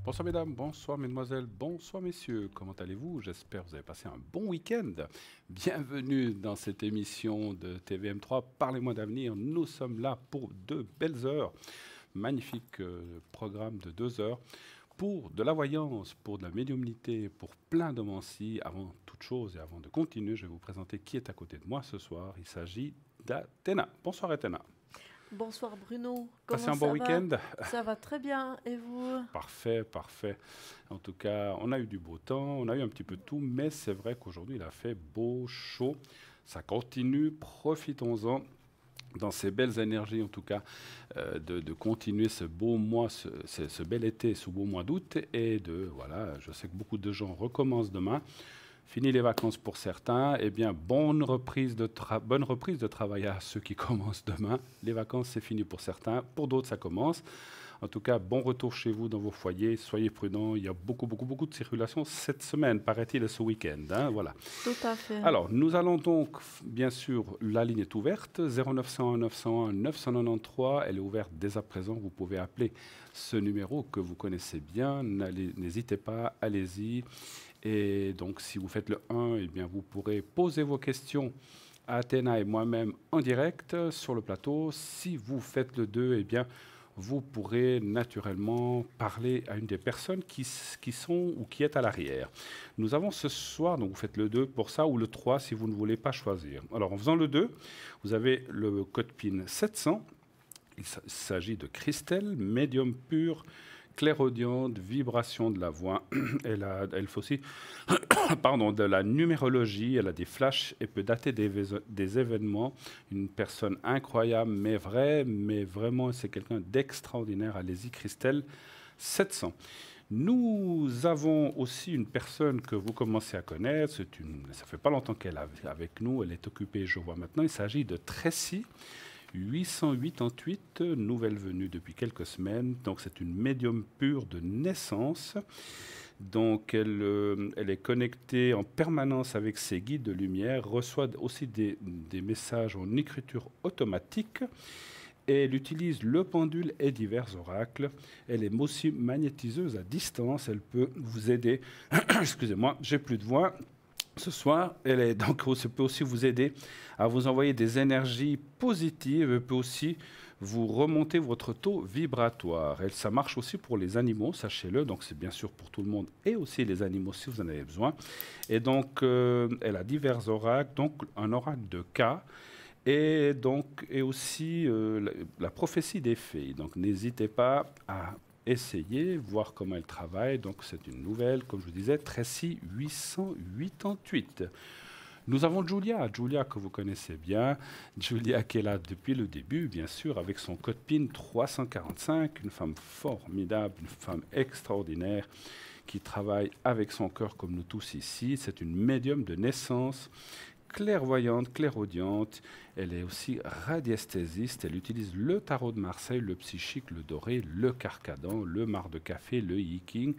Bonsoir mesdames, bonsoir mesdemoiselles, bonsoir messieurs, comment allez-vous? J'espère que vous avez passé un bon week-end. Bienvenue dans cette émission de TVM3, Parlez-moi d'avenir. Nous sommes là pour 2 belles heures, magnifique programme de 2 heures, pour de la voyance, pour de la médiumnité, pour plein de mancies. Avant toute chose et avant de continuer, je vais vous présenter qui est à côté de moi ce soir. Il s'agit d'Athéna. Bonsoir Athéna. Bonsoir Bruno, Passez comment un bon ça va? week-end? Ça va très bien, et vous? Parfait, parfait. En tout cas, on a eu du beau temps, on a eu un petit peu de tout, mais c'est vrai qu'aujourd'hui, il a fait beau, chaud. Ça continue, profitons-en dans ces belles énergies, en tout cas, de continuer ce beau mois, ce bel été, ce beau mois d'août. Et voilà, je sais que beaucoup de gens recommencent demain. Fini les vacances pour certains, eh bien, bonne reprise de travail à ceux qui commencent demain. Les vacances, c'est fini pour certains, pour d'autres, ça commence. En tout cas, bon retour chez vous dans vos foyers. Soyez prudents. Il y a beaucoup, beaucoup, beaucoup de circulation cette semaine, paraît-il, et ce week-end. Hein, voilà. Tout à fait. Alors, nous allons donc, bien sûr, la ligne est ouverte. 0901 901 993. Elle est ouverte dès à présent. Vous pouvez appeler ce numéro que vous connaissez bien. N'hésitez pas, allez-y. Et donc, si vous faites le 1, eh bien, vous pourrez poser vos questions à Athéna et moi-même en direct sur le plateau. Si vous faites le 2, eh bien, vous pourrez naturellement parler à une des personnes qui sont ou qui est à l'arrière. Nous avons ce soir, donc vous faites le 2 pour ça, ou le 3 si vous ne voulez pas choisir. Alors en faisant le 2, vous avez le code PIN 700. Il s'agit de Christelle, médium pur, clairaudiente, vibration de la voix. Elle fait aussi pardon, de la numérologie, elle a des flashs et peut dater des événements. Une personne incroyable, mais vraie, mais vraiment, c'est quelqu'un d'extraordinaire. Allez-y, Christelle, 700. Nous avons aussi une personne que vous commencez à connaître. Ça fait pas longtemps qu'elle est avec nous. Elle est occupée, je vois maintenant. Il s'agit de Tracy. 888, nouvelle venue depuis quelques semaines. Donc c'est une médium pure de naissance. Donc elle est connectée en permanence avec ses guides de lumière, reçoit aussi des messages en écriture automatique. Et elle utilise le pendule et divers oracles. Elle est aussi magnétiseuse à distance. Elle peut vous aider. Excusez-moi, j'ai plus de voix. Ce soir, elle peut aussi vous aider à vous envoyer des énergies positives. Elle peut aussi vous remonter votre taux vibratoire. Ça marche aussi pour les animaux, sachez-le. Donc, c'est bien sûr pour tout le monde et aussi les animaux si vous en avez besoin. Et donc, elle a divers oracles. Donc, un oracle de cas et aussi la prophétie des fées. Donc, n'hésitez pas à essayer, voir comment elle travaille. Donc, c'est une nouvelle, comme je vous disais, Tracy 888. Nous avons Julia que vous connaissez bien. Julia qui est là depuis le début, bien sûr, avec son code PIN 345, une femme formidable, une femme extraordinaire qui travaille avec son cœur comme nous tous ici. C'est une médium de naissance, clairvoyante, clairaudiente. Elle est aussi radiesthésiste. Elle utilise le tarot de Marseille, le psychique, le doré, le carcadan, le mar de café, le yiking,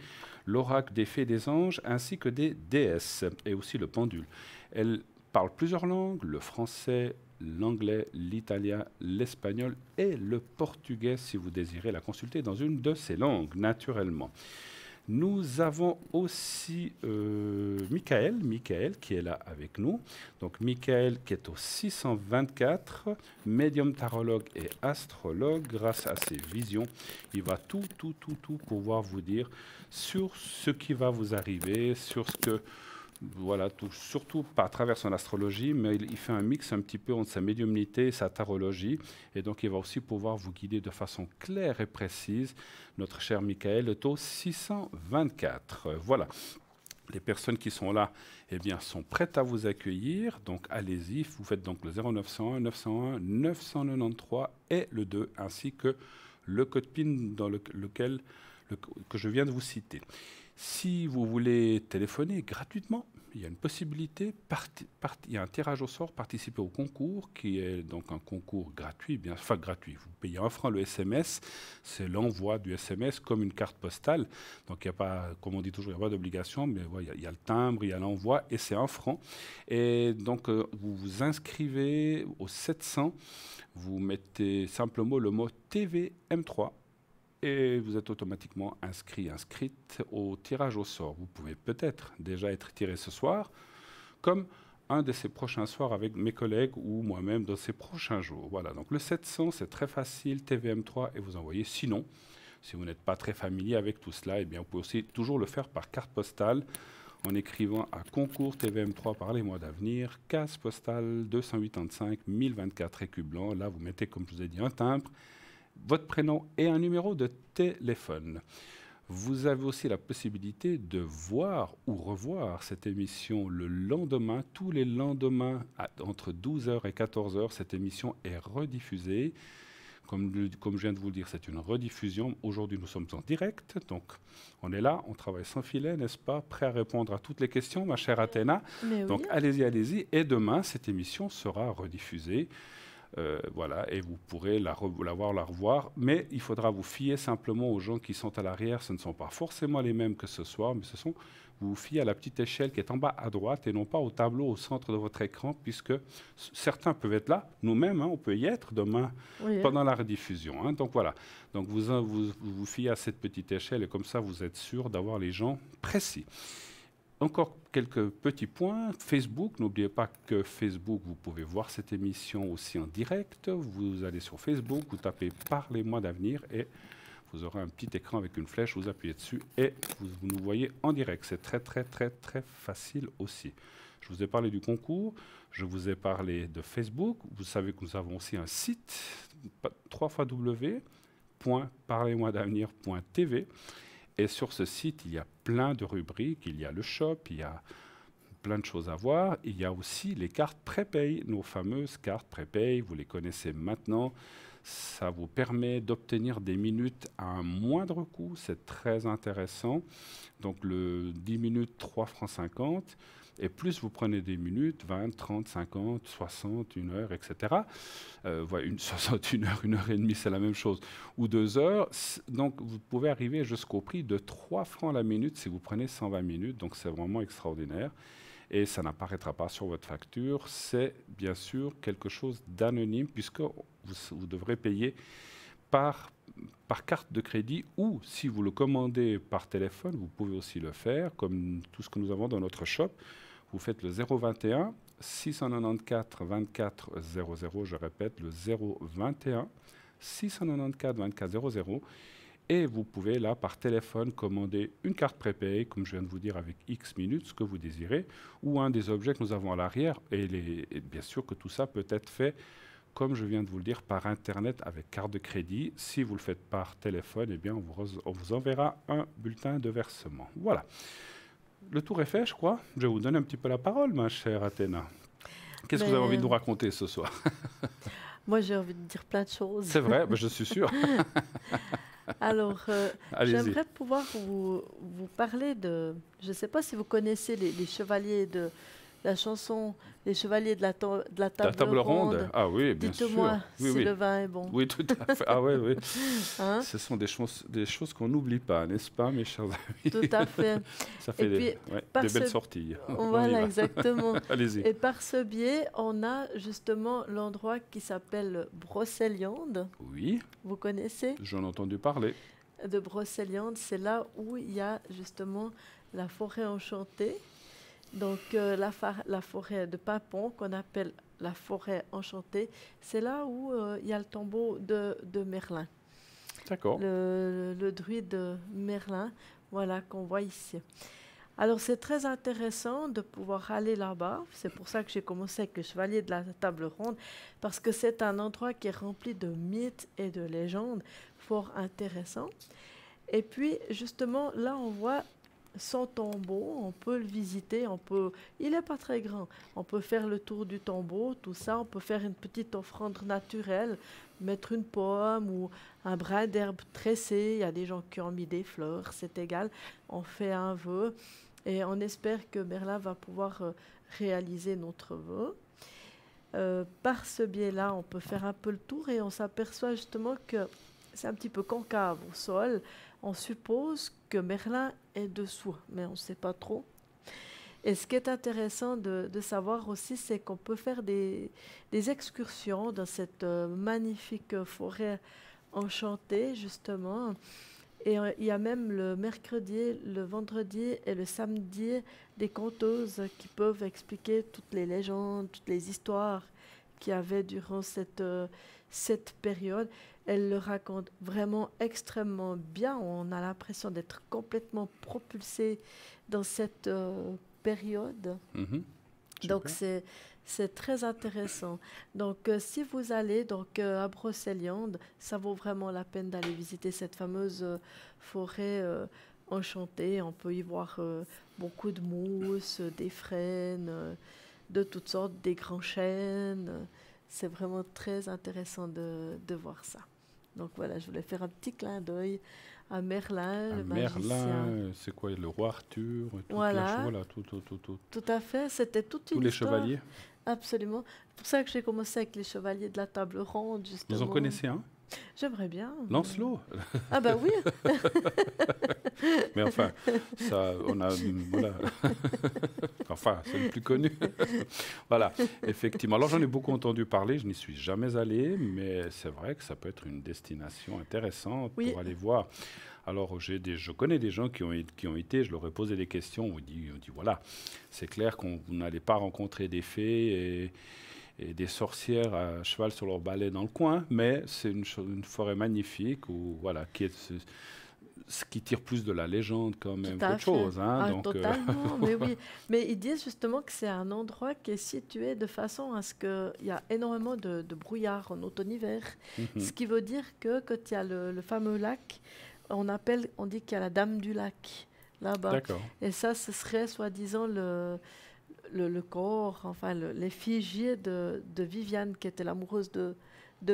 l'oracle des fées des anges, ainsi que des déesses, et aussi le pendule. Elle parle plusieurs langues, le français, l'anglais, l'italien, l'espagnol et le portugais, si vous désirez la consulter dans une de ces langues, naturellement. Nous avons aussi Michael qui est là avec nous. Donc Michael qui est au 624, médium tarologue et astrologue. Grâce à ses visions, il va tout pouvoir vous dire sur ce qui va vous arriver, sur ce que voilà, surtout pas à travers son astrologie, mais il fait un mix un petit peu entre sa médiumnité et sa tarologie. Et donc, il va aussi pouvoir vous guider de façon claire et précise. Notre cher Michael est au 624. Voilà. Les personnes qui sont là eh bien, sont prêtes à vous accueillir. Donc, allez-y. Vous faites donc le 0901 901 993 et le 2, ainsi que le code PIN dans que je viens de vous citer. Si vous voulez téléphoner gratuitement, il y a une possibilité, il y a un tirage au sort, participer au concours, qui est donc un concours gratuit, enfin gratuit. Vous payez 1 franc le SMS, c'est l'envoi du SMS comme une carte postale. Donc il n'y a pas, comme on dit toujours, il n'y a pas d'obligation, mais ouais, il y a le timbre, il y a l'envoi, et c'est 1 franc. Et donc vous vous inscrivez au 700, vous mettez simplement le mot TVM3. et vous êtes automatiquement inscrite au tirage au sort. Vous pouvez peut-être déjà être tiré ce soir, comme un de ces prochains soirs avec mes collègues ou moi-même dans ces prochains jours. Voilà, donc le 700, c'est très facile, TVM3, et vous envoyez. Sinon, si vous n'êtes pas très familier avec tout cela, eh bien, vous pouvez aussi toujours le faire par carte postale en écrivant à concours TVM3 par les mois d'avenir, case postale 285 1024 écus blancs. Là, vous mettez, comme je vous ai dit, un timbre, votre prénom et un numéro de téléphone. Vous avez aussi la possibilité de voir ou revoir cette émission le lendemain. Tous les lendemains, entre 12 h et 14 h, cette émission est rediffusée. Comme je viens de vous le dire, c'est une rediffusion. Aujourd'hui, nous sommes en direct, donc on est là, on travaille sans filet, n'est-ce pas? Prêt à répondre à toutes les questions, ma chère Athéna. Donc oui. Allez-y, allez-y. Et demain, cette émission sera rediffusée. Voilà, et vous pourrez la revoir, mais il faudra vous fier simplement aux gens qui sont à l'arrière. Ce ne sont pas forcément les mêmes que ce soir, mais vous vous fiez à la petite échelle qui est en bas à droite et non pas au tableau au centre de votre écran, puisque certains peuvent être là, nous-mêmes, on peut y être demain pendant la rediffusion. Donc voilà, donc vous fiez à cette petite échelle et comme ça vous êtes sûr d'avoir les gens précis. Encore quelques petits points. Facebook, n'oubliez pas que Facebook, vous pouvez voir cette émission aussi en direct. Vous allez sur Facebook, vous tapez « Parlez-moi d'avenir » et vous aurez un petit écran avec une flèche, vous appuyez dessus et vous nous voyez en direct. C'est très, très, très, très facile aussi. Je vous ai parlé du concours, je vous ai parlé de Facebook. Vous savez que nous avons aussi un site, www.parlez-moi-d'avenir.tv. Et sur ce site, il y a plein de rubriques, il y a le shop, il y a plein de choses à voir. Il y a aussi les cartes prépay, nos fameuses cartes prépay, vous les connaissez maintenant. Ça vous permet d'obtenir des minutes à un moindre coût, c'est très intéressant. Donc le 10 minutes, 3 francs 50. Et plus vous prenez des minutes, 20, 30, 50, 60, 1 heure, etc. Voilà, 61 heures, 1 heure et demie, c'est la même chose. Ou 2 heures. Donc, vous pouvez arriver jusqu'au prix de 3 francs la minute si vous prenez 120 minutes. Donc, c'est vraiment extraordinaire. Et ça n'apparaîtra pas sur votre facture. C'est bien sûr quelque chose d'anonyme puisque vous devrez payer par carte de crédit ou si vous le commandez par téléphone, vous pouvez aussi le faire comme tout ce que nous avons dans notre shop. Vous faites le 021 694 24 00, je répète, le 021 694 24 00 et vous pouvez là par téléphone commander une carte prépay, comme je viens de vous dire avec X minutes, ce que vous désirez, ou un des objets que nous avons à l'arrière et bien sûr que tout ça peut être fait comme je viens de vous le dire, par Internet avec carte de crédit. Si vous le faites par téléphone, eh bien, on vous enverra un bulletin de versement. Voilà. Le tour est fait, je crois. Je vais vous donner un petit peu la parole, ma chère Athéna. Qu'est-ce que vous avez envie de nous raconter ce soir? Moi, j'ai envie de dire plein de choses. C'est vrai, je suis sûr. Alors, j'aimerais pouvoir vous parler de... Je ne sais pas si vous connaissez les chevaliers de... La chanson Les Chevaliers de la table ronde. Ah oui, bien sûr. Dites-moi si le vin est bon. Oui, tout à fait. Ah oui, oui. Hein? Ce sont des choses qu'on n'oublie pas, n'est-ce pas, mes chers amis? Tout à fait. Ça fait des belles sorties. Voilà, exactement. Allez-y. Et par ce biais, on a justement l'endroit qui s'appelle Brocéliande. Oui. Vous connaissez? J'en ai entendu parler. De Brocéliande, c'est là où il y a justement la forêt enchantée. Donc, la forêt de Pimpon, qu'on appelle la forêt enchantée, c'est là où il y a le tombeau de Merlin. D'accord. Le druide Merlin, voilà, qu'on voit ici. Alors, c'est très intéressant de pouvoir aller là-bas. C'est pour ça que j'ai commencé avec le Chevalier de la Table Ronde, parce que c'est un endroit qui est rempli de mythes et de légendes, fort intéressant. Et puis, justement, là, on voit... son tombeau, on peut le visiter, il n'est pas très grand, on peut faire le tour du tombeau, tout ça, on peut faire une petite offrande naturelle, mettre une pomme ou un brin d'herbe tressée, il y a des gens qui ont mis des fleurs, c'est égal, on fait un vœu et on espère que Merlin va pouvoir réaliser notre vœu. Par ce biais-là, on peut faire un peu le tour et on s'aperçoit justement que c'est un petit peu concave au sol. On suppose que Merlin est dessous, mais on ne sait pas trop. Et ce qui est intéressant de savoir aussi, c'est qu'on peut faire des excursions dans cette magnifique forêt enchanté, justement. Et il y a même le mercredi, le vendredi et le samedi des conteuses qui peuvent expliquer toutes les légendes, toutes les histoires qu'il y avait durant cette période. Elles le racontent vraiment extrêmement bien. On a l'impression d'être complètement propulsé dans cette période. Donc, c'est très intéressant. Donc, si vous allez à Brocéliande, ça vaut vraiment la peine d'aller visiter cette fameuse forêt enchantée. On peut y voir beaucoup de mousses, des frênes, de toutes sortes, des grands chênes. C'est vraiment très intéressant de voir ça. Donc voilà, je voulais faire un petit clin d'œil à Merlin, le magicien. Merlin, c'est quoi, le roi Arthur, Voilà. tout. Tout à fait, c'était toute une Tous les histoire. chevaliers. Absolument. C'est pour ça que j'ai commencé avec les chevaliers de la table ronde, justement. Vous en connaissez un? J'aimerais bien. Lancelot. Ah bah oui. Mais enfin, ça, on a... Voilà. Enfin, c'est le plus connu. Voilà, effectivement. Alors, j'en ai beaucoup entendu parler, je n'y suis jamais allé, mais c'est vrai que ça peut être une destination intéressante pour aller voir. Alors, je connais des gens qui ont été, je leur ai posé des questions, on dit voilà, c'est clair qu'on vous n'allez pas rencontrer des fées et des sorcières à cheval sur leur balai dans le coin, mais c'est une forêt magnifique où, voilà, ce qui tire plus de la légende quand même qu'autre chose. Hein, ah, donc, totalement, mais oui. Mais ils disent justement que c'est un endroit qui est situé de façon à ce qu'il y a énormément de brouillard en automne-hiver. Ce qui veut dire que quand il y a le fameux lac, on dit qu'il y a la Dame du Lac là-bas. D'accord. Et ça, ce serait soi-disant le corps, enfin l'effigie de Viviane, qui était l'amoureuse de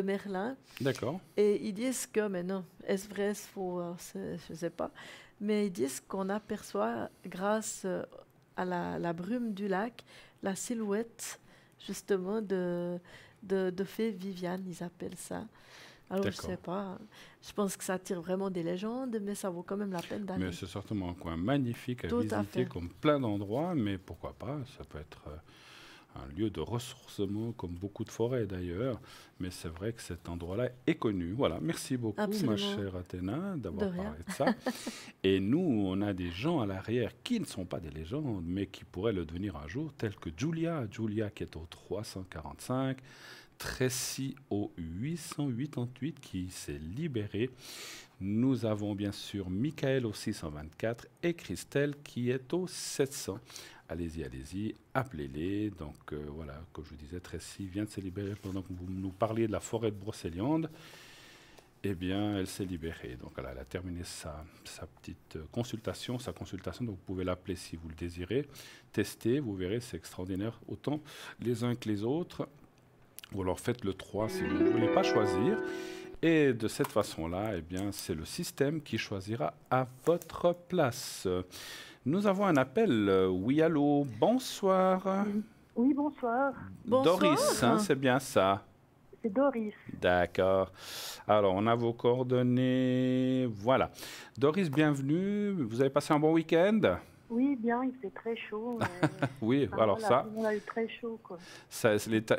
Merlin. D'accord. Et ils disent que, mais non, est-ce vrai, est-ce faux, je ne sais pas, mais ils disent qu'on aperçoit, grâce à la brume du lac, la silhouette, justement, de fée Viviane, ils appellent ça. Alors, je ne sais pas, je pense que ça attire vraiment des légendes, mais ça vaut quand même la peine d'aller. Mais c'est certainement un coin magnifique à Tout visiter, à fait. comme plein d'endroits, mais pourquoi pas, ça peut être un lieu de ressourcement, comme beaucoup de forêts d'ailleurs, mais c'est vrai que cet endroit-là est connu. Voilà, merci beaucoup, Absolument. ma chère Athéna, d'avoir De rien. parlé de ça. Et nous, on a des gens à l'arrière qui ne sont pas des légendes, mais qui pourraient le devenir un jour, tels que Julia qui est au 345, Tracy au 888 qui s'est libérée. Nous avons bien sûr Michael au 624 et Christelle qui est au 700. Allez-y, appelez-les. Donc voilà, comme je vous disais, Tracy vient de se libérer pendant que vous nous parliez de la forêt de Brocéliande. Eh bien, elle s'est libérée. Donc elle a terminé sa petite consultation, donc vous pouvez l'appeler si vous le désirez. Testez, vous verrez, c'est extraordinaire, autant les uns que les autres. Ou alors faites le 3 si vous ne voulez pas choisir. Et de cette façon-là, eh bien, c'est le système qui choisira à votre place. Nous avons un appel. Oui, allô, bonsoir. Oui, bonsoir. Doris, hein, c'est bien ça. C'est Doris. D'accord. Alors, on a vos coordonnées. Voilà. Doris, bienvenue. Vous avez passé un bon week-end? Oui, bien, il fait très chaud. Oui, enfin, alors voilà, ça, on a eu très chaud, quoi.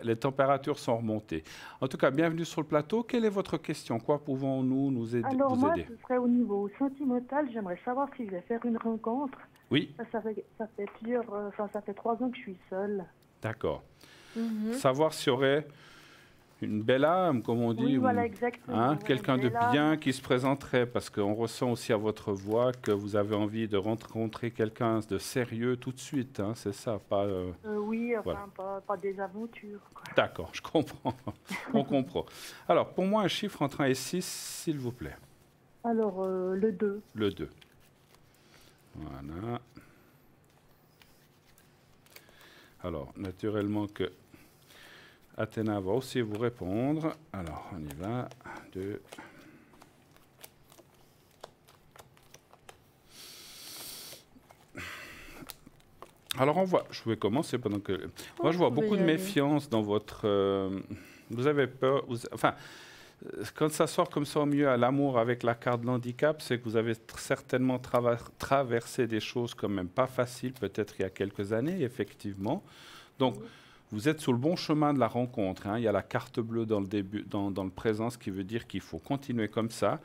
les températures sont remontées. En tout cas, bienvenue sur le plateau. Quelle est votre question? Quoi pouvons-nous vous aider? Alors moi, ce serait au niveau sentimental. J'aimerais savoir si je vais faire une rencontre. Oui. Ça fait 3 ans que je suis seule. D'accord. Savoir s'il y aurait une belle âme, comme on dit, oui, voilà, exactement. Hein, quelqu'un de bien qui se présenterait, parce qu'on ressent aussi à votre voix que vous avez envie de rencontrer quelqu'un de sérieux tout de suite, hein, c'est ça, pas... oui, enfin, voilà. pas des aventures, quoi. D'accord, je comprends, on comprend. Alors, pour moi, un chiffre entre 1 et 6, s'il vous plaît. Alors, le 2. Le 2. Voilà. Alors, naturellement que Athéna va aussi vous répondre. Alors, on y va. 2. Alors, je vais commencer pendant que... Moi, je vois beaucoup de méfiance dans votre... vous avez peur... Enfin, quand ça sort comme ça au milieu à l'amour avec la carte de l'handicap, c'est que vous avez certainement traversé des choses quand même pas faciles, peut-être il y a quelques années, effectivement. Donc, vous êtes sur le bon chemin de la rencontre. Hein. Il y a la carte bleue dans le début, dans le présent, ce qui veut dire qu'il faut continuer comme ça.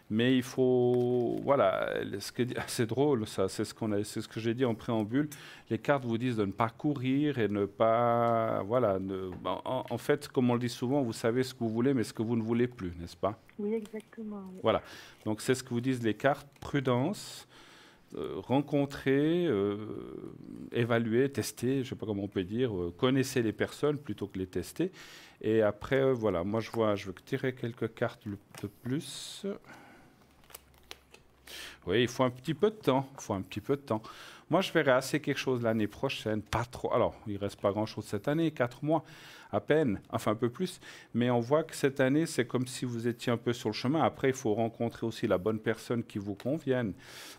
Mais il faut, voilà, c'est drôle, ça, c'est ce que j'ai dit en préambule. Les cartes vous disent de ne pas courir et ne pas, voilà. En fait, comme on le dit souvent, vous savez ce que vous voulez, mais ce que vous ne voulez plus, n'est-ce pas? Oui, exactement. Oui. Voilà. Donc c'est ce que vous disent les cartes. Prudence, rencontrer, évaluer, tester, je ne sais pas comment on peut dire, connaissez les personnes plutôt que les tester. Et après, voilà, moi je vais tirer quelques cartes de plus. Oui, il faut un petit peu de temps. Moi, je verrai assez quelque chose l'année prochaine, pas trop. Alors, il ne reste pas grand-chose cette année, 4 mois à peine, enfin un peu plus. Mais on voit que cette année, c'est comme si vous étiez un peu sur le chemin. Après, il faut rencontrer aussi la bonne personne qui vous convienne.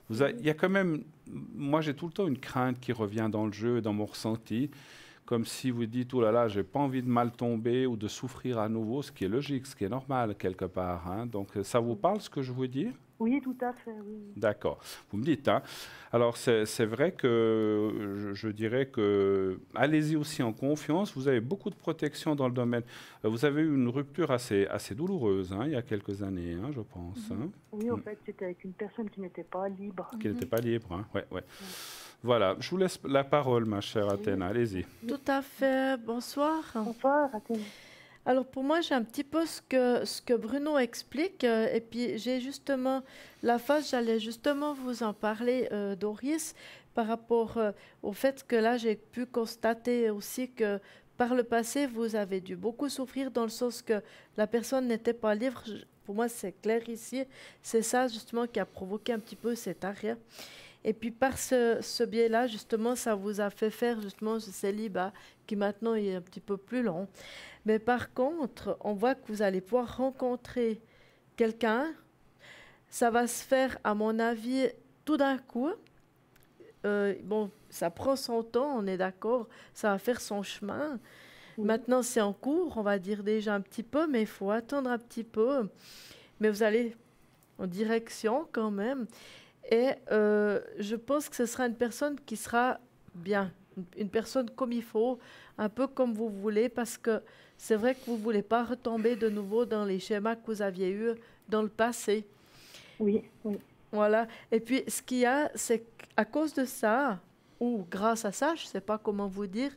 Il y a quand même, moi, j'ai tout le temps une crainte qui revient dans le jeu, dans mon ressenti. Comme si vous dites, oh là là, j'ai pas envie de mal tomber ou de souffrir à nouveau, ce qui est logique, ce qui est normal quelque part. Hein. Donc, ça vous parle ce que je vous dis? Oui, tout à fait, oui. D'accord. Vous me dites, hein. Alors, c'est vrai que je dirais que allez-y aussi en confiance. Vous avez beaucoup de protection dans le domaine. Vous avez eu une rupture assez douloureuse, hein, il y a quelques années, hein, je pense. Hein. Oui, en fait, c'était avec une personne qui n'était pas libre. Qui n'était pas libre, hein. Ouais. Voilà, je vous laisse la parole, ma chère Athéna. Allez-y. Tout à fait. Bonsoir. Bonsoir, Athéna. Alors pour moi, j'ai un petit peu ce que Bruno explique, et puis j'ai justement la phase, j'allais justement vous en parler, Doris, par rapport au fait que là, j'ai pu constater aussi que par le passé, vous avez dû beaucoup souffrir dans le sens que la personne n'était pas libre. Pour moi, c'est clair ici. C'est ça justement qui a provoqué un petit peu cet arrêt. Et puis par ce biais-là, justement, ça vous a fait faire justement ce célibat qui maintenant est un petit peu plus long. Mais par contre, on voit que vous allez pouvoir rencontrer quelqu'un. Ça va se faire, à mon avis, tout d'un coup. Bon, ça prend son temps, on est d'accord. Ça va faire son chemin. Oui. Maintenant, c'est en cours, on va dire déjà un petit peu, mais il faut attendre un petit peu. Mais vous allez en direction quand même. Et je pense que ce sera une personne qui sera bien, une personne comme il faut, un peu comme vous voulez, parce que c'est vrai que vous ne voulez pas retomber de nouveau dans les schémas que vous aviez eus dans le passé. Oui. Voilà. Et puis, ce qu'il y a, c'est qu'à cause de ça, ou grâce à ça, je ne sais pas comment vous dire,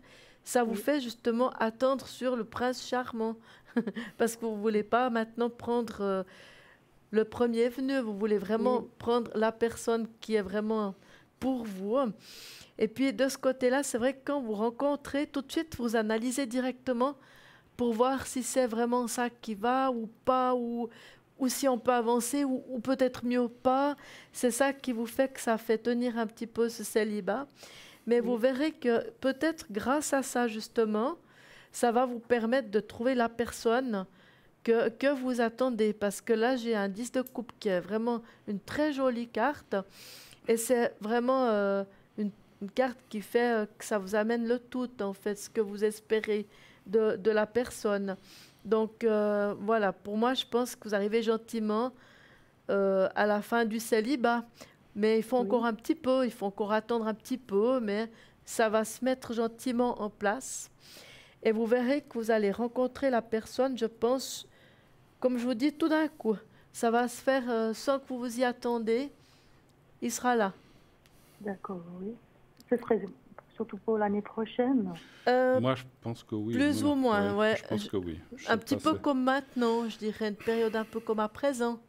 ça vous fait justement attendre sur le prince charmant. Parce que vous ne voulez pas maintenant prendre... le premier venu, vous voulez vraiment prendre la personne qui est vraiment pour vous. Et puis de ce côté-là, c'est vrai que quand vous rencontrez, tout de suite, vous analysez directement pour voir si c'est vraiment ça qui va ou pas, ou si on peut avancer, ou peut-être mieux pas. C'est ça qui vous fait que ça fait tenir un petit peu ce célibat. Mais vous verrez que peut-être grâce à ça, justement, ça va vous permettre de trouver la personne que vous attendez, parce que là, j'ai un 10 de coupe qui est vraiment une très jolie carte, et c'est vraiment une carte qui fait que ça vous amène le tout, en fait, ce que vous espérez de la personne. Donc, voilà, pour moi, je pense que vous arrivez gentiment à la fin du célibat, mais il faut encore un petit peu, il faut encore attendre un petit peu, mais ça va se mettre gentiment en place. Et vous verrez que vous allez rencontrer la personne, je pense, comme je vous dis, tout d'un coup. Ça va se faire sans que vous vous y attendez. Il sera là. D'accord, oui. Ce serait surtout pour l'année prochaine. Moi, je pense que oui. Plus ou moins, ouais. Je pense que oui. Un petit peu comme maintenant, je dirais, une période un peu comme à présent.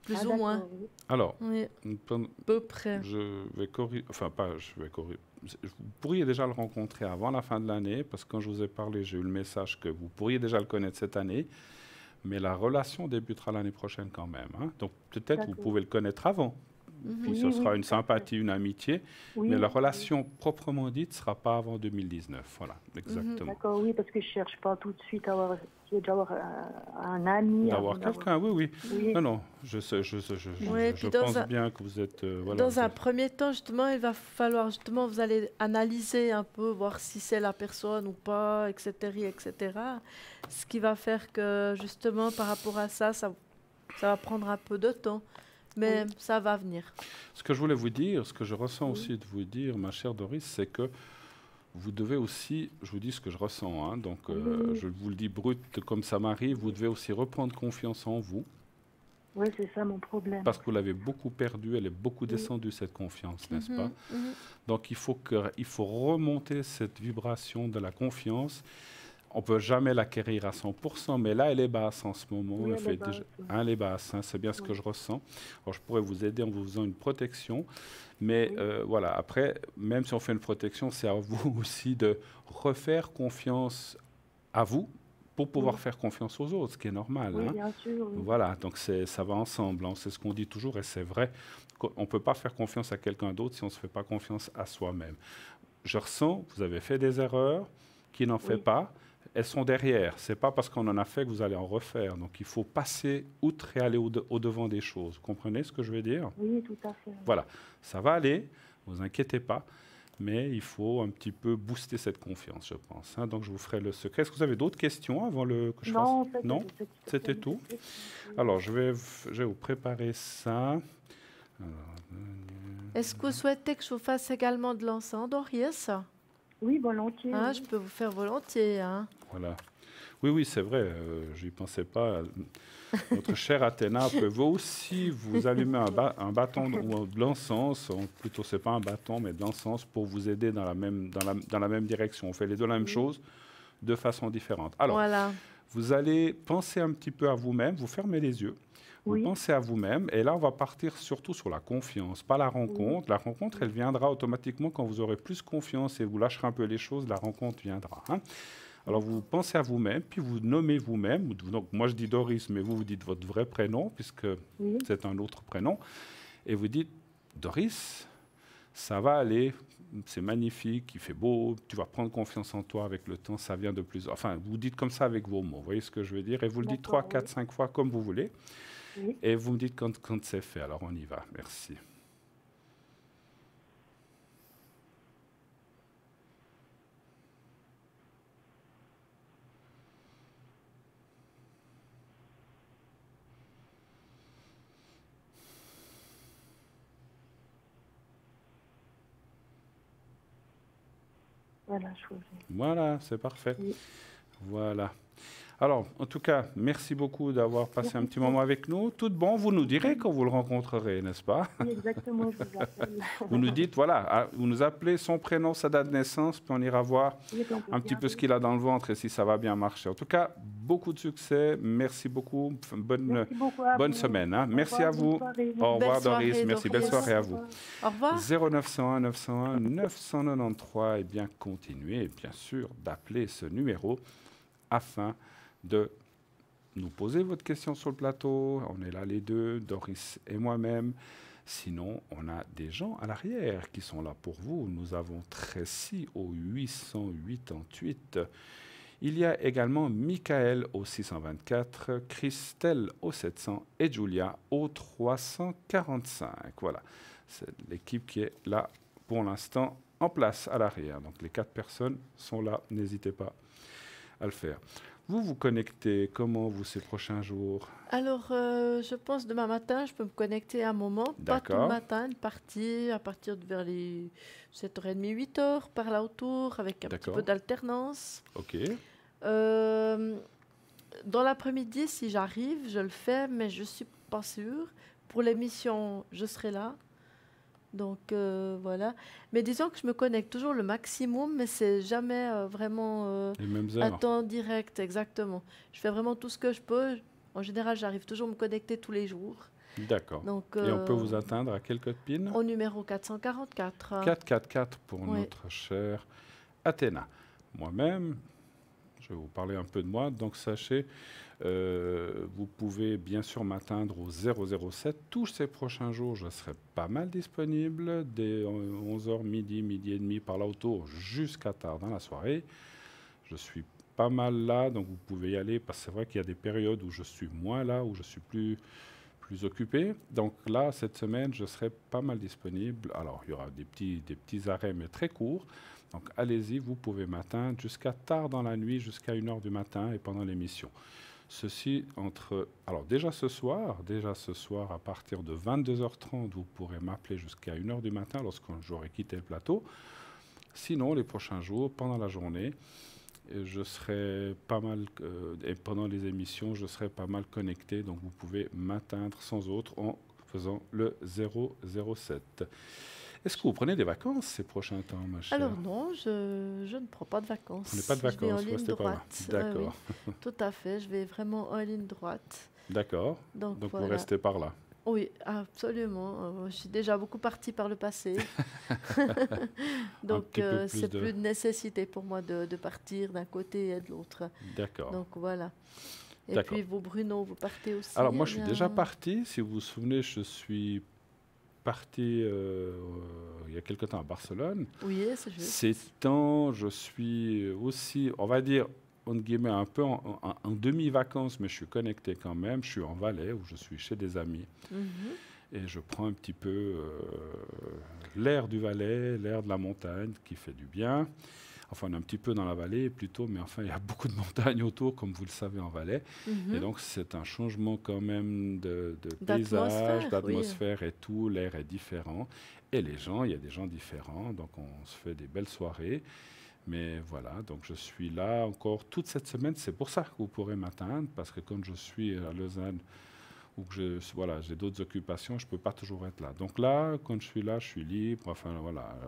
Plus ou moins. Oui. Alors, oui. À peu près. Je vais corriger, enfin pas, je vais corriger. Vous pourriez déjà le rencontrer avant la fin de l'année, parce que quand je vous ai parlé, j'ai eu le message que vous pourriez déjà le connaître cette année, mais la relation débutera l'année prochaine quand même. Hein. Donc peut-être vous pouvez le connaître avant. Puis ce sera une sympathie, une amitié, mais la relation proprement dite ne sera pas avant 2019. Voilà, exactement. D'accord, oui, parce que je ne cherche pas tout de suite à avoir, un ami. D'avoir quelqu'un, oui. Non, je pense bien que vous êtes... voilà, dans un premier temps, justement, il va falloir, justement, vous allez analyser un peu, voir si c'est la personne ou pas, etc., etc. Ce qui va faire que, justement, par rapport à ça, ça va prendre un peu de temps. Mais ça va venir. Ce que je voulais vous dire, ce que je ressens aussi de vous dire, ma chère Doris, c'est que vous devez aussi, je vous dis ce que je ressens, hein, donc Oui. je vous le dis brut comme ça m'arrive, vous devez aussi reprendre confiance en vous, Oui, c'est ça mon problème. parce que vous l'avez beaucoup perdue, elle est beaucoup Oui. descendue, cette confiance, n'est-ce pas? Mhm. Donc il faut remonter cette vibration de la confiance. On ne peut jamais l'acquérir à 100%, mais là, elle est basse en ce moment. Oui, Elle elle est fait basse. déjà, hein, elle est basse, hein, c'est bien ce que Oui. je ressens. Alors, je pourrais vous aider en vous faisant une protection, mais Oui. voilà, après, même si on fait une protection, c'est à vous aussi de refaire confiance à vous pour pouvoir Oui. faire confiance aux autres, ce qui est normal, Oui, hein. bien sûr. Oui. Voilà, donc ça va ensemble, hein, c'est ce qu'on dit toujours et c'est vrai. On ne peut pas faire confiance à quelqu'un d'autre si on ne se fait pas confiance à soi-même. Je ressens, vous avez fait des erreurs, qui n'en fait Oui. pas, elles sont derrière. Ce n'est pas parce qu'on en a fait que vous allez en refaire. Donc il faut passer outre et aller au-devant des choses. Vous comprenez ce que je veux dire? Oui, tout à fait. Voilà, ça va aller, ne vous inquiétez pas, mais il faut un petit peu booster cette confiance, je pense, hein. Donc je vous ferai le secret. Est-ce que vous avez d'autres questions avant que je fasse? Non, en fait, Non? C'était tout? Alors je vais vous préparer ça. Est-ce que vous souhaitez que je vous fasse également de l'encens, Doris? Oui, volontiers. Hein, Oui. je peux vous faire volontiers. Hein. Voilà. Oui, oui, c'est vrai, je n'y pensais pas. Notre chère Athéna peut vous aussi vous allumer un bâton ou de l'encens, plutôt c'est pas un bâton, mais de l'encens pour vous aider dans la même direction. On fait les deux la même Oui. chose de façon différente. Alors, Voilà. vous allez penser un petit peu à vous-même, vous fermez les yeux, vous Oui. pensez à vous-même, et là on va partir surtout sur la confiance, pas la rencontre. La rencontre, elle viendra automatiquement quand vous aurez plus confiance et vous lâcherez un peu les choses, la rencontre viendra, hein. Alors, vous pensez à vous-même, puis vous nommez vous-même. Donc, moi, je dis Doris, mais vous dites votre vrai prénom, puisque Oui. c'est un autre prénom. Et vous dites, Doris, ça va aller, c'est magnifique, il fait beau, tu vas prendre confiance en toi avec le temps, ça vient de plus. Enfin, vous dites comme ça avec vos mots, vous voyez ce que je veux dire? Et vous le dites 3, D'accord, 4, oui. 5 fois comme vous voulez. Oui. Et vous me dites quand c'est fait. Alors, on y va. Merci. Voilà, je vous Voilà, c'est parfait. Oui. Voilà. Alors, en tout cas, merci beaucoup d'avoir passé un Merci petit moment avec nous. Tout de bon, vous nous direz quand vous le rencontrerez, n'est-ce pas? Oui, exactement, je vous appelle. Vous nous dites, voilà, vous nous appelez son prénom, sa date de naissance, puis on ira voir Oui, on peut un petit peu ce regarder. qu'il a dans le ventre et si ça va bien marcher. En tout cas, beaucoup de succès. Merci beaucoup. Merci beaucoup à Bonne vous. semaine, hein. Au Merci revoir, à bonne vous. soirée. Au revoir, Belle soirée, Doris. Merci. Belle Doris. soirée à Au vous. revoir. Au revoir. 0901 901 993. Et bien, continuez, bien sûr, d'appeler ce numéro afin de nous poser votre question sur le plateau. On est là les deux, Doris et moi-même. Sinon, on a des gens à l'arrière qui sont là pour vous. Nous avons Tracy au 888. Il y a également Michael au 624, Christelle au 700 et Julia au 345. Voilà, c'est l'équipe qui est là pour l'instant en place à l'arrière. Donc les 4 personnes sont là, n'hésitez pas à le faire. Vous vous connectez comment, vous, ces prochains jours? Alors, je pense demain matin, je peux me connecter à un moment, pas tout le D'accord. matin, une partie à partir de vers les 7h30, 8h, par là autour, avec un petit D'accord. peu d'alternance. Ok. Dans l'après-midi, si j'arrive, je le fais, mais je suis pas sûre. Pour l'émission, je serai là. Donc voilà. Mais disons que je me connecte toujours le maximum, mais c'est jamais vraiment Les mêmes à heures. temps direct, exactement. Je fais vraiment tout ce que je peux. En général, j'arrive toujours à me connecter tous les jours. D'accord. Donc, Et on peut vous atteindre à quel code PIN? au numéro 444. 444 pour Oui. notre chère Athéna. Moi-même, je vais vous parler un peu de moi. Donc sachez, vous pouvez bien sûr m'atteindre au 007. Tous ces prochains jours, je serai pas mal disponible dès 11h, midi, midi et demi par là autour jusqu'à tard dans la soirée. Je suis pas mal là, donc vous pouvez y aller parce que c'est vrai qu'il y a des périodes où je suis moins là, où je suis plus occupé. Donc là, cette semaine, je serai pas mal disponible. Alors, il y aura des petits arrêts, mais très courts. Donc, allez-y, vous pouvez m'atteindre jusqu'à tard dans la nuit, jusqu'à 1h du matin et pendant l'émission. Ceci entre... Alors, déjà ce soir, à partir de 22h30, vous pourrez m'appeler jusqu'à 1h du matin lorsque j'aurai quitté le plateau. Sinon, les prochains jours, pendant la journée, je serai pas mal, et pendant les émissions, je serai pas mal connecté. Donc, vous pouvez m'atteindre sans autre en faisant le 007. Est-ce que vous prenez des vacances ces prochains temps, ma chère? Alors non, je ne prends pas de vacances. Vous n'avez pas de Je vais en vacances, ligne restez pas là. droite. D'accord, Oui, tout à fait. Je vais vraiment en ligne droite. d'accord. Donc Donc, vous voilà. restez par là. Oui, absolument. Je suis déjà beaucoup partie par le passé. Donc petit peu plus c'est de- plus de nécessité pour moi de partir d'un côté et de l'autre. D'accord. Donc voilà. Et D'accord. puis vous, Bruno, vous partez aussi? Alors, moi, eh je suis bien, déjà parti. Si vous vous souvenez, je suis parti il y a quelque temps à Barcelone. Oui, c'est juste. Ces temps, je suis aussi, on va dire, entre guillemets, un peu en demi-vacances, mais je suis connecté quand même. Je suis en Valais, où je suis chez des amis. Mhm. Et je prends un petit peu l'air du Valais, l'air de la montagne, qui fait du bien. Enfin, on est un petit peu dans la vallée plutôt, mais enfin, il y a beaucoup de montagnes autour, comme vous le savez, en Valais. Mhm. Et donc, c'est un changement quand même de D'atmosphère, paysage, oui. d'atmosphère et tout. L'air est différent. Et les gens, il y a des gens différents. Donc, on se fait des belles soirées. Mais voilà, donc je suis là encore toute cette semaine. C'est pour ça que vous pourrez m'atteindre, parce que quand je suis à Lausanne ou que voilà, j'ai d'autres occupations, je ne peux pas toujours être là. Donc là, quand je suis là, je suis libre. Enfin, voilà,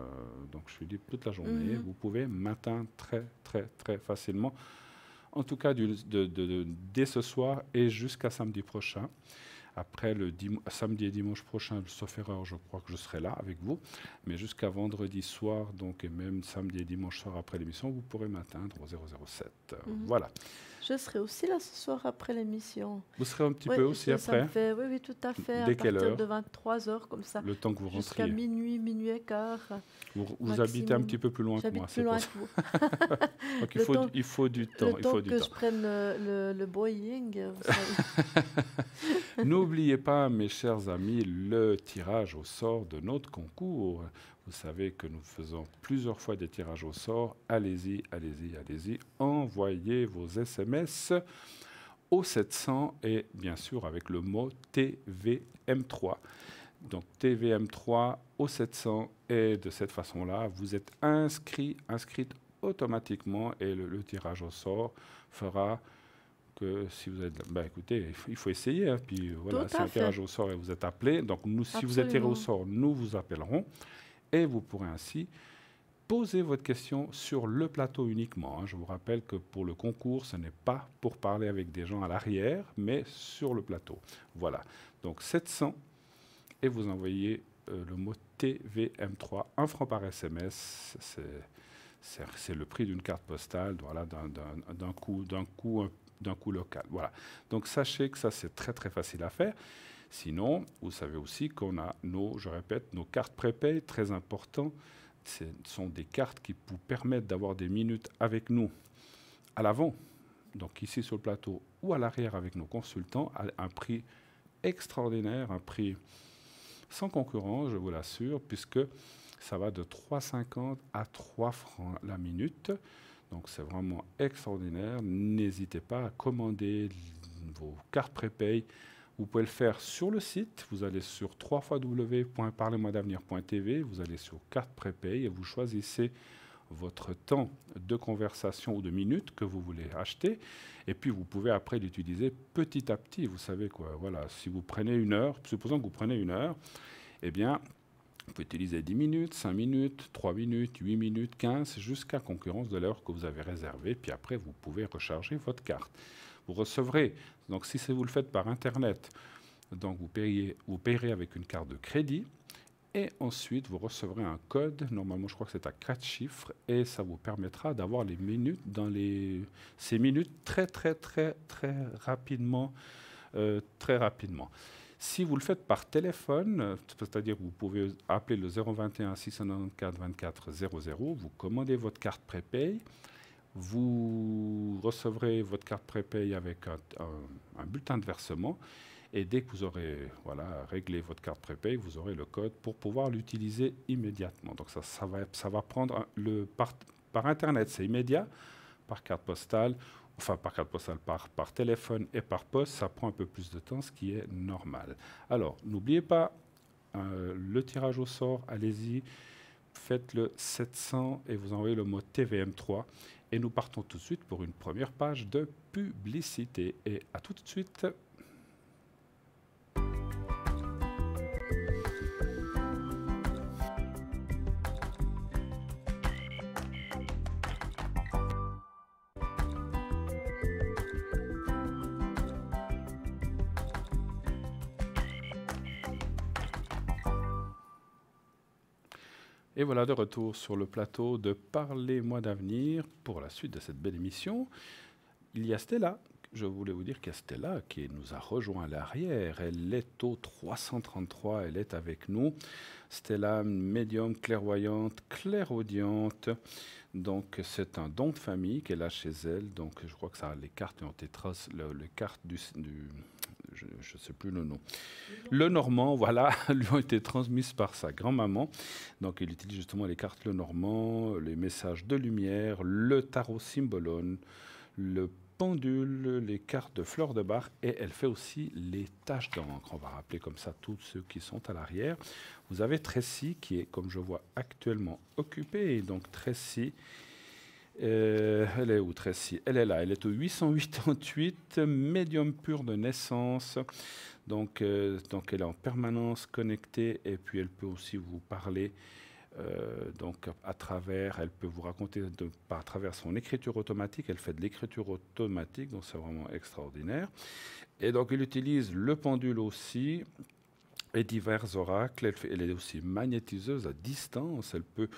donc je suis libre toute la journée. Mhm. Vous pouvez m'atteindre très, très, très facilement. En tout cas, dès ce soir et jusqu'à samedi prochain. Après, samedi et dimanche prochain, sauf erreur, je crois que je serai là avec vous. Mais jusqu'à vendredi soir, donc, et même samedi et dimanche soir après l'émission, vous pourrez m'atteindre au 007. Mhm. Voilà. Je serai aussi là ce soir après l'émission. Vous serez un petit Oui, peu aussi ça après, me fait, oui, oui, tout à fait. Dès À quelle partir heure? de 23h, comme ça. le temps que vous Jusqu'à rentriez. minuit, minuit et quart. Vous habitez un maximum. petit peu plus loin que J'habite moi, plus c'est loin pour ça. que vous. Donc Le temps- il faut du temps. Le Il temps faut du que temps. je prenne le Boeing, vous savez. N'oubliez pas, mes chers amis, le tirage au sort de notre concours. Vous savez que nous faisons plusieurs fois des tirages au sort. Allez-y, allez-y, allez-y. Envoyez vos SMS au 700 et bien sûr avec le mot TVM3. Donc TVM3 au 700 et de cette façon-là, vous êtes inscrite automatiquement et le tirage au sort fera que si vous êtes... Ben écoutez, il faut essayer. Hein, puis voilà, Tout c'est à un fait. tirage au sort et vous êtes appelé. Donc nous, si vous êtes tiré au Absolument. sort, nous vous appellerons et vous pourrez ainsi poser votre question sur le plateau uniquement. Hein. Je vous rappelle que pour le concours, ce n'est pas pour parler avec des gens à l'arrière, mais sur le plateau. Voilà. Donc 700 et vous envoyez le mot TVM3, 1 franc par SMS. C'est le prix d'une carte postale, voilà, d'un coût local. Voilà. Donc sachez que ça, c'est très très facile à faire. Sinon, vous savez aussi qu'on a je répète, nos cartes prépay, très important. Ce sont des cartes qui vous permettent d'avoir des minutes avec nous à l'avant, donc ici sur le plateau, ou à l'arrière avec nos consultants, à un prix extraordinaire, un prix sans concurrence, je vous l'assure, puisque ça va de 3,50 à 3 francs la minute. Donc c'est vraiment extraordinaire. N'hésitez pas à commander vos cartes prépay. Vous pouvez le faire sur le site. Vous allez sur www.parlez-moi-d'avenir.tv. Vous allez sur carte prépay et vous choisissez votre temps de conversation ou de minutes que vous voulez acheter. Et puis vous pouvez après l'utiliser petit à petit. Vous savez quoi, voilà, si vous prenez 1 heure, supposons que vous prenez 1 heure, eh bien, vous pouvez utiliser 10 minutes, 5 minutes, 3 minutes, 8 minutes, 15, jusqu'à concurrence de l'heure que vous avez réservée. Puis après, vous pouvez recharger votre carte. Vous recevrez, donc si vous le faites par Internet, donc vous payerez avec une carte de crédit. Et ensuite, vous recevrez un code, normalement je crois que c'est à 4 chiffres, et ça vous permettra d'avoir les minutes ces minutes très rapidement. Si vous le faites par téléphone, c'est-à-dire que vous pouvez appeler le 021 694 24 00, vous commandez votre carte prépay, vous recevrez votre carte prépay avec un bulletin de versement. Et dès que vous aurez réglé votre carte prépay, vous aurez le code pour pouvoir l'utiliser immédiatement. Donc ça va prendre par Internet, c'est immédiat. Par carte postale, par téléphone et par poste, ça prend un peu plus de temps, ce qui est normal. Alors, n'oubliez pas, le tirage au sort, allez-y. faites le 700 et vous envoyez le mot TVM3. Et nous partons tout de suite pour une première page de publicité. Et à tout de suite. Et voilà de retour sur le plateau de Parlez-moi d'avenir pour la suite de cette belle émission. Il y a Stella. Je voulais vous dire qu'il y a Stella qui nous a rejoint à l'arrière. Elle est au 333, elle est avec nous. Stella, médium, clairvoyante, clairaudiente. Donc c'est un don de famille qu'elle a chez elle. Donc je crois que ça, les cartes ont été les cartes je ne sais plus le nom. Le Normand, voilà, lui ont été transmises par sa grand-maman. Donc il utilise justement les cartes Le Normand, les messages de lumière, le tarot Symbolone, le pendule, les cartes de fleurs de bar, et elle fait aussi les taches d'encre. On va rappeler comme ça tous ceux qui sont à l'arrière. Vous avez Tracy qui est, comme je vois, actuellement occupée. Et donc Tracy, elle est où Tracy? Elle est là, elle est au 888, médium pur de naissance. Donc elle est en permanence connectée et puis elle peut aussi vous parler. Donc à travers, elle peut vous raconter à travers son écriture automatique. Elle fait de l'écriture automatique, donc c'est vraiment extraordinaire. Et donc elle utilise le pendule aussi et divers oracles. Elle est aussi magnétiseuse à distance. Elle peut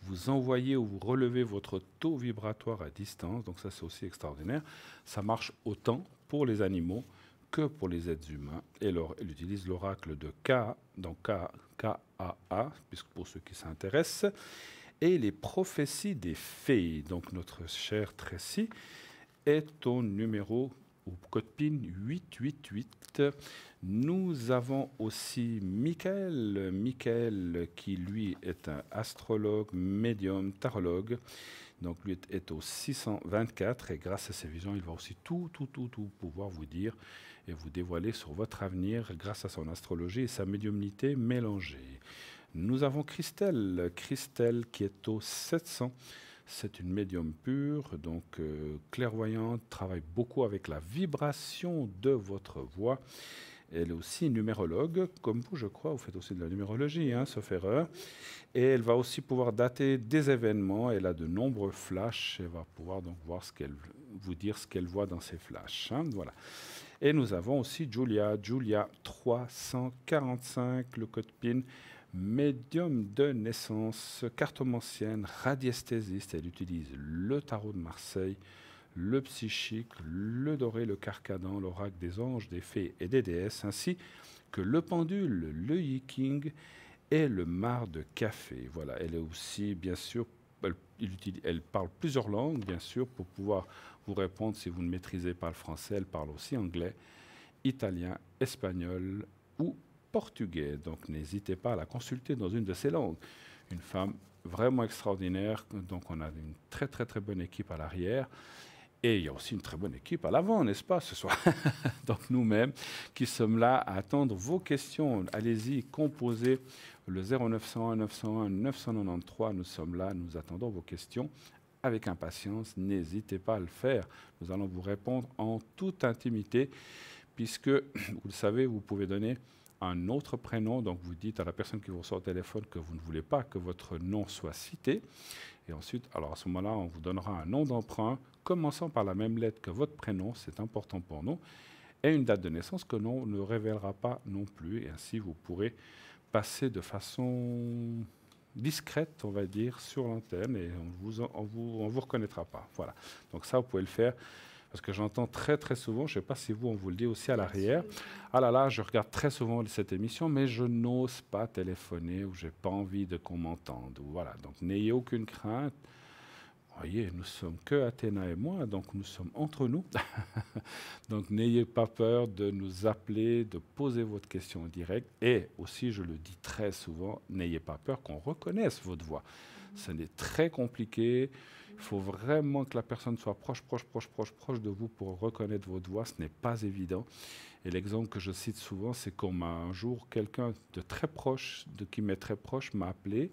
vous envoyer ou vous relever votre taux vibratoire à distance. Donc ça, c'est aussi extraordinaire. Ça marche autant pour les animaux que pour les êtres humains. Et alors, elle utilise l'oracle de Ka, donc K-A-A, puisque pour ceux qui s'intéressent, et les prophéties des fées. Donc notre chère Tracy est au numéro ou code PIN 888. Nous avons aussi Michael qui lui est un astrologue, médium, tarologue. Donc lui est au 624 et grâce à ses visions, il va aussi tout pouvoir vous dire et vous dévoiler sur votre avenir grâce à son astrologie et sa médiumnité mélangée. Nous avons Christelle qui est au 700. C'est une médium pure, donc clairvoyante, travaille beaucoup avec la vibration de votre voix. Elle est aussi numérologue, comme vous, je crois. Vous faites aussi de la numérologie, hein, sauf erreur. Et elle va aussi pouvoir dater des événements. Elle a de nombreux flashs. Elle va pouvoir donc vous dire ce qu'elle voit dans ces flashs. Hein, voilà. Et nous avons aussi Julia 345, le code PIN. Médium de naissance, cartomancienne, radiesthésiste. Elle utilise le tarot de Marseille, le psychique, le doré, le carcadan, l'oracle des anges, des fées et des déesses, ainsi que le pendule, le yiking et le marc de café. Voilà, elle est aussi, bien sûr, elle parle plusieurs langues, bien sûr, pour pouvoir vous répondre si vous ne maîtrisez pas le français. Elle parle aussi anglais, italien, espagnol ou portugais. Donc n'hésitez pas à la consulter dans une de ces langues. Une femme vraiment extraordinaire. Donc on a une très bonne équipe à l'arrière. Et il y a aussi une très bonne équipe à l'avant, n'est-ce pas, ce soir? Donc nous-mêmes qui sommes là à attendre vos questions. Allez-y, composez le 0901 901 993. Nous sommes là, nous attendons vos questions avec impatience. N'hésitez pas à le faire. Nous allons vous répondre en toute intimité, puisque, vous le savez, vous pouvez donner un autre prénom. Donc vous dites à la personne qui vous reçoit au téléphone que vous ne voulez pas que votre nom soit cité. Et ensuite, alors à ce moment-là, on vous donnera un nom d'emprunt, commençant par la même lettre que votre prénom, c'est important pour nous, et une date de naissance que l'on ne révélera pas non plus. Et ainsi, vous pourrez passer de façon discrète, on va dire, sur l'antenne, et on vous reconnaîtra pas. Voilà. Donc ça, vous pouvez le faire. Parce que j'entends très souvent, je ne sais pas si vous, on vous le dit aussi à l'arrière, ah là là, je regarde très souvent cette émission, mais je n'ose pas téléphoner ou je n'ai pas envie qu'on m'entende. Voilà, donc n'ayez aucune crainte. Voyez, nous sommes que Athéna et moi, donc nous sommes entre nous. Donc n'ayez pas peur de nous appeler, de poser votre question en direct. Et aussi, je le dis très souvent, n'ayez pas peur qu'on reconnaisse votre voix. Ce n'est très compliqué. Il faut vraiment que la personne soit proche de vous pour reconnaître votre voix. Ce n'est pas évident. Et l'exemple que je cite souvent, c'est qu'on m'a un jour, quelqu'un de très proche, qui m'est très proche, m'a appelé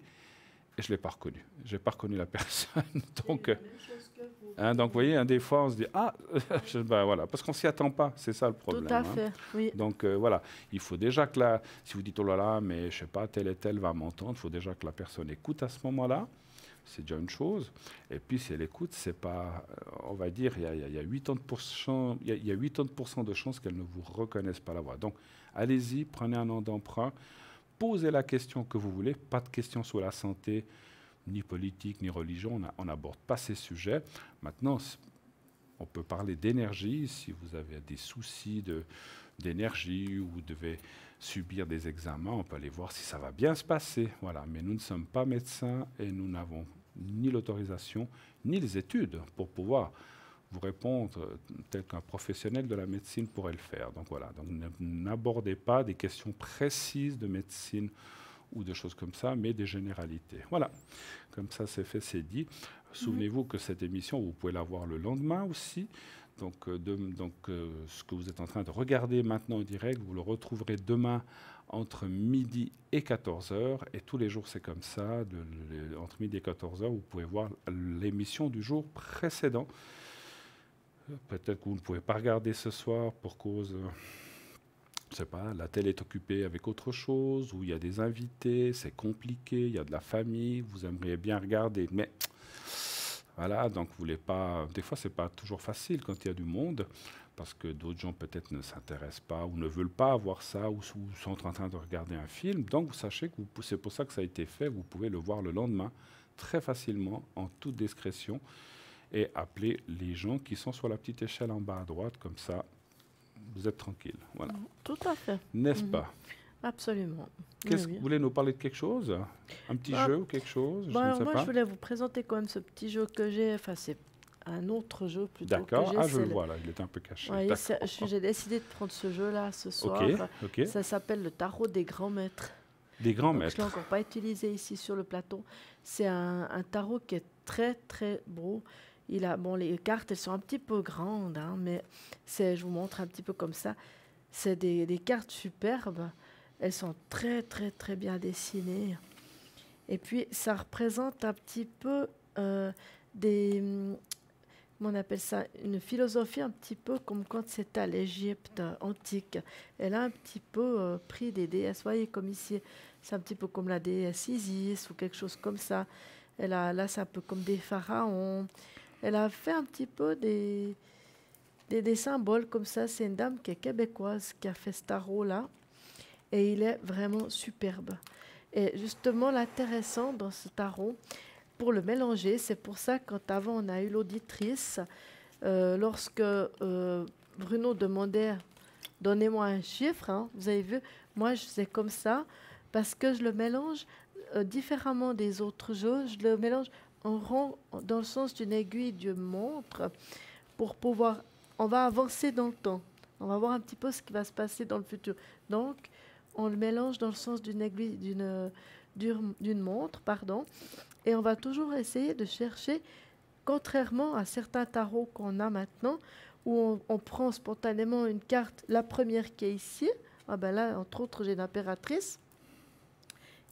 et je ne l'ai pas reconnu. Je n'ai pas reconnu la personne. Donc, donc, vous voyez, des fois, on se dit, ah, ben, voilà, parce qu'on ne s'y attend pas, c'est ça le problème. Tout à fait, oui. Donc, voilà, il faut déjà que là, si vous dites, oh là là, mais je ne sais pas, tel et tel va m'entendre, il faut déjà que la personne écoute à ce moment-là. C'est déjà une chose. Et puis, si elle écoute, c'est pas, on va dire, il y a 80%, il y a 80% de chances qu'elle ne vous reconnaisse pas la voix. Donc, allez-y, prenez un nom d'emprunt, posez la question que vous voulez, pas de questions sur la santé, ni politique, ni religion, on n'aborde pas ces sujets. Maintenant, on peut parler d'énergie, si vous avez des soucis d'énergie ou vous devez subir des examens, on peut aller voir si ça va bien se passer. Voilà. Mais nous ne sommes pas médecins et nous n'avons ni l'autorisation, ni les études pour pouvoir vous répondre tel qu'un professionnel de la médecine pourrait le faire. Donc voilà, donc n'abordez pas des questions précises de médecine ou de choses comme ça, mais des généralités. Voilà, comme ça c'est fait, c'est dit. Souvenez-vous que cette émission, vous pouvez la voir le lendemain aussi. Donc, ce que vous êtes en train de regarder maintenant en direct, vous le retrouverez demain entre midi et 14 h. Et tous les jours, c'est comme ça. Entre midi et 14 h, vous pouvez voir l'émission du jour précédent. Peut-être que vous ne pouvez pas regarder ce soir pour cause, je ne sais pas, la télé est occupée avec autre chose, ou il y a des invités, c'est compliqué, il y a de la famille, vous aimeriez bien regarder, mais voilà, donc vous voulez pas. Des fois, c'est pas toujours facile quand il y a du monde, parce que d'autres gens peut-être ne s'intéressent pas ou ne veulent pas voir ça, ou sont en train de regarder un film. Donc, vous sachez que c'est pour ça que ça a été fait. Vous pouvez le voir le lendemain très facilement, en toute discrétion, et appeler les gens qui sont sur la petite échelle en bas à droite, comme ça, vous êtes tranquille. Voilà. Tout à fait. N'est-ce pas? Absolument. Vous voulez nous parler de quelque chose? Un petit jeu ou quelque chose? Je voulais vous présenter quand même ce petit jeu que j'ai. Enfin, c'est un autre jeu plutôt. D'accord. Je le vois là, il est un peu caché. Ouais, j'ai décidé de prendre ce jeu-là ce soir. Ok. Ça s'appelle le tarot des grands maîtres. Des grands maîtres. Je ne l'ai encore pas utilisé ici sur le plateau. C'est un tarot qui est très, très beau. Les cartes, elles sont un petit peu grandes, hein, mais je vous montre un petit peu comme ça. C'est des cartes superbes. Elles sont très, très, très bien dessinées. Et puis, ça représente un petit peu comment on appelle ça, une philosophie un petit peu comme quand c'était à l'Égypte antique. Elle a un petit peu pris des déesses. Vous voyez, comme ici, c'est un petit peu comme la déesse Isis ou quelque chose comme ça. Là, c'est un peu comme des pharaons. Elle a fait un petit peu des symboles comme ça. C'est une dame qui est québécoise qui a fait ce tarot-là. Et il est vraiment superbe. Et justement, l'intéressant dans ce tarot, pour le mélanger, c'est pour ça quand avant on a eu l'auditrice, lorsque Bruno demandait « donnez-moi un chiffre hein, », vous avez vu, moi je faisais comme ça, parce que je le mélange différemment des autres jeux. Je le mélange en rond dans le sens d'une aiguille d'une montre pour pouvoir... On va avancer dans le temps. On va voir un petit peu ce qui va se passer dans le futur. Donc, on le mélange dans le sens d'une aiguille, d'une montre, pardon. Et on va toujours essayer de chercher, contrairement à certains tarots qu'on a maintenant, où on prend spontanément une carte, la première qui est ici. Ah ben là, entre autres, j'ai l'impératrice,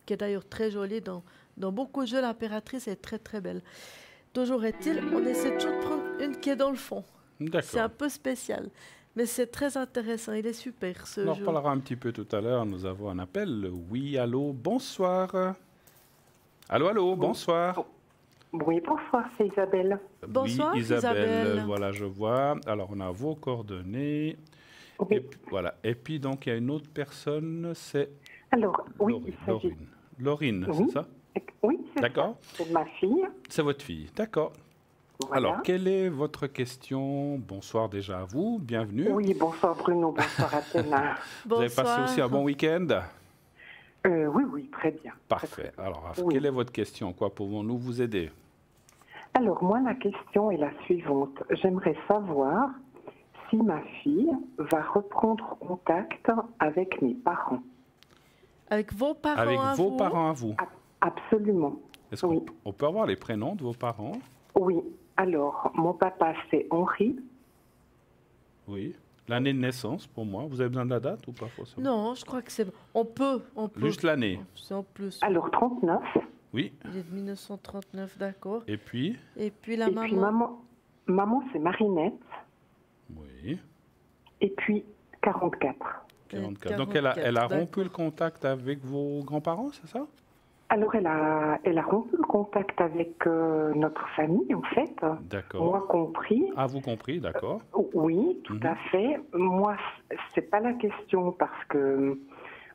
qui est d'ailleurs très jolie. Dans beaucoup de jeux, l'impératrice est très très belle. Toujours est-il, on essaie toujours de prendre une qui est dans le fond. C'est un peu spécial. Mais c'est très intéressant, il est super ce jeu. On en reparlera un petit peu tout à l'heure, nous avons un appel. Oui, allô, bonsoir. Allô, bonsoir. Oui, bonsoir, c'est Isabelle. Bonsoir, oui, Isabelle. Voilà, je vois. Alors, on a vos coordonnées. Oui. Et puis, voilà. Et puis, donc, il y a une autre personne, c'est... Alors, oui, Laurine, oui. C'est ça? Oui, c'est D'accord. ça. C'est ma fille. C'est votre fille, d'accord. Voilà. Alors, quelle est votre question? Bonsoir déjà à vous, bienvenue. Oui, bonsoir Bruno, bonsoir Athéna. Vous avez passé aussi un bon week-end? Oui, très bien. Parfait. Alors, quelle est votre question? Quoi pouvons-nous vous aider? Alors, moi, la question est la suivante. J'aimerais savoir si ma fille va reprendre contact avec mes parents. Avec vos parents avec à vos vous? Parents à vous? Absolument. Est-ce qu'on peut avoir les prénoms de vos parents? Oui. Alors, mon papa, c'est Henri. Oui. L'année de naissance, pour moi. Vous avez besoin de la date ou pas forcément? Non, je crois que c'est... On peut. Juste l'année? C'est en plus. Alors, 39. Oui. Il est de 1939, d'accord. Et puis? Et puis la Et maman. puis maman c'est Marinette. Oui. Et puis 44. 44. Donc elle a 44, rompu le d'accord. contact avec vos grands-parents, c'est ça? Alors elle a rompu le contact avec notre famille en fait. D'accord. Moi compris. Ah, vous compris, d'accord. Oui, tout à fait. Moi, c'est pas la question parce que,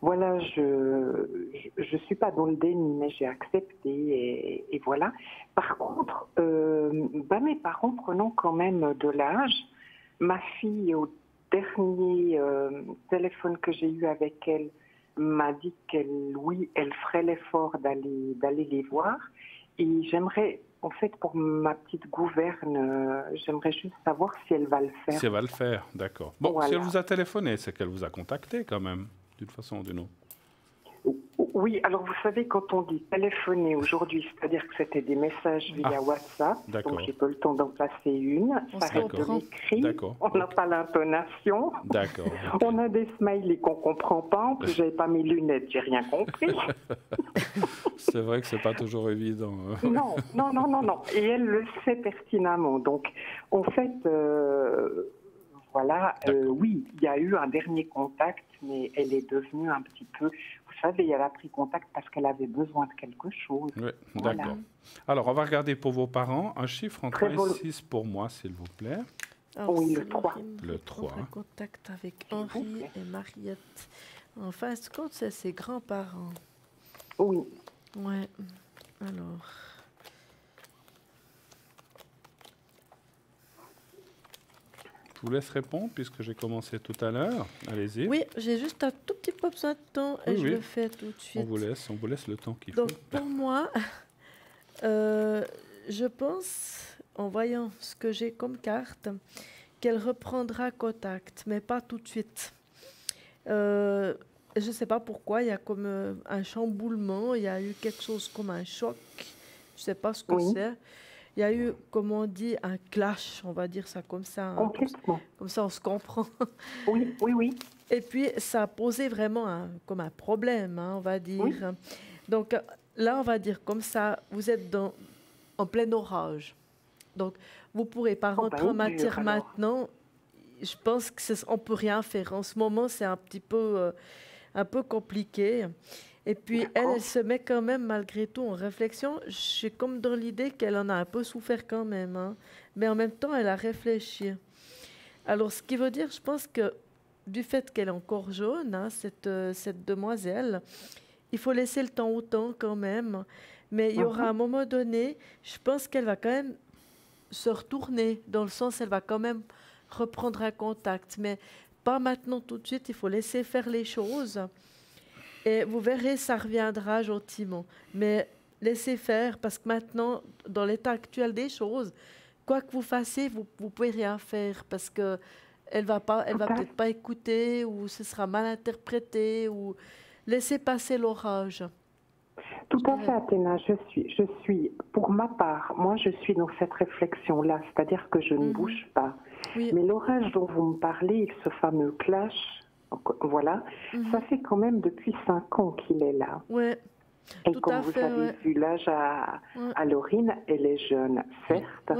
voilà, je suis pas dans le déni, mais j'ai accepté et voilà. Par contre, mes parents prenant quand même de l'âge, ma fille, au dernier téléphone que j'ai eu avec elle, m'a dit oui, elle ferait l'effort d'aller les voir. Et j'aimerais, en fait, pour ma petite gouverne, j'aimerais juste savoir si elle va le faire. Si elle va le faire, d'accord. Bon, Voilà. si elle vous a téléphoné, c'est qu'elle vous a contacté quand même, d'une façon ou d'une autre. Oui, alors vous savez, quand on dit téléphoner aujourd'hui, c'est-à-dire que c'était des messages via WhatsApp, d'accord. donc j'ai pas le temps d'en passer une, On ça se reste de comprend. l'écrit, D'accord. on n'a pas l'intonation, D'accord. on a des smileys qu'on comprend pas, en plus j'avais pas mes lunettes, j'ai rien compris. C'est vrai que c'est pas toujours évident. Hein. Non, et elle le sait pertinemment, donc en fait... Voilà, oui, il y a eu un dernier contact, mais elle est devenue un petit peu... Vous savez, elle a pris contact parce qu'elle avait besoin de quelque chose. Oui, Voilà. d'accord. Alors, on va regarder pour vos parents un chiffre entre 1 et 6 pour moi, s'il vous plaît. Alors, Oui, le si 3. Maureen Le veut prendre 3. un contact avec vous Henri plaît. et Mariette. En fin de compte, c'est ses grands-parents. Oui, Ouais. Alors. Je vous laisse répondre puisque j'ai commencé tout à l'heure. Allez-y. Oui, j'ai juste un tout petit peu besoin de temps et Oui, je oui. le fais tout de suite. On vous laisse le temps qu'il Donc, faut. pour moi, je pense, en voyant ce que j'ai comme carte, qu'elle reprendra contact, mais pas tout de suite. Je ne sais pas pourquoi, il y a comme un chamboulement, il y a eu quelque chose comme un choc, je ne sais pas ce que Oui. c'est. Il y a eu, comme on dit, un clash, on va dire ça comme ça. Hein, complètement. comme ça, on se comprend. Oui. Et puis, ça a posé vraiment comme un problème, hein, on va dire. Oui. Donc, là, on va dire comme ça, vous êtes en plein orage. Donc, vous ne pourrez pas rentrer en matière alors. maintenant. Je pense qu'on ne peut rien faire. En ce moment, c'est un peu compliqué. Et puis, elle se met quand même, malgré tout, en réflexion. Je suis comme dans l'idée qu'elle en a un peu souffert quand même. Hein. Mais en même temps, elle a réfléchi. Alors, ce qui veut dire, je pense que du fait qu'elle est encore jeune, hein, cette demoiselle, il faut laisser le temps au temps quand même. Mais il y aura un moment donné, je pense qu'elle va quand même se retourner, dans le sens elle va quand même reprendre un contact. Mais pas maintenant tout de suite, il faut laisser faire les choses. Et vous verrez, ça reviendra gentiment. Mais laissez faire, parce que maintenant, dans l'état actuel des choses, quoi que vous fassiez, vous ne pouvez rien faire, parce que elle va peut-être pas écouter, ou ce sera mal interprété, ou laissez passer l'orage. Tout à fait, Athéna. Je suis, pour ma part, moi je suis dans cette réflexion-là, c'est-à-dire que je ne bouge pas. Oui. Mais l'orage dont vous me parlez, ce fameux clash, voilà, ça fait quand même depuis 5 ans qu'il est là. Ouais. Et Tout comme à vous fait, avez vu l'âge à Laurine, elle est jeune, certes,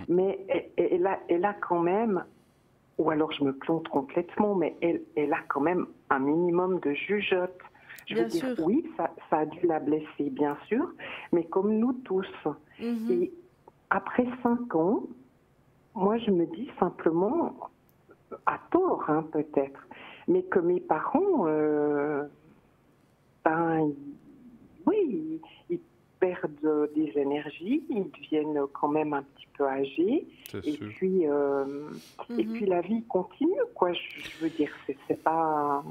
mais elle a quand même, ou alors je me plante complètement, mais elle a quand même un minimum de jugeote. Je veux dire, oui, ça a dû la blesser, bien sûr, mais comme nous tous. Et après 5 ans, moi je me dis simplement, à tort hein, peut-être, mais que mes parents, oui, ils perdent des énergies, ils deviennent quand même un petit peu âgés, et puis la vie continue, quoi. Je veux dire, c'est pas,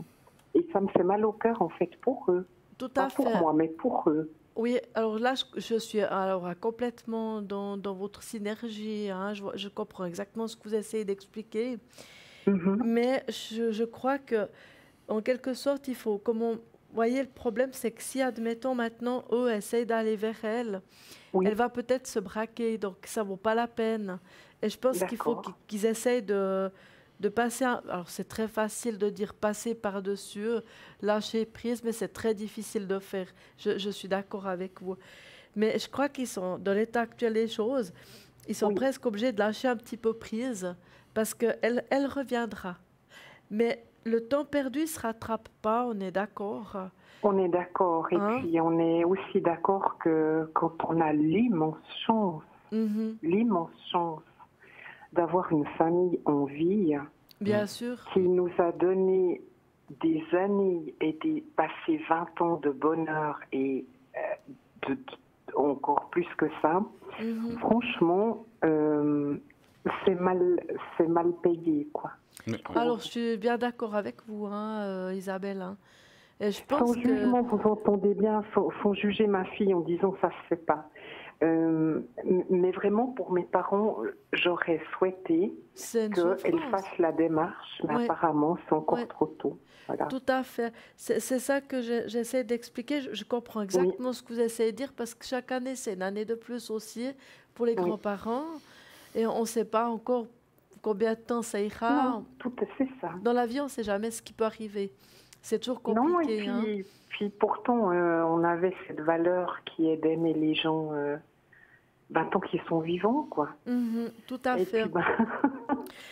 et ça me fait mal au cœur en fait pour eux. Tout à fait. Pas pour moi, mais pour eux. Oui, alors là, je suis complètement dans votre synergie. Hein, je comprends exactement ce que vous essayez d'expliquer. Mais je crois que, en quelque sorte, il faut... Vous voyez, le problème, c'est que si, admettons, maintenant, eux essayent d'aller vers elle, elle va peut-être se braquer, donc ça ne vaut pas la peine. Et je pense qu'il faut qu'ils essayent de passer... Alors, c'est très facile de dire passer par-dessus, lâcher prise, mais c'est très difficile de faire. Je suis d'accord avec vous. Mais je crois qu'ils sont, dans l'état actuel des choses, ils sont Oui. presque obligés de lâcher un petit peu prise parce qu'elle elle reviendra. Mais le temps perdu ne se rattrape pas, on est d'accord. On est d'accord. Et Hein? puis, on est aussi d'accord que quand on a Mhm. l'immense chance d'avoir une famille en vie Bien sûr. qui nous a donné des années et passé 20 ans de bonheur et encore plus que ça, Mhm. franchement, c'est mal payé, quoi. Mais- Alors, je suis bien d'accord avec vous, hein, Isabelle. Hein. Et je Sans pense que jugement, vous entendez bien, sans juger ma fille en disant ça se fait pas. Mais vraiment, pour mes parents, j'aurais souhaité c'est une qu'elles souffrance. fassent la démarche, mais Ouais. apparemment, c'est encore Ouais. trop tôt. Voilà. Tout à fait. C'est ça que j'essaie d'expliquer. Je comprends exactement ce que vous essayez de dire parce que chaque année, c'est une année de plus aussi pour les Oui. grands-parents. Et on ne sait pas encore combien de temps ça ira. Non, tout à fait ça. Dans la vie, on ne sait jamais ce qui peut arriver. C'est toujours Non, compliqué. et Hein. puis pourtant, on avait cette valeur qui est d'aimer les gens tant qu'ils sont vivants, quoi. Mhm, tout à Et fait. puis,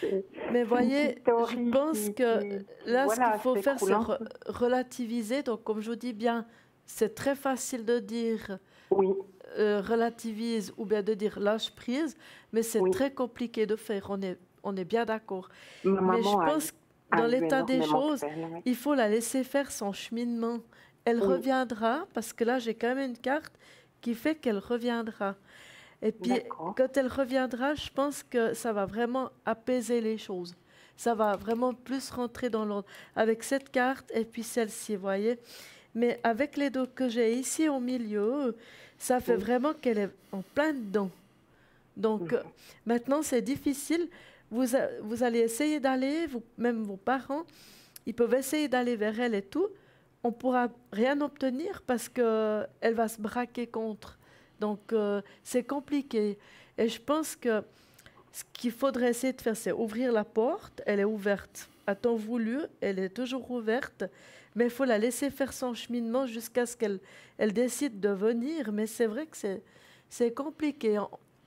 c'est Mais une voyez, petite théorie je pense que là, ce voilà, qu'il faut faire, c'est s'écroule un peu. relativiser. Donc, comme je vous dis bien, c'est très facile de dire Oui, relativise ou bien de dire lâche prise, mais c'est Oui. très compliqué de faire. On est bien d'accord. ma Mais je maman pense que a dans eu l'état des énormément de choses, peine, oui. il faut la laisser faire son cheminement. Elle Oui. reviendra, parce que là, j'ai quand même une carte qui fait qu'elle reviendra. Et puis, D'accord. quand elle reviendra, je pense que ça va vraiment apaiser les choses. Ça va vraiment plus rentrer dans l'ordre. Avec cette carte et puis celle-ci, vous voyez. Mais avec les deux que j'ai ici au milieu, ça fait Oui. vraiment qu'elle est en plein dedans. Donc, maintenant, c'est difficile. Vous allez essayer d'aller, même vos parents, ils peuvent essayer d'aller vers elle et tout. On ne pourra rien obtenir parce qu'elle va se braquer contre. Donc, c'est compliqué. Et je pense que ce qu'il faudrait essayer de faire, c'est ouvrir la porte. Elle est ouverte à temps voulu, elle est toujours ouverte, mais il faut la laisser faire son cheminement jusqu'à ce qu'elle décide de venir. Mais c'est vrai que c'est compliqué.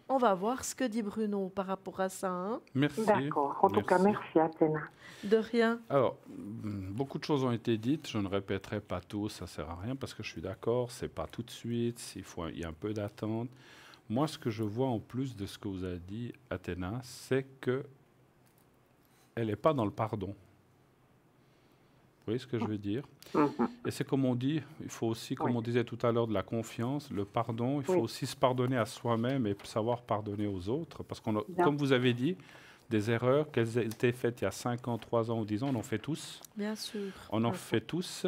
On va voir ce que dit Bruno par rapport à ça. Hein. Merci. D'accord. En tout cas, merci Athéna. De rien. Alors, beaucoup de choses ont été dites. Je ne répéterai pas tout, ça ne sert à rien parce que je suis d'accord. C'est pas tout de suite. Il y a un peu d'attente. Moi, ce que je vois en plus de ce que vous a dit Athéna, c'est que elle n'est pas dans le pardon. Vous voyez ce que je veux dire? Et c'est comme on dit, il faut aussi, comme on disait tout à l'heure, de la confiance, le pardon. Il faut aussi se pardonner à soi-même et savoir pardonner aux autres. Parce qu'on, comme vous avez dit, des erreurs, qu'elles aient été faites il y a 5 ans, 3 ans ou 10 ans, on en fait tous. Bien sûr. On en fait tous.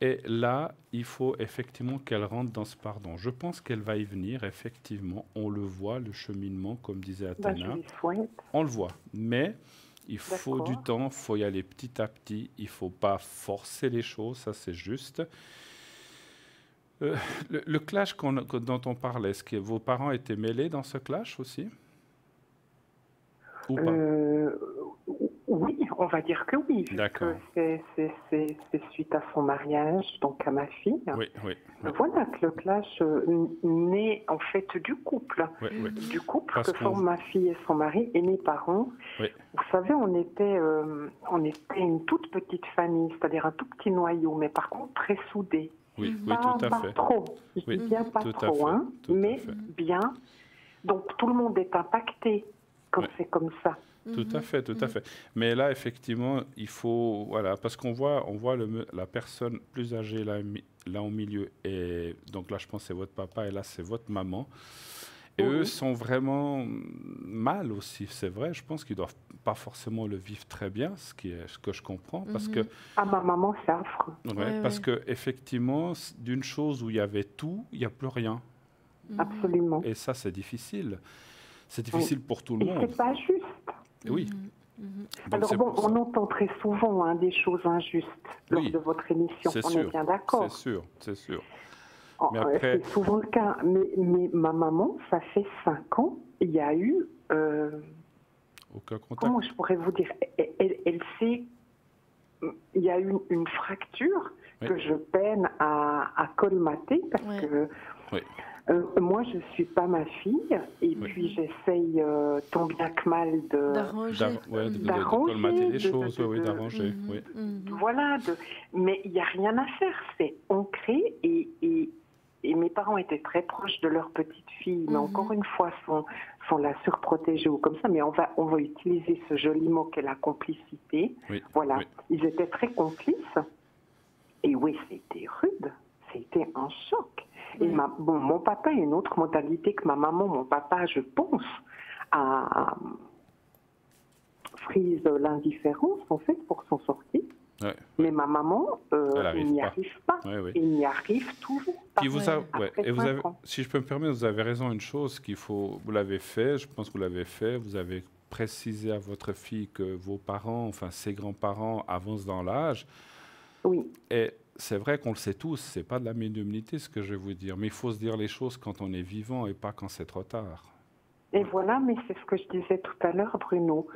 Et là, il faut effectivement qu'elle rentre dans ce pardon. Je pense qu'elle va y venir, effectivement. On le voit, le cheminement, comme disait Athéna. Je lui souhaite. On le voit. Mais il faut du temps, il faut y aller petit à petit. Il ne faut pas forcer les choses, ça c'est juste. Le clash dont on parlait, est-ce que vos parents étaient mêlés dans ce clash aussi? Ou pas? Oui, on va dire que oui. D'accord. C'est suite à son mariage, donc à ma fille. Oui, oui. Voilà que le clash naît en fait du couple. Oui, oui. Du couple Parce que forment ma fille et son mari et mes parents. Oui. Vous savez, on était une toute petite famille, c'est-à-dire un tout petit noyau, mais par contre très soudé. Oui, oui, tout à Pas fait. trop, je Oui, dis bien pas tout à trop, fait, hein, tout à mais fait. bien. Donc tout le monde est impacté quand Ouais. c'est comme ça. Tout à fait, tout à fait. Mais là, effectivement, il faut, voilà, parce qu'on voit la personne plus âgée là au milieu, et donc là, je pense que c'est votre papa, et là, c'est votre maman. Et eux sont vraiment mal aussi, c'est vrai. Je pense qu'ils doivent pas forcément le vivre très bien, ce que je comprends, parce que Ah, ma maman, c'est affreux. parce que effectivement, d'une chose où il y avait tout, il n'y a plus rien. Absolument. Et ça, c'est difficile. C'est difficile pour tout le Et monde. c'est pas juste. Oui. Donc, Alors c'est bon, pour ça. on entend très souvent des choses injustes lors Oui, de votre émission. c'est On sûr, est bien d'accord. c'est sûr, c'est sûr. Oh, Mais après- c'est souvent le cas. Mais ma maman, ça fait 5 ans, il y a eu... Aucun contact. comment je pourrais vous dire, elle sait, il y a eu une fracture Oui. que je peine à colmater parce Ouais. que Oui. Moi, je ne suis pas ma fille, et puis j'essaye tant bien que mal D'arranger. De colmater les choses, d'arranger. Voilà, mais il n'y a rien à faire, c'est ancré, et mes parents étaient très proches de leur petite fille, mais encore une fois, sont la surprotégée ou comme ça, mais on va utiliser ce joli mot qu'est la complicité. Voilà, ils étaient très complices, et oui, c'était rude, c'était un choc. Et mon papa a une autre modalité que ma maman. Mon papa, je pense, frise l'indifférence, en fait, pour s'en sortir. Mais ma maman, il n'y arrive pas. Il n'y arrive toujours pas. Puis si je peux me permettre, vous avez raison une chose vous l'avez fait, je pense que vous l'avez fait, vous avez précisé à votre fille que vos parents, enfin ses grands-parents avancent dans l'âge. Oui. Et c'est vrai qu'on le sait tous, c'est pas de la médiumnité ce que je vais vous dire, mais il faut se dire les choses quand on est vivant et pas quand c'est trop tard. Et voilà, mais c'est ce que je disais tout à l'heure, Bruno.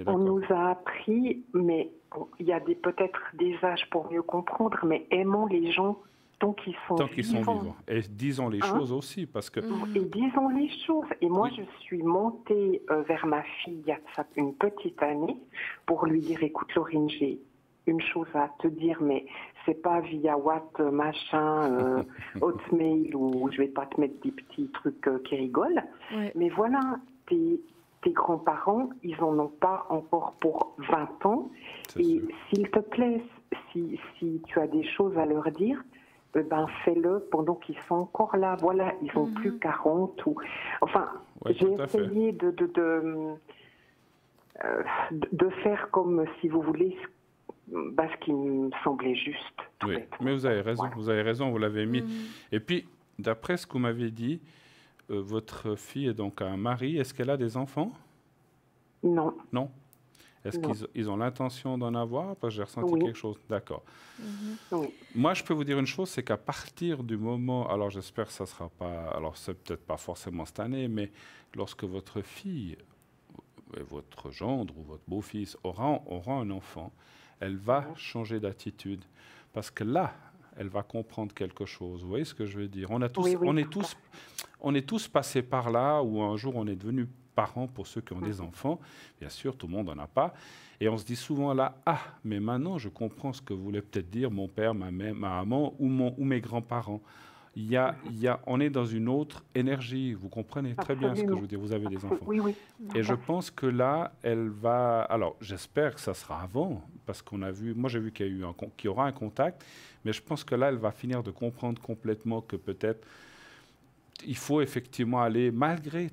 On nous a appris, mais il y a peut-être des âges pour mieux comprendre, mais aimons les gens tant qu'ils sont vivants. Et disons les choses aussi, parce que... Et disons les choses. Et moi, je suis montée vers ma fille il y a une petite année pour lui dire, écoute, Laurine, j'ai une chose à te dire, mais c'est pas via WhatsApp, machin, Hotmail, où je vais pas te mettre des petits trucs qui rigolent. Mais voilà, tes grands-parents, ils en ont pas encore pour 20 ans. Et s'il te plaît, si tu as des choses à leur dire, fais-le pendant qu'ils sont encore là. Voilà, ils ont plus 40 ou... Enfin, j'ai essayé de faire comme, si vous voulez, ce qui me semblait juste. Oui, mais vous avez raison, vous l'avez mis. Et puis, d'après ce que vous m'avez dit, votre fille est donc un mari. Est-ce qu'elle a des enfants? Non. Non? Est-ce qu'ils ont l'intention d'en avoir? Parce que j'ai ressenti quelque chose. D'accord. Moi, je peux vous dire une chose, c'est qu'à partir du moment... Alors, j'espère que ça ne sera pas... Alors, c'est peut-être pas forcément cette année, mais lorsque votre fille, votre gendre ou votre beau-fils aura un enfant, elle va changer d'attitude. Parce que là, elle va comprendre quelque chose. Vous voyez ce que je veux dire? On est tous passés par là, où un jour on est devenu parents pour ceux qui ont des enfants. Bien sûr, tout le monde n'en a pas. Et on se dit souvent là, mais maintenant je comprends ce que voulait peut-être dire mon père, ma maman ou mes grands-parents. On est dans une autre énergie. Vous comprenez très bien ce que je veux dire. Vous avez des enfants. Oui. Et je pense que là, elle va... Alors, j'espère que ça sera avant, parce qu'on a vu... Moi, j'ai vu qu'il y aura un contact, mais je pense que là, elle va finir de comprendre complètement que peut-être il faut effectivement aller, malgré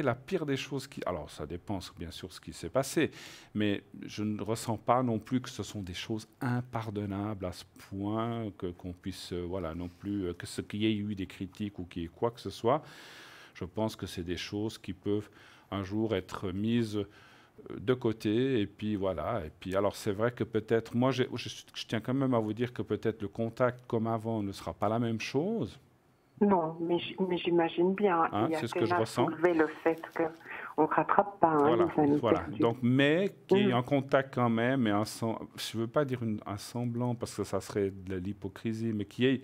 la pire des choses qui... Alors, ça dépend bien sûr de ce qui s'est passé, mais je ne ressens pas non plus que ce sont des choses impardonnables à ce point qu'on puisse, non plus, que ce qu'il y ait eu des critiques ou qu'il y ait quoi que ce soit. Je pense que c'est des choses qui peuvent un jour être mises de côté, et puis voilà. Et puis, alors, c'est vrai que peut-être, moi, je tiens quand même à vous dire que peut-être le contact comme avant ne sera pas la même chose. Non, mais j'imagine bien. C'est ce que je ressens. Le fait qu'on ne rattrape pas les années perdues. Donc, mais qu'il y ait un contact quand même, et je ne veux pas dire un semblant, parce que ça serait de l'hypocrisie, mais qu'il y ait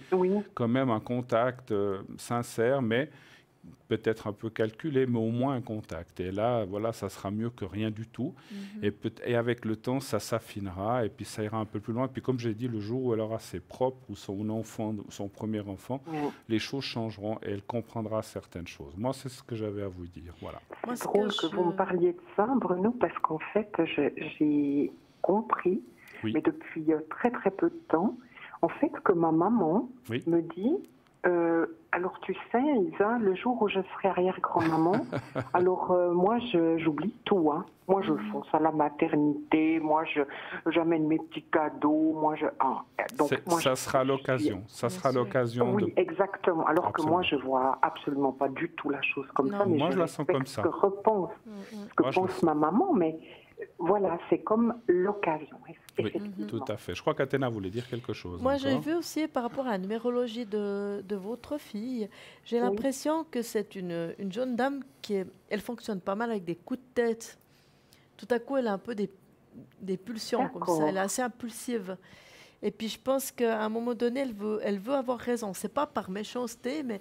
quand même un contact sincère, mais peut-être un peu calculé, mais au moins un contact. Et là, voilà, ça sera mieux que rien du tout. Et avec le temps, ça s'affinera, et puis ça ira un peu plus loin. Et puis comme j'ai dit, le jour où elle aura ses propres, ou son premier enfant, les choses changeront et elle comprendra certaines choses. Moi, c'est ce que j'avais à vous dire. Voilà. C'est drôle que vous me parliez de ça, Bruno, parce qu'en fait, j'ai compris, mais depuis très très peu de temps, en fait, que ma maman me dit... alors tu sais, Isa, le jour où je serai arrière-grand-maman, alors moi j'oublie tout. Moi je fonce à la maternité, moi j'amène mes petits cadeaux, ça sera l'occasion. Ça sera l'occasion. Oui, exactement. Alors que moi je vois absolument pas du tout la chose comme ça. Mais moi je la sens comme ça. Ce que pense ma maman, mais voilà, c'est comme l'occasion. Oui, tout à fait. Je crois qu'Athéna voulait dire quelque chose. Moi, j'ai vu aussi par rapport à la numérologie de votre fille, j'ai l'impression que c'est une jeune dame elle fonctionne pas mal avec des coups de tête. Tout à coup, elle a un peu des pulsions comme ça. Elle est assez impulsive. Et puis, je pense qu'à un moment donné, elle veut avoir raison. C'est pas par méchanceté, mais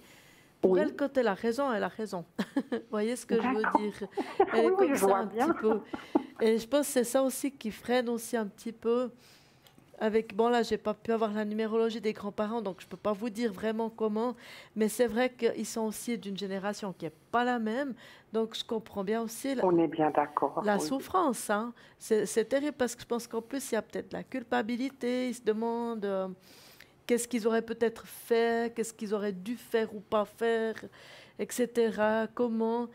pour Oui. elle, quand elle a raison, elle a raison. Vous voyez ce que je veux D'accord. dire? Elle est Oui, comme je ça vois un bien. petit peu. Et je pense que c'est ça aussi qui freine aussi un petit peu. Avec, bon là, j'ai pas pu avoir la numérologie des grands-parents, donc je peux pas vous dire vraiment comment. Mais c'est vrai qu'ils sont aussi d'une génération qui est pas la même. Donc je comprends bien aussi On est bien d'accord. la Oui. souffrance. Hein. C'est terrible parce que je pense qu'en plus, il y a peut-être la culpabilité. Ils se demandent qu'est-ce qu'ils auraient peut-être fait, qu'est-ce qu'ils auraient dû faire ou pas faire, etc. Comment.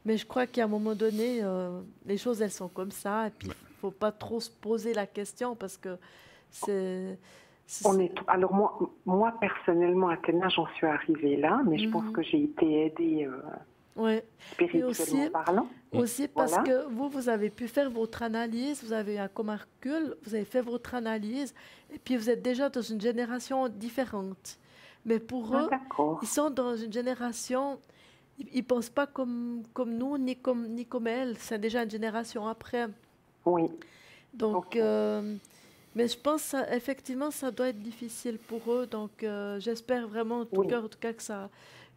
Mais je crois qu'à un moment donné, les choses, elles sont comme ça. Et puis, il ne faut pas trop se poser la question parce que c'est... Alors moi personnellement, Athéna, j'en suis arrivée là, mais je pense que j'ai été aidée ouais. spirituellement parlant. Aussi parce Voilà. que vous avez pu faire votre analyse, vous avez un commun recul, vous avez fait votre analyse, et puis vous êtes déjà dans une génération différente. Mais pour eux, D'accord. ils sont dans une génération, ils ne pensent pas comme nous, ni comme elles. C'est déjà une génération après. Oui. Donc, Ok. mais je pense effectivement, ça doit être difficile pour eux. Donc, j'espère vraiment, en tout Oui. cas,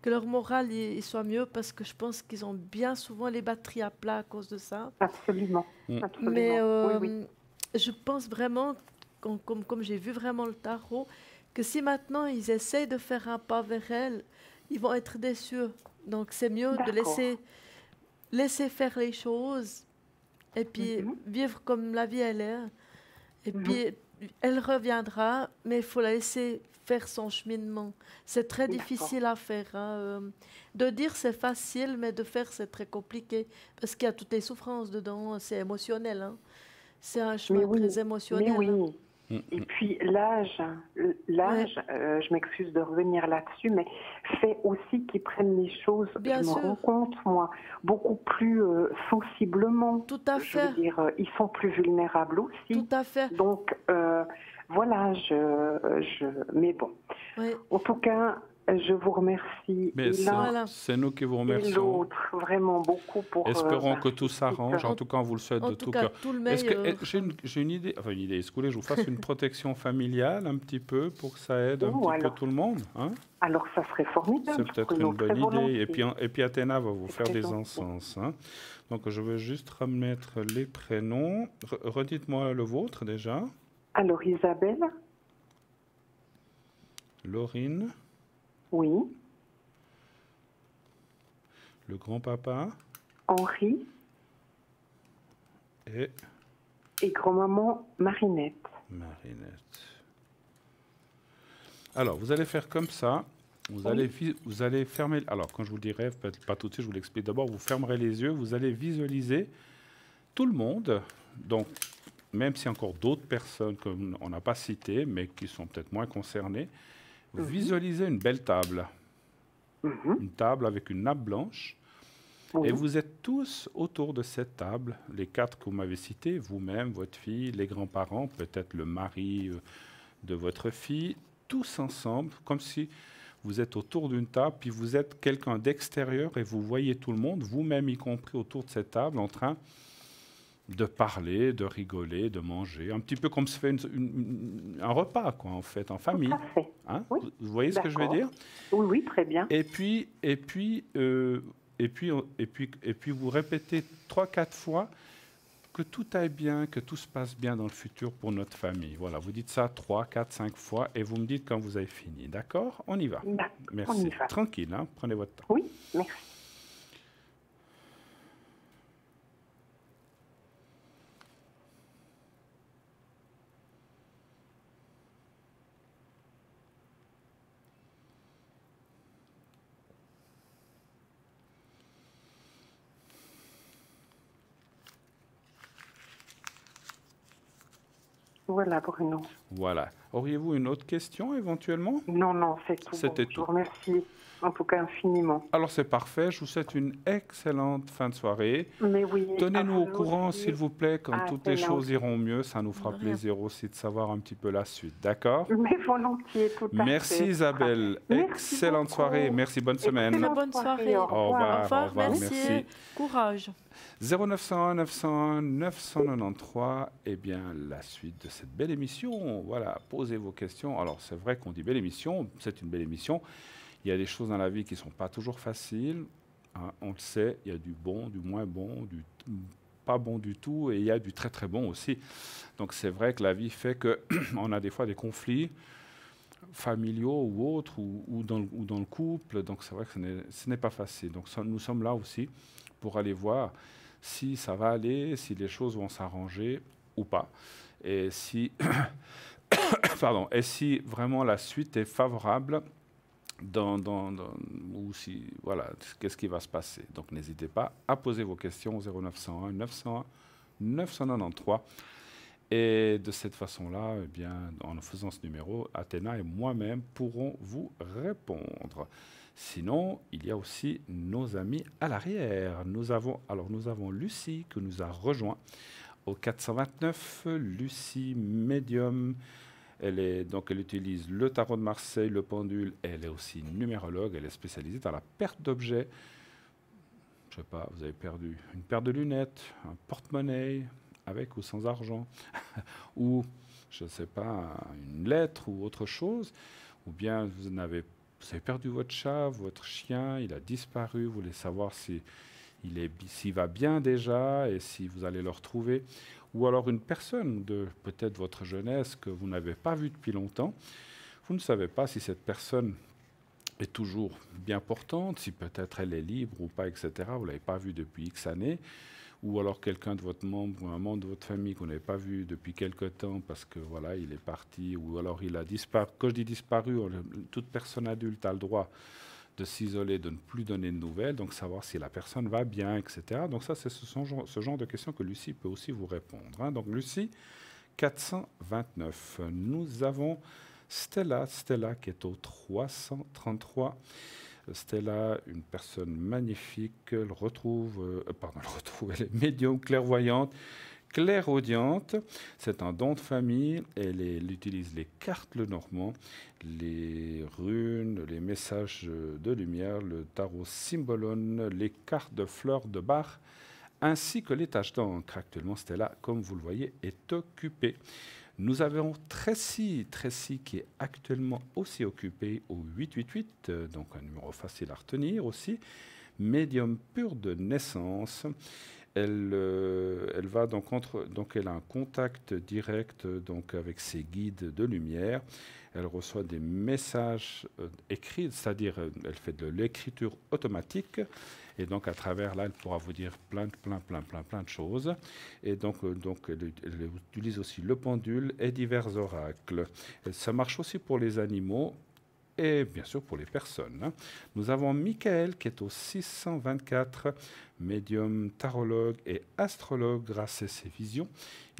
que leur morale il soit mieux parce que je pense qu'ils ont bien souvent les batteries à plat à cause de ça. Absolument. Absolument. Mais Oui, oui. je pense vraiment, comme j'ai vu vraiment le tarot, que si maintenant ils essayent de faire un pas vers elle, ils vont être déçus. Donc, c'est mieux de D'accord. laisser faire les choses et puis vivre comme la vie elle est. Et puis, elle reviendra, mais il faut la laisser faire son cheminement. C'est très difficile à faire. Hein. De dire, c'est facile, mais de faire, c'est très compliqué. Parce qu'il y a toutes les souffrances dedans. C'est émotionnel. Hein. C'est un chemin très émotionnel. Mais oui. Hein. Et puis l'âge, je m'excuse de revenir là-dessus, mais fait aussi qu'ils prennent les choses, Bien je me sûr. rends compte, moi, beaucoup plus sensiblement. Tout à Je fait. veux dire, ils sont plus vulnérables aussi. Tout à fait. Donc, voilà, mais bon. Oui. En tout cas, je vous remercie. Mais c'est nous qui vous remercions. Et l'autre, vraiment beaucoup pour... Espérons que tout s'arrange. En tout cas, on vous le souhaite de tout cœur. Tout le meilleur. J'ai une idée, enfin une idée, est-ce que vous voulez que je vous fasse une protection familiale un petit peu pour que ça aide un petit peu tout le monde, hein? Alors, ça serait formidable. C'est peut-être une bonne idée. Et puis Athéna va vous faire des encens. Hein. Donc, je veux juste remettre les prénoms. Redites-moi le vôtre déjà. Alors, Isabelle. Laurine. Oui. Le grand-papa. Henri. Et grand-maman Marinette. Alors, vous allez faire comme ça. Vous allez fermer... Alors, quand je vous dirai, peut-être pas tout de suite, je vous l'explique d'abord. Vous fermerez les yeux. Vous allez visualiser tout le monde. Donc, même s'il y a encore d'autres personnes qu'on n'a pas citées, mais qui sont peut-être moins concernées, visualisez une belle table. Une table avec une nappe blanche. Et vous êtes tous autour de cette table, les 4 que vous m'avez cités, vous-même, votre fille, les grands-parents, peut-être le mari de votre fille, tous ensemble, comme si vous êtes autour d'une table, puis vous êtes quelqu'un d'extérieur et vous voyez tout le monde, vous-même y compris autour de cette table, en train de parler, de rigoler, de manger, un petit peu comme se fait un repas, quoi, en fait, en famille. Tout à fait. Hein? Oui. Vous voyez ce que je veux dire? Oui, oui, très bien. Et puis vous répétez 3-4 fois que tout aille bien, que tout se passe bien dans le futur pour notre famille. Voilà, vous dites ça 3, 4, 5 fois et vous me dites quand vous avez fini. D'accord? On y va. Merci. On y va. Tranquille, hein? Prenez votre temps. Oui, merci. Voilà, Bruno. Voilà. Auriez-vous une autre question éventuellement? Non, c'est tout. C'était tout. tout. Je vous remercie en tout cas infiniment. Alors c'est parfait. Je vous souhaite une excellente fin de soirée. Mais oui. Tenez-nous au courant, s'il vous plaît, quand toutes les choses aussi. iront mieux. Ça nous fera plaisir aussi de savoir un petit peu la suite. D'accord? Mais volontiers, tout à fait. Merci Isabelle. Excellente soirée. Merci, bonne semaine. Bonne soirée. Au revoir. Au revoir. Merci. Courage. 0901 901 993, eh bien, la suite de cette belle émission. Voilà, posez vos questions. Alors, c'est vrai qu'on dit belle émission, c'est une belle émission. Il y a des choses dans la vie qui ne sont pas toujours faciles. Hein, on le sait, il y a du bon, du moins bon, du pas bon du tout, et il y a du très très bon aussi. Donc c'est vrai que la vie fait qu'on a des fois des conflits familiaux ou autres, ou dans le couple. Donc c'est vrai que ce n'est pas facile. Donc nous sommes là aussi pour aller voir si ça va aller, si les choses vont s'arranger ou pas. Et si, pardon, et si vraiment la suite est favorable, ou si, voilà, qu'est-ce qui va se passer. Donc n'hésitez pas à poser vos questions au 0901 901 993. Et de cette façon-là, eh bien, en faisant ce numéro, Athéna et moi-même pourrons vous répondre. Sinon, il y a aussi nos amis à l'arrière. Nous avons Lucie qui nous a rejoint au 429. Lucie, médium. Elle utilise le tarot de Marseille, le pendule. Elle est aussi numérologue. Elle est spécialisée dans la perte d'objets. Je ne sais pas, vous avez perdu une paire de lunettes, un porte-monnaie, avec ou sans argent, ou, je ne sais pas, une lettre ou autre chose, ou bien vous avez perdu votre chat, votre chien, il a disparu, vous voulez savoir s'il va bien déjà et si vous allez le retrouver, ou alors une personne de peut-être votre jeunesse que vous n'avez pas vue depuis longtemps, vous ne savez pas si cette personne est toujours bien portante, si peut-être elle est libre ou pas, etc. Vous ne l'avez pas vue depuis X années, ou alors quelqu'un de votre membre ou un membre de votre famille qu'on n'avez pas vu depuis quelque temps parce que voilà, il est parti, ou alors il a disparu. Quand je dis disparu, toute personne adulte a le droit de s'isoler, de ne plus donner de nouvelles, donc savoir si la personne va bien, etc. Donc ça, c'est ce genre de questions que Lucie peut aussi vous répondre. Hein. Donc Lucie, 429. Nous avons Stella qui est au 333. Stella, une personne magnifique, elle est médium, clairvoyante, clairaudiente. C'est un don de famille. Elle utilise les cartes Lenormand, les runes, les messages de lumière, le tarot Symbolone, les cartes de fleurs de Bach, ainsi que les taches d'encre. Actuellement, Stella, comme vous le voyez, est occupée. Nous avons Tracy qui est actuellement aussi occupée au 888, donc un numéro facile à retenir aussi, médium pur de naissance. Elle a un contact direct donc avec ses guides de lumière. Elle reçoit des messages écrits, c'est-à-dire elle fait de l'écriture automatique. Et donc, à travers là, elle pourra vous dire plein de choses. Et donc elle utilise aussi le pendule et divers oracles. Et ça marche aussi pour les animaux et bien sûr pour les personnes. Hein. Nous avons Michael qui est au 624, médium, tarologue et astrologue grâce à ses visions.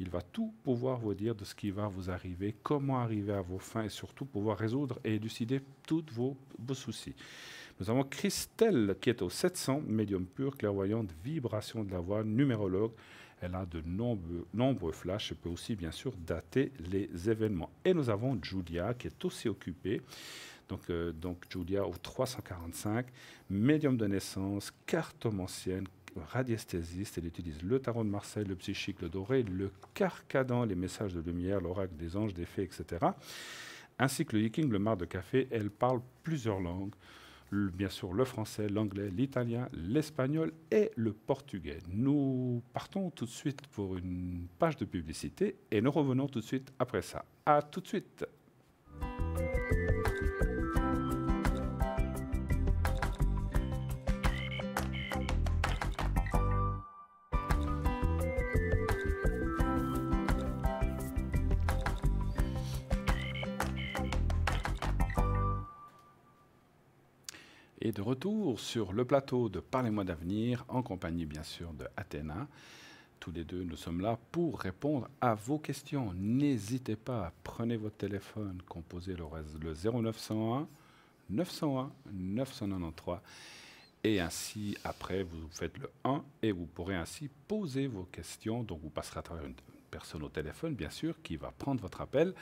Il va tout pouvoir vous dire de ce qui va vous arriver, comment arriver à vos fins et surtout pouvoir résoudre et élucider tous vos soucis. Nous avons Christelle qui est au 700, médium pur, clairvoyante, vibration de la voix, numérologue. Elle a de nombreux flashs et peut aussi bien sûr dater les événements. Et nous avons Julia qui est aussi occupée. Donc Julia au 345, médium de naissance, cartomancienne, radiesthésiste. Elle utilise le tarot de Marseille, le psychique, le doré, le carcadan, les messages de lumière, l'oracle des anges, des fées, etc. Ainsi que le yiking, le marc de café. Elle parle plusieurs langues. Bien sûr le français, l'anglais, l'italien, l'espagnol et le portugais. Nous partons tout de suite pour une page de publicité et nous revenons tout de suite après ça. À tout de suite. Et de retour sur le plateau de Parlez-moi d'avenir, en compagnie bien sûr de Athéna. Tous les deux, nous sommes là pour répondre à vos questions. N'hésitez pas, prenez votre téléphone, composez le 0901 901 993. Et ainsi, après, vous faites le 1 et vous pourrez ainsi poser vos questions. Donc, vous passerez à travers une personne au téléphone, bien sûr, qui va prendre votre appel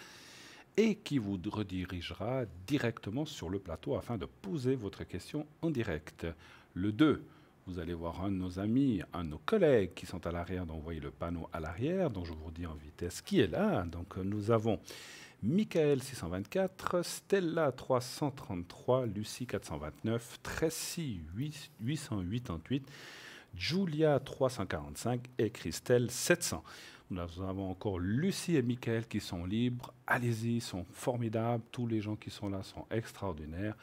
et qui vous redirigera directement sur le plateau afin de poser votre question en direct. Le 2, vous allez voir un de nos amis, un de nos collègues qui sont à l'arrière, donc vous voyez le panneau à l'arrière, donc je vous dis en vitesse qui est là. Donc nous avons Michael 624, Stella 333, Lucie 429, Tracy 888, Julia 345 et Christelle 700. Nous avons encore Lucie et Michael qui sont libres. Allez-y, ils sont formidables. Tous les gens qui sont là sont extraordinaires.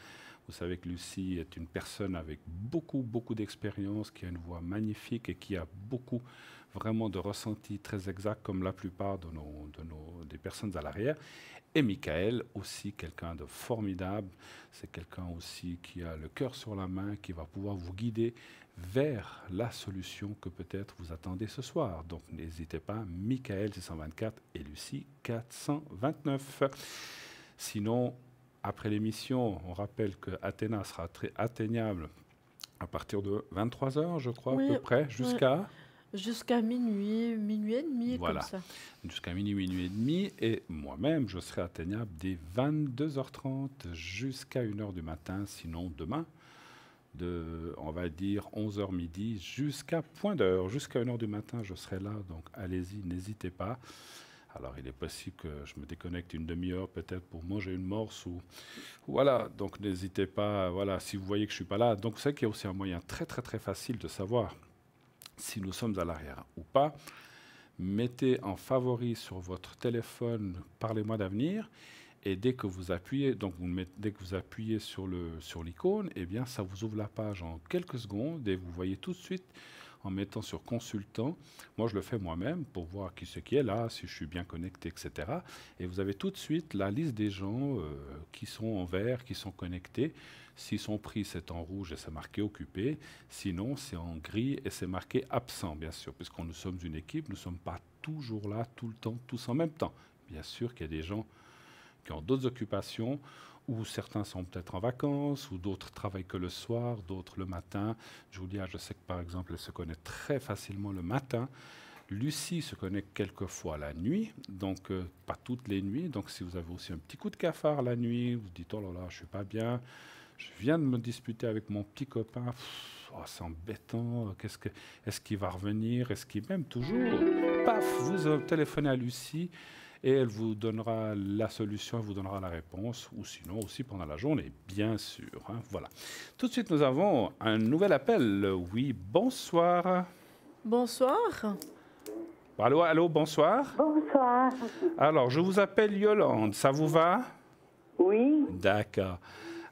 Vous savez que Lucie est une personne avec beaucoup d'expérience, qui a une voix magnifique et qui a beaucoup vraiment de ressentis très exacts, comme la plupart des personnes à l'arrière. Et Michael, aussi quelqu'un de formidable. C'est quelqu'un aussi qui a le cœur sur la main, qui va pouvoir vous guider vers la solution que peut-être vous attendez ce soir. Donc n'hésitez pas, Michael 624 et Lucie 429. Sinon, après l'émission, on rappelle que Athéna sera très atteignable à partir de 23h, je crois, Oui, à peu près, jusqu'à... Jusqu'à minuit, minuit et demi, Voilà, comme ça. jusqu'à minuit et demi. Et moi-même, je serai atteignable dès 22h30 jusqu'à 1h du matin, sinon demain, on va dire 11h midi, jusqu'à point d'heure, jusqu'à 1h du matin, je serai là. Donc allez-y, n'hésitez pas. Alors il est possible que je me déconnecte une demi-heure peut-être pour manger une morse. Voilà, donc n'hésitez pas, voilà, si vous voyez que je ne suis pas là. Donc c'est qu'il y a aussi un moyen très facile de savoir si nous sommes à l'arrière ou pas. Mettez en favori sur votre téléphone « Parlez-moi d'avenir » et dès que vous appuyez, dès que vous appuyez sur l'icône, eh bien, ça vous ouvre la page en quelques secondes et vous voyez tout de suite en mettant sur « Consultant ». Moi, je le fais moi-même pour voir qui c'est qui est là, si je suis bien connecté, etc. Et vous avez tout de suite la liste des gens qui sont en vert, qui sont connectés. S'ils sont pris, c'est en rouge et c'est marqué « Occupé ». Sinon, c'est en gris et c'est marqué « Absent », bien sûr, puisqu'on nous sommes une équipe, nous ne sommes pas toujours là, tout le temps, tous en même temps. Bien sûr qu'il y a des gens qui ont d'autres occupations, ou certains sont peut-être en vacances, ou d'autres travaillent que le soir, d'autres le matin. Julia, je sais que par exemple, elle se connaît très facilement le matin. Lucie se connecte quelquefois la nuit, donc pas toutes les nuits. Donc si vous avez aussi un petit coup de cafard la nuit, vous dites « Oh là là, je ne suis pas bien, je viens de me disputer avec mon petit copain, c'est embêtant, est-ce qu'il va revenir, est-ce qu'il m'aime toujours ?» Paf, vous téléphonez à Lucie et elle vous donnera la solution, elle vous donnera la réponse, ou sinon aussi pendant la journée, bien sûr. Hein, voilà. Tout de suite, nous avons un nouvel appel. Oui, bonsoir. Bonsoir. Allô, allô, bonsoir. Bonsoir. Alors, je vous appelle Yolande, ça vous va? Oui. D'accord.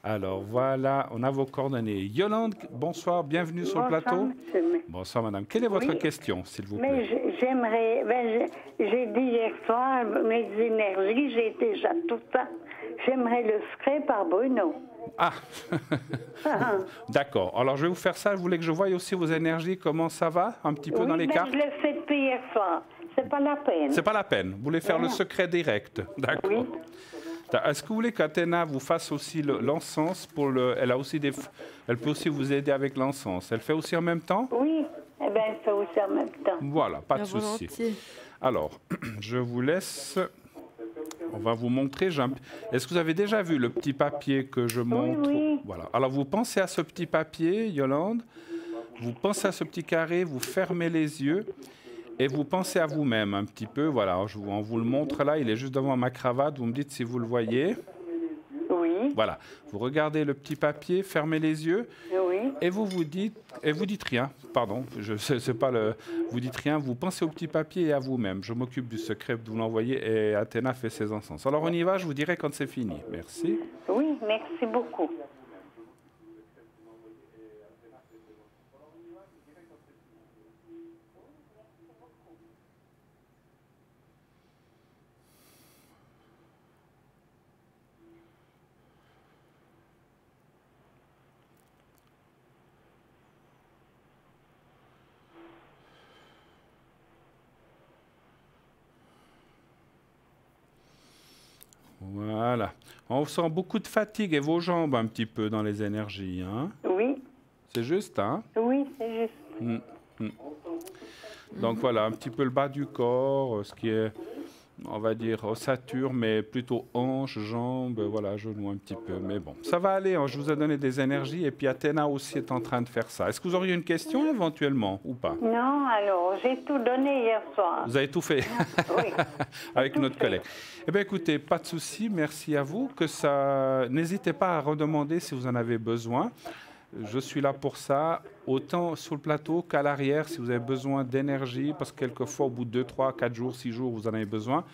Alors, voilà, on a vos coordonnées. Yolande, bonsoir, bienvenue sur le plateau. Monsieur. Bonsoir, madame. Quelle est votre question, s'il vous plaît? Mais j'aimerais, j'ai dit hier soir, mes énergies, j'ai déjà tout ça. J'aimerais le secret par Bruno. Ah, d'accord. Alors, je vais vous faire ça. Vous voulez que je voie aussi vos énergies, comment ça va, un petit peu dans les cartes? Je l'ai fait depuis hier soir. C'est pas la peine. C'est pas la peine. Vous voulez faire le secret direct? D'accord. Oui. Est-ce que vous voulez qu'Athéna vous fasse aussi l'encens pour le... Elle peut aussi vous aider avec l'encens. Elle fait aussi en même temps? Oui. Eh bien, elle fait aussi en même temps. Voilà, pas de souci. Alors, je vous laisse... On va vous montrer. Est-ce que vous avez déjà vu le petit papier que je montre? Oui. Voilà. Alors, vous pensez à ce petit papier, Yolande. Vous pensez à ce petit carré, vous fermez les yeux et vous pensez à vous-même un petit peu. Voilà, on vous le montre là. Il est juste devant ma cravate. Vous me dites si vous le voyez. Oui. Voilà. Vous regardez le petit papier, fermez les yeux. Oui. Et vous dites rien. Pardon, c'est pas le. Vous dites rien. Vous pensez au petit papier et à vous-même. Je m'occupe du secret de vous l'envoyer et Athéna fait ses encens. Alors on y va. Je vous dirai quand c'est fini. Merci. Oui, merci beaucoup. Voilà. On sent beaucoup de fatigue et vos jambes un petit peu dans les énergies. Hein? Oui. C'est juste, hein? Oui, c'est juste. Donc voilà, un petit peu le bas du corps, ce qui est on va dire ossature, mais plutôt hanche, jambes, voilà, genoux un petit peu. Mais bon, ça va aller, hein, je vous ai donné des énergies et puis Athéna aussi est en train de faire ça. Est-ce que vous auriez une question éventuellement ou pas? Non, alors, j'ai tout donné hier soir. Vous avez tout fait Oui. avec tout notre fait. collègue. Eh bien écoutez, pas de souci, merci à vous. N'hésitez pas à redemander si vous en avez besoin. Je suis là pour ça, autant sur le plateau qu'à l'arrière, si vous avez besoin d'énergie, parce que quelquefois, au bout de 2, 3, 4 jours, 6 jours, vous en avez besoin.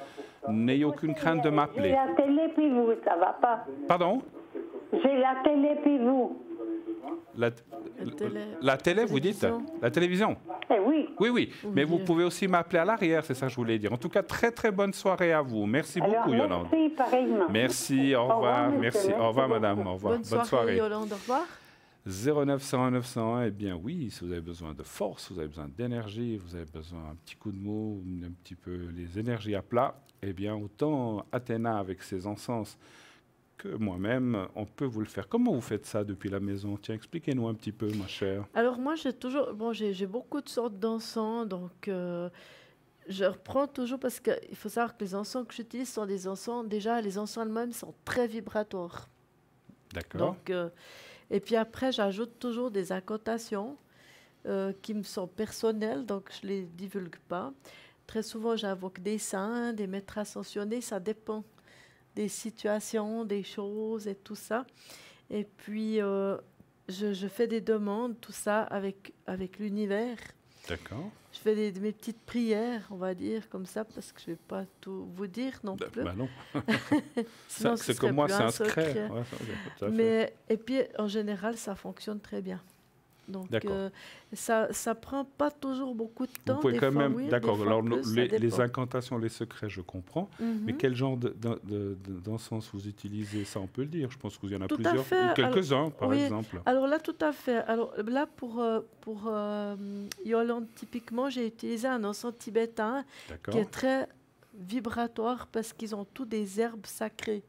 N'ayez aucune crainte de J'ai m'appeler. la télé, puis vous, ça va pas. Pardon? J'ai la télé, puis vous. La télé, vous dites? La télévision? Eh oui. Oui, oui, mais vous Dieu. pouvez aussi m'appeler à l'arrière, c'est ça que je voulais dire. En tout cas, très très bonne soirée à vous. Merci beaucoup, Yolande. Merci, pareillement. Merci, au revoir, monsieur, merci. merci Au revoir, beaucoup. madame, au revoir. Bonne soirée, Yolande. Au revoir. 09 101 901, eh bien oui, si vous avez besoin de force, vous avez besoin d'énergie, vous avez besoin d'un petit coup de mot, un petit peu les énergies à plat, eh bien autant Athéna avec ses encens que moi-même, on peut vous le faire. Comment vous faites ça depuis la maison? Tiens, expliquez-nous un petit peu, ma chère. Alors moi, j'ai beaucoup de sortes d'encens, donc je reprends toujours parce qu'il faut savoir que les encens que j'utilise sont des encens, déjà les encens eux-mêmes sont très vibratoires. D'accord. Donc, et puis après, j'ajoute toujours des incantations qui me sont personnelles, donc je ne les divulgue pas. Très souvent, j'invoque des saints, des maîtres ascensionnés, ça dépend des situations, des choses et tout ça. Et puis, je fais des demandes, tout ça avec l'univers. D'accord. Je fais mes petites prières, on va dire, comme ça, parce que je ne vais pas tout vous dire non plus. Bah non. Sinon, ce C'est serait comme moi, plus c'est un secret. secret. Ouais, tout à fait. Mais, et puis, en général, ça fonctionne très bien. Donc, D'accord. ça prend pas toujours beaucoup de temps. Vous pouvez des quand fois, même, oui, d'accord, des fois alors plus, ça les dépend. incantations, les secrets, je comprends, mais Mhm. quel genre d'encens vous utilisez, ça on peut le dire, je pense qu'il y en a Tout à plusieurs, fait. ou quelques-uns par oui. exemple. Alors là, tout à fait. Alors là, pour Yolande, typiquement, j'ai utilisé un encens tibétain D'accord, qui est très vibratoire parce qu'ils ont tous des herbes sacrées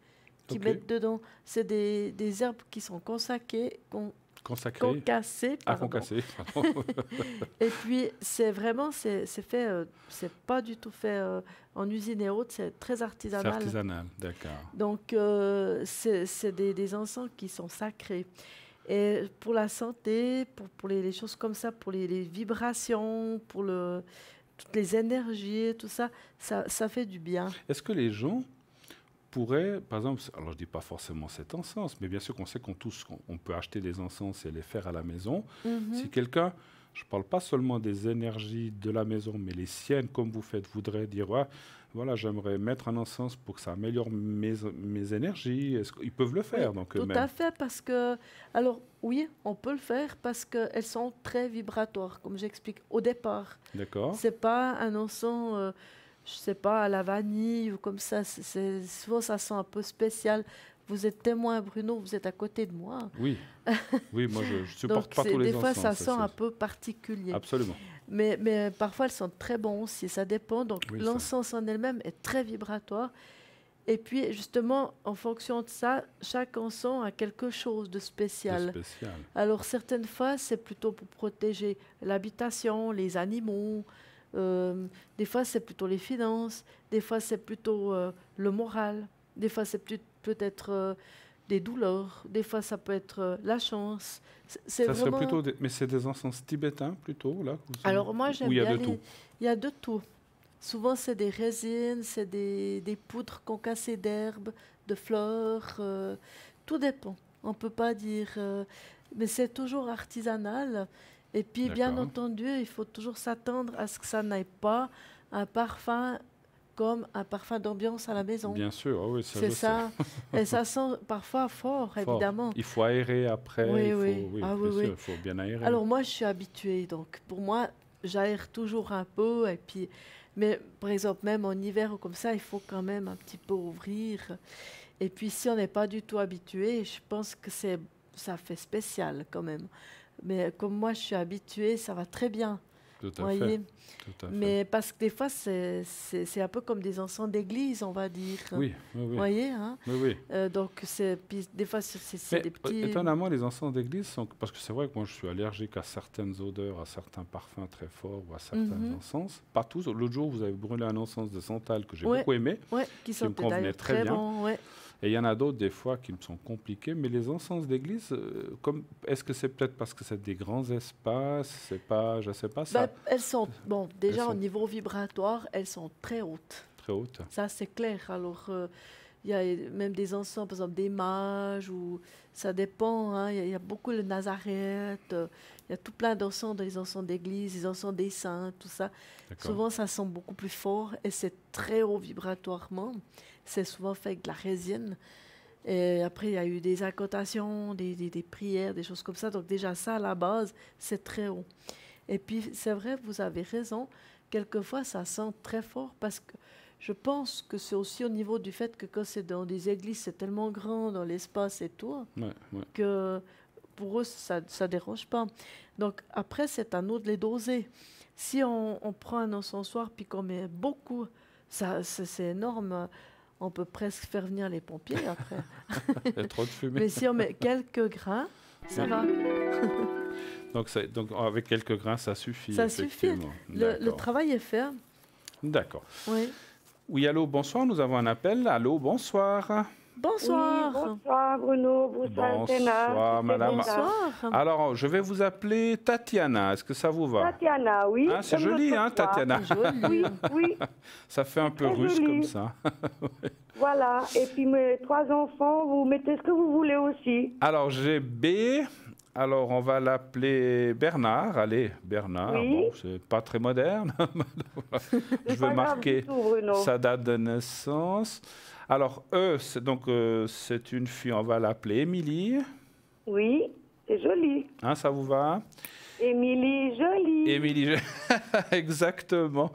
qui Ok. mettent dedans. C'est des herbes qui sont concassées, consacré, concassées, à pardon. concasser, pardon. Et puis, c'est vraiment, c'est fait, c'est pas du tout fait en usine et autres, c'est très C'est artisanal. artisanal, d'accord. Donc, c'est des encens qui sont sacrés. Et pour la santé, pour les choses comme ça, pour les vibrations, pour toutes les énergies, tout ça, ça fait du bien. Est-ce que les gens pourraient, par exemple, alors je dis pas forcément cet encens, mais bien sûr qu'on sait qu'on peut acheter des encens et les faire à la maison. Mhm. Si quelqu'un, je ne parle pas seulement des énergies de la maison, mais les siennes, comme vous faites, voudrait dire, ouais, voilà, j'aimerais mettre un encens pour que ça améliore mes énergies, est-ce qu'ils peuvent le faire? Oui, Donc, tout eux-mêmes. à fait, parce que, alors oui, on peut le faire parce qu'elles sont très vibratoires, comme j'explique au départ. D'accord. C'est pas un encens, je sais pas, à la vanille ou comme ça. Souvent, ça sent un peu spécial. Vous êtes témoin, Bruno, vous êtes à côté de moi. Oui. Oui, moi, je ne supporte Donc, pas tous les des fois, encens. ça sent un c'est- peu particulier. Absolument. Mais parfois, elles sont très bonnes aussi, ça dépend. Donc, Oui, ça. l'encens en elle-même est très vibratoire. Et puis, justement, en fonction de ça, chaque encens a quelque chose de C'est spécial. spécial. Alors, certaines fois, c'est plutôt pour protéger l'habitation, les animaux. Des fois, c'est plutôt les finances. Des fois, c'est plutôt le moral. Des fois, c'est peut-être des douleurs. Des fois, ça peut être la chance. C'est Ça serait vraiment... plutôt mais c'est des encens tibétains plutôt, là? Alors, moi, j'aime Ou il y a bien de tout? Il y a de tout. Souvent, c'est des résines, c'est des poudres concassées d'herbes, de fleurs. Tout dépend. On ne peut pas dire... mais c'est toujours artisanal. Et puis, bien D'accord. entendu, il faut toujours s'attendre à ce que ça n'ait pas un parfum comme un parfum d'ambiance à la maison. Bien sûr, ah oui, ça C'est je sais. ça. Et ça sent parfois fort, Fort. évidemment. Il faut aérer après. Oui, il faut, oui. Ah, bien oui, sûr, oui. il faut bien aérer. Alors moi, je suis habituée, donc pour moi, j'aère toujours un peu. Et puis, mais par exemple, même en hiver ou comme ça, il faut quand même un petit peu ouvrir. Et puis, si on n'est pas du tout habitué, je pense que ça fait spécial quand même. Mais comme moi, je suis habituée, ça va très bien. Tout à voyez. fait. Tout à fait. Mais parce que des fois, c'est un peu comme des encens d'église, on va dire. Oui, oui, Vous oui. voyez, hein? Oui, oui. Donc, puis des fois, c'est Mais des petits... étonnamment, les encens d'église sont... Parce que c'est vrai que moi, je suis allergique à certaines odeurs, à certains parfums très forts ou à certains encens. Pas tous. L'autre jour, vous avez brûlé un encens de santal que j'ai Ouais. beaucoup aimé. Ouais, qui me sont convenait d'ailleurs très très bien. bons. Ouais. Et il y en a d'autres, des fois, qui me sont compliqués. Mais les encens d'église, est-ce que c'est peut-être parce que c'est des grands espaces? C'est pas... Je ne sais pas, ça... Ben, elles sont, bon, déjà sont- au niveau vibratoire, elles sont très hautes. Très hautes. Ça, c'est clair. Alors, il y a même des encens, par exemple, des mages, ou ça dépend. Hein. Il y a beaucoup le Nazareth. Il y a tout plein d'encens, des encens d'église, des encens des saints, tout ça. D'accord. Souvent, ça sent beaucoup plus fort et c'est très haut vibratoirement. C'est souvent fait avec de la résine. Et après, il y a eu des incantations, des prières, des choses comme ça. Donc déjà, ça, à la base, c'est très haut. Et puis, c'est vrai, vous avez raison. Quelquefois, ça sent très fort parce que je pense que c'est aussi au niveau du fait que quand c'est dans des églises, c'est tellement grand dans l'espace et tout, Ouais, ouais. que pour eux, ça ne dérange pas. Donc après, c'est à nous de les doser. Si on prend un encensoir puis qu'on met beaucoup, c'est énorme. On peut presque faire venir les pompiers après. Il y a trop de fumée. Mais si on met quelques grains, ça va. Donc, avec quelques grains, ça suffit. Ça suffit. effectivement. Le D'accord. travail est fait. D'accord. Oui. Oui, allô, bonsoir. Nous avons un appel. Allô, bonsoir. Bonsoir. Oui, bonsoir Bruno, bonsoir Athéna. Bonsoir, madame. Bonsoir. Alors, je vais vous appeler Tatiana. Est-ce que ça vous va? Tatiana, oui. Hein, c'est comme joli, l'autre hein, fois. Tatiana? Joli. Oui, oui, Ça fait un peu Très russe joli. comme ça. voilà. Et puis mes 3 enfants, vous mettez ce que vous voulez aussi. Alors, j'ai B. Alors, on va l'appeler Bernard. Allez, Bernard. Oui. Bon, c'est pas très moderne. Je C'est veux pas grave marquer du tout, Bruno. sa date de naissance. Alors, c'est une fille. On va l'appeler Émilie. Oui, c'est joli. Hein, ça vous va? Émilie, jolie. Émilie, exactement.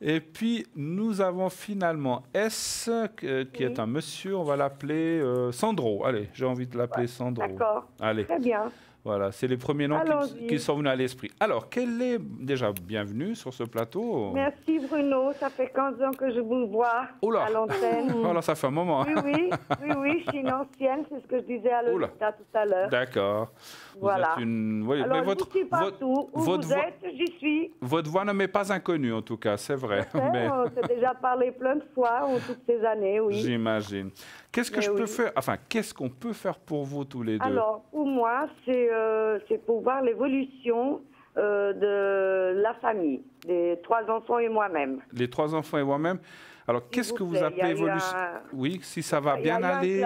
Et puis, nous avons finalement S, qui est un monsieur. On va l'appeler Sandro. Allez, j'ai envie de l'appeler Sandro. D'accord. Allez. Très bien. Voilà, c'est les premiers noms Allons-y. qui sont venus à l'esprit. Alors, quelle est déjà bienvenue sur ce plateau? Merci Bruno, ça fait 15 ans que je vous vois Oh là. à l'antenne. Voilà, ça fait un moment. Oui, je suis une ancienne, c'est ce que je disais à Oula. Lolita tout à l'heure. D'accord. Vous Voilà. êtes une... oui, Alors, mais je suis partout. Où votre vous voix- êtes, j'y suis. votre voix ne m'est pas inconnue, en tout cas, c'est vrai. Mais On s'est déjà parlé plein de fois en toutes ces années, oui. j'imagine. Qu'est-ce que Mais je peux oui. faire? Enfin, qu'est-ce qu'on peut faire pour vous tous les deux? Alors, pour moi, c'est pour voir l'évolution de la famille, des 3 enfants et moi-même. Les 3 enfants et moi-même. Alors, qu'est-ce vous que vous plaît, il y appelez a eu évolution? Oui, si ça va bien aller.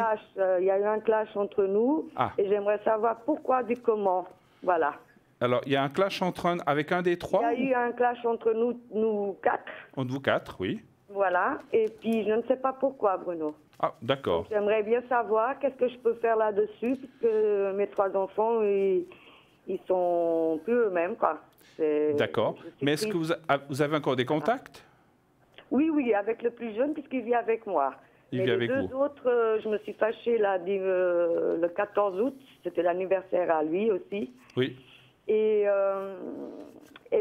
Il y a eu un clash entre nous Ah. et j'aimerais savoir pourquoi du comment. Voilà. Alors, il y a un clash avec un des Il y 3? a eu un clash entre nous 4. Entre vous 4, oui. Voilà. Et puis, je ne sais pas pourquoi, Bruno. Ah, d'accord. J'aimerais bien savoir qu'est-ce que je peux faire là-dessus, puisque mes 3 enfants, ils sont plus eux-mêmes, quoi. D'accord. je suis Mais est-ce que triste. vous avez encore des contacts? Oui, avec le plus jeune, puisqu'il vit avec moi. Il Mais vit les avec 2 vous. autres, je me suis fâchée là, le 14 août, c'était l'anniversaire à lui aussi. Oui. Et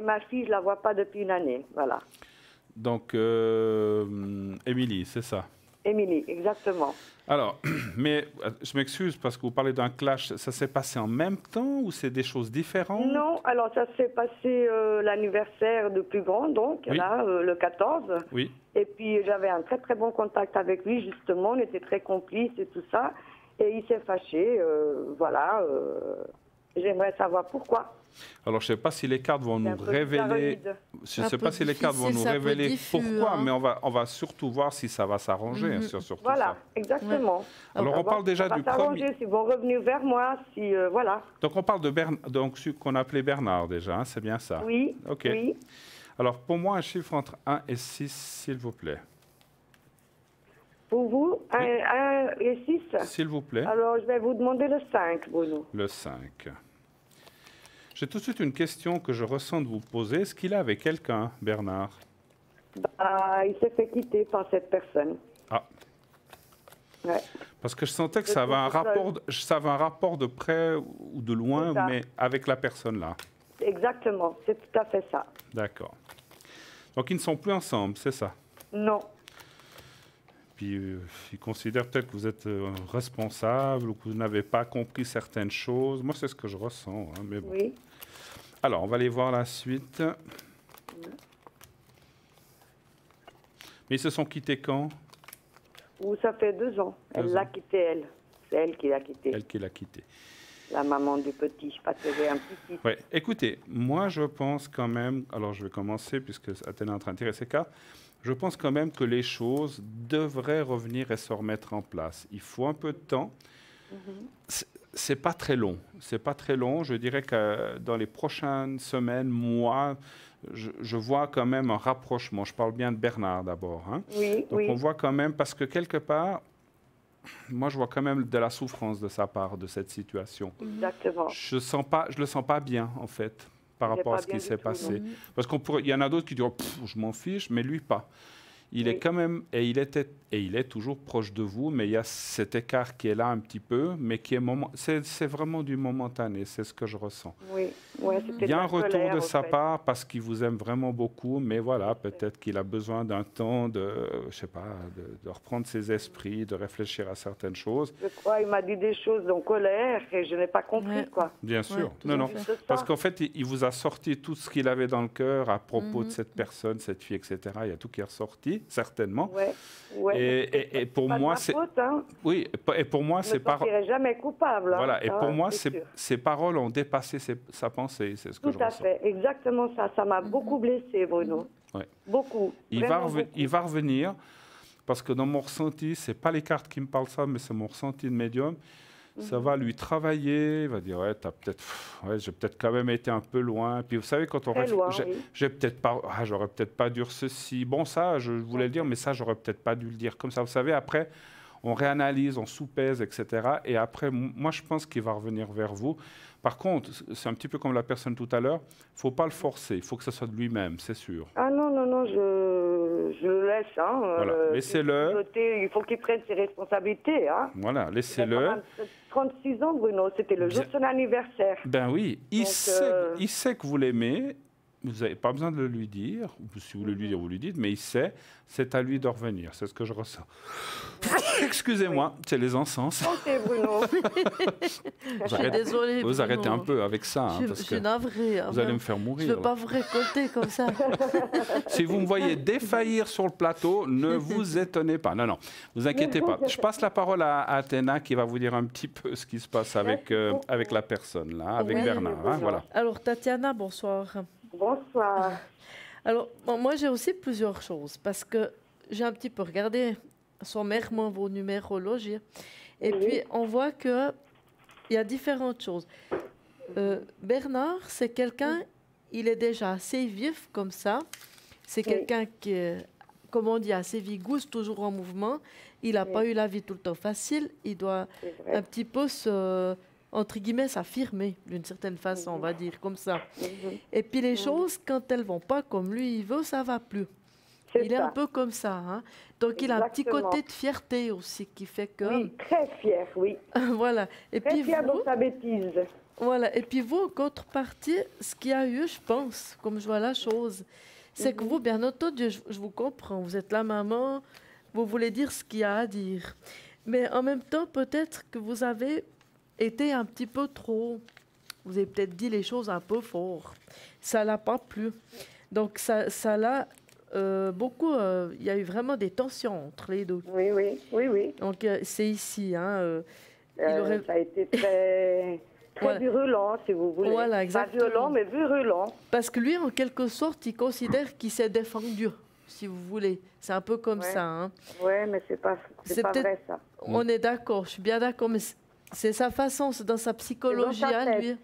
ma fille, je la vois pas depuis une année, voilà. Donc, Émilie, c'est ça. Émilie, exactement. Alors, mais je m'excuse parce que vous parlez d'un clash. Ça s'est passé en même temps ou c'est des choses différentes? Non, alors ça s'est passé l'anniversaire du plus grand, donc, Oui. là, le 14. Oui. Et puis j'avais un très très bon contact avec lui, justement, on était très complices et tout ça. Et il s'est fâché, voilà. J'aimerais savoir pourquoi. Alors, je ne sais pas si les cartes vont C'est un nous peu révéler. bizarroïde. Je ne Un sais peu pas si les cartes vont nous difficile, c'est un peu révéler diffus, pourquoi, hein. mais on va surtout voir si ça va s'arranger, surtout Voilà, ça. exactement. Alors, on parle déjà ça va du s'arranger, premier. s'ils vont revenir vers moi, si, voilà. Donc, on parle de donc celui qu'on appelait Bernard déjà, hein, c'est bien ça? Oui, OK. oui. Alors, pour moi, un chiffre entre 1 et 6, s'il vous plaît. Pour vous, 1 et 6. S'il vous plaît. Alors, je vais vous demander le 5, Bruno. Le 5. J'ai tout de suite une question que je ressens de vous poser. Est-ce qu'il est avec quelqu'un, Bernard? Bah, il s'est fait quitter par cette personne. Ah, Ouais. parce que je sentais que Je ça avait trouve ça- ça avait un rapport de près ou de loin, C'est ça. mais avec la personne là. Exactement, c'est tout à fait ça. D'accord. Donc, ils ne sont plus ensemble, c'est ça? Non. Puis, ils considèrent peut-être que vous êtes responsable ou que vous n'avez pas compris certaines choses. Moi, c'est ce que je ressens, hein, mais bon. Oui. Alors, on va aller voir la suite. Mais ils se sont quittés quand? Ou ça fait 2 ans. Elle 2 l'a ans. quitté, elle. C'est elle qui l'a quitté. Elle qui l'a quitté. La maman du petit. Parce que j'ai un petit. Ouais. Écoutez, moi, je pense quand même... Alors, je vais commencer, puisque Athéna est en train de tirer ses cartes. Je pense quand même que les choses devraient revenir et se remettre en place. Il faut un peu de temps. C'est pas très long. C'est pas très long. Je dirais que dans les prochaines semaines, mois, je vois quand même un rapprochement. Je parle bien de Bernard d'abord. Hein. Oui, Donc oui. on voit quand même, parce que quelque part, moi je vois quand même de la souffrance de sa part, de cette situation. Exactement. Je le sens pas bien en fait, par Il est rapport à pas ce bien qui du s'est tout, passé. non. Parce qu'il y en a d'autres qui disent oh, je m'en fiche, mais lui pas. Il est Oui. quand même, et il est toujours proche de vous, mais il y a cet écart qui est là un petit peu, mais qui est c'est vraiment du momentané, c'est ce que je ressens. Oui. Ouais, c'était Il y a de un la retour colère, de au sa fait. part parce qu'il vous aime vraiment beaucoup, mais voilà, peut-être qu'il a besoin d'un temps je sais pas, de reprendre ses esprits, de réfléchir à certaines choses. Je crois, il m'a dit des choses en colère et je n'ai pas compris, Ouais. quoi. Bien sûr, tout non, à non, fait. C'est ça. parce qu'en fait, il vous a sorti tout ce qu'il avait dans le cœur à propos de cette personne, cette fille, etc. Il y a tout qui est ressorti, certainement. Ouais. Ouais. Et pour Pas de moi, ma c'est faute, hein. oui, et pour moi, Je c'est ne me sentirai jamais coupable. Hein. voilà, et Ça, pour moi, c'est sûr. ces paroles ont dépassé sa pensée, c'est ce que Tout je à ressens. fait, exactement ça. Ça m'a beaucoup blessé, Bruno. Ouais. Beaucoup. Il Vraiment il va revenir, parce que dans mon ressenti, c'est pas les cartes qui me parlent ça, mais c'est mon ressenti de médium. Ça va lui travailler, il va dire ouais, j'ai peut-être quand même été un peu loin. Puis vous savez, quand on Très loin, réfléchit, oui. j'aurais peut-être pas dû ceci. Bon, ça, je voulais le dire, mais ça, j'aurais peut-être pas dû le dire comme ça. Vous savez, après, on réanalyse, on soupèse, etc. Et après, moi, je pense qu'il va revenir vers vous. Par contre, c'est un petit peu comme la personne tout à l'heure, il ne faut pas le forcer, il faut que ce soit de lui-même, c'est sûr. Ah non, non, non, je le laisse. Hein. Voilà, laissez-le. Il faut qu'il prenne ses responsabilités. Hein. Voilà, Il a laissez-le. quand même 36 ans, Bruno. C'était le jour de son anniversaire. Ben oui, il Donc, sait que vous l'aimez. Vous n'avez pas besoin de le lui dire. Ou si vous voulez lui dire, vous lui dites. Mais il sait, c'est à lui de revenir. C'est ce que je ressens. Excusez-moi, c'est les encens. Ok, Bruno. Je suis désolée. Vous arrêtez un Bruno. peu avec ça. Hein, Je parce suis que navrée. hein, vous allez vraiment. me faire Je ne mourir. veux là. pas vous récolter comme ça. Si vous me voyez défaillir sur le plateau, ne vous étonnez pas. Non, non, vous inquiétez pas. Je passe la parole à Athéna qui va vous dire un petit peu ce qui se passe avec la personne, là, avec Oui, Bernard. Hein, voilà. Alors, Tatiana, bonsoir. Bonsoir. Alors, bon, moi, j'ai aussi plusieurs choses parce que j'ai un petit peu regardé sommairement vos numérologies et Oui. puis on voit qu'il y a différentes choses. Bernard, c'est quelqu'un, il est déjà assez vif comme ça. C'est Oui. quelqu'un qui est, comme on dit, assez vigousse, toujours en mouvement. Il n'a Oui. pas eu la vie tout le temps facile. Il doit C'est vrai. un petit peu entre guillemets, s'affirmer d'une certaine façon, on va dire, comme ça. Mhm. Et puis les choses, quand elles vont pas comme lui il veut, ça va plus. C'est Il est ça. un peu comme ça. Hein. Donc il a un petit Exactement. côté de fierté aussi qui fait que... Oui, très fier, oui. voilà. Et Très puis fier vous, dans sa bêtise. voilà. Et puis vous, en contrepartie, ce qu'il y a eu, je pense, comme je vois la chose, c'est que vous, bien entendu, je vous comprends, vous êtes la maman, vous voulez dire ce qu'il y a à dire. Mais en même temps, peut-être que vous avez été un petit peu trop... Vous avez peut-être dit les choses un peu fort. Ça l'a pas plu. Donc ça l'a beaucoup... Il y a eu vraiment des tensions entre les deux. Oui, oui, oui, oui. Donc c'est ici. Hein, il aurait... Ça a été très, très Voilà. virulent, si vous voulez. Voilà, Pas exactement. violent, mais virulent. Parce que lui, en quelque sorte, il considère qu'il s'est défendu, si vous voulez. C'est un peu comme Ouais. ça. Hein. Oui, mais c'est pas C'est pas peut-être- vrai, ça. On est d'accord, je suis bien d'accord, mais c'est sa façon, c'est dans sa psychologie sa à tête. lui.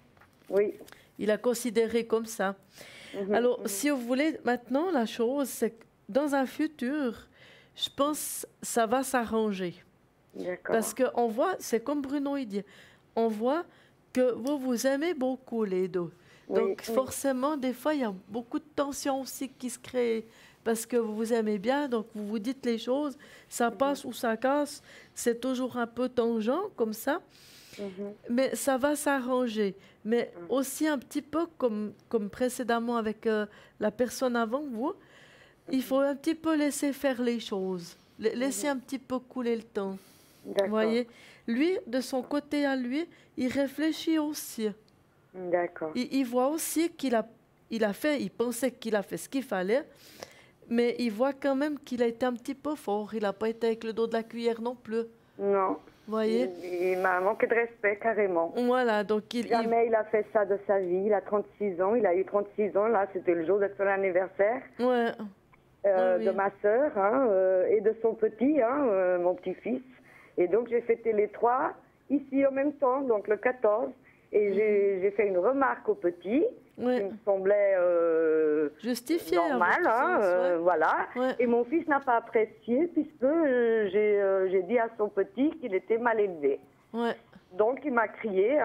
Oui. Il a considéré comme ça. Mhm, Alors, mhm. si vous voulez, maintenant, la chose, c'est que dans un futur, je pense que ça va s'arranger. D'accord. Parce qu'on voit, c'est comme Bruno il dit, on voit que vous vous aimez beaucoup les deux. Oui, Donc oui. forcément, des fois, il y a beaucoup de tensions aussi qui se créent parce que vous vous aimez bien, donc vous vous dites les choses, ça passe ou ça casse, c'est toujours un peu tangent comme ça. Mais ça va s'arranger. Mais aussi un petit peu comme précédemment avec la personne avant vous, il faut un petit peu laisser faire les choses. Laisser un petit peu couler le temps. Vous voyez? Lui, de son côté à lui, il réfléchit aussi. D'accord. Il voit aussi qu'il a fait, il pensait qu'il a fait ce qu'il fallait, mais il voit quand même qu'il a été un petit peu fort. Il n'a pas été avec le dos de la cuillère non plus. Non. Vous voyez? Il m'a manqué de respect, carrément. Voilà, donc Jamais il a fait ça de sa vie. Il a 36 ans, il a eu 36 ans, là, c'était le jour de son anniversaire. Ouais. De ma sœur et de son petit, mon petit-fils. Et donc j'ai fêté les trois ici en même temps, donc le 14. Et j'ai fait une remarque au petit qui me semblait justifié, normal, voilà. Ouais. Et mon fils n'a pas apprécié puisque j'ai dit à son petit qu'il était mal élevé. Ouais. Donc il m'a crié,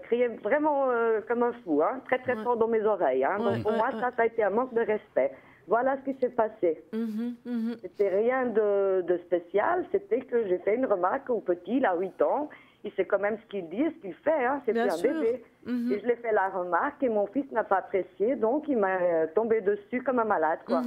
crié vraiment comme un fou, très très fort dans mes oreilles. Donc pour moi ça a été un manque de respect. Voilà ce qui s'est passé. C'était rien de spécial, c'était que j'ai fait une remarque au petit, il a 8 ans. Il sait quand même ce qu'il dit et ce qu'il fait, c'est plus un bébé. Et je l'ai fait la remarque et mon fils n'a pas apprécié, donc il m'a tombé dessus comme un malade, quoi.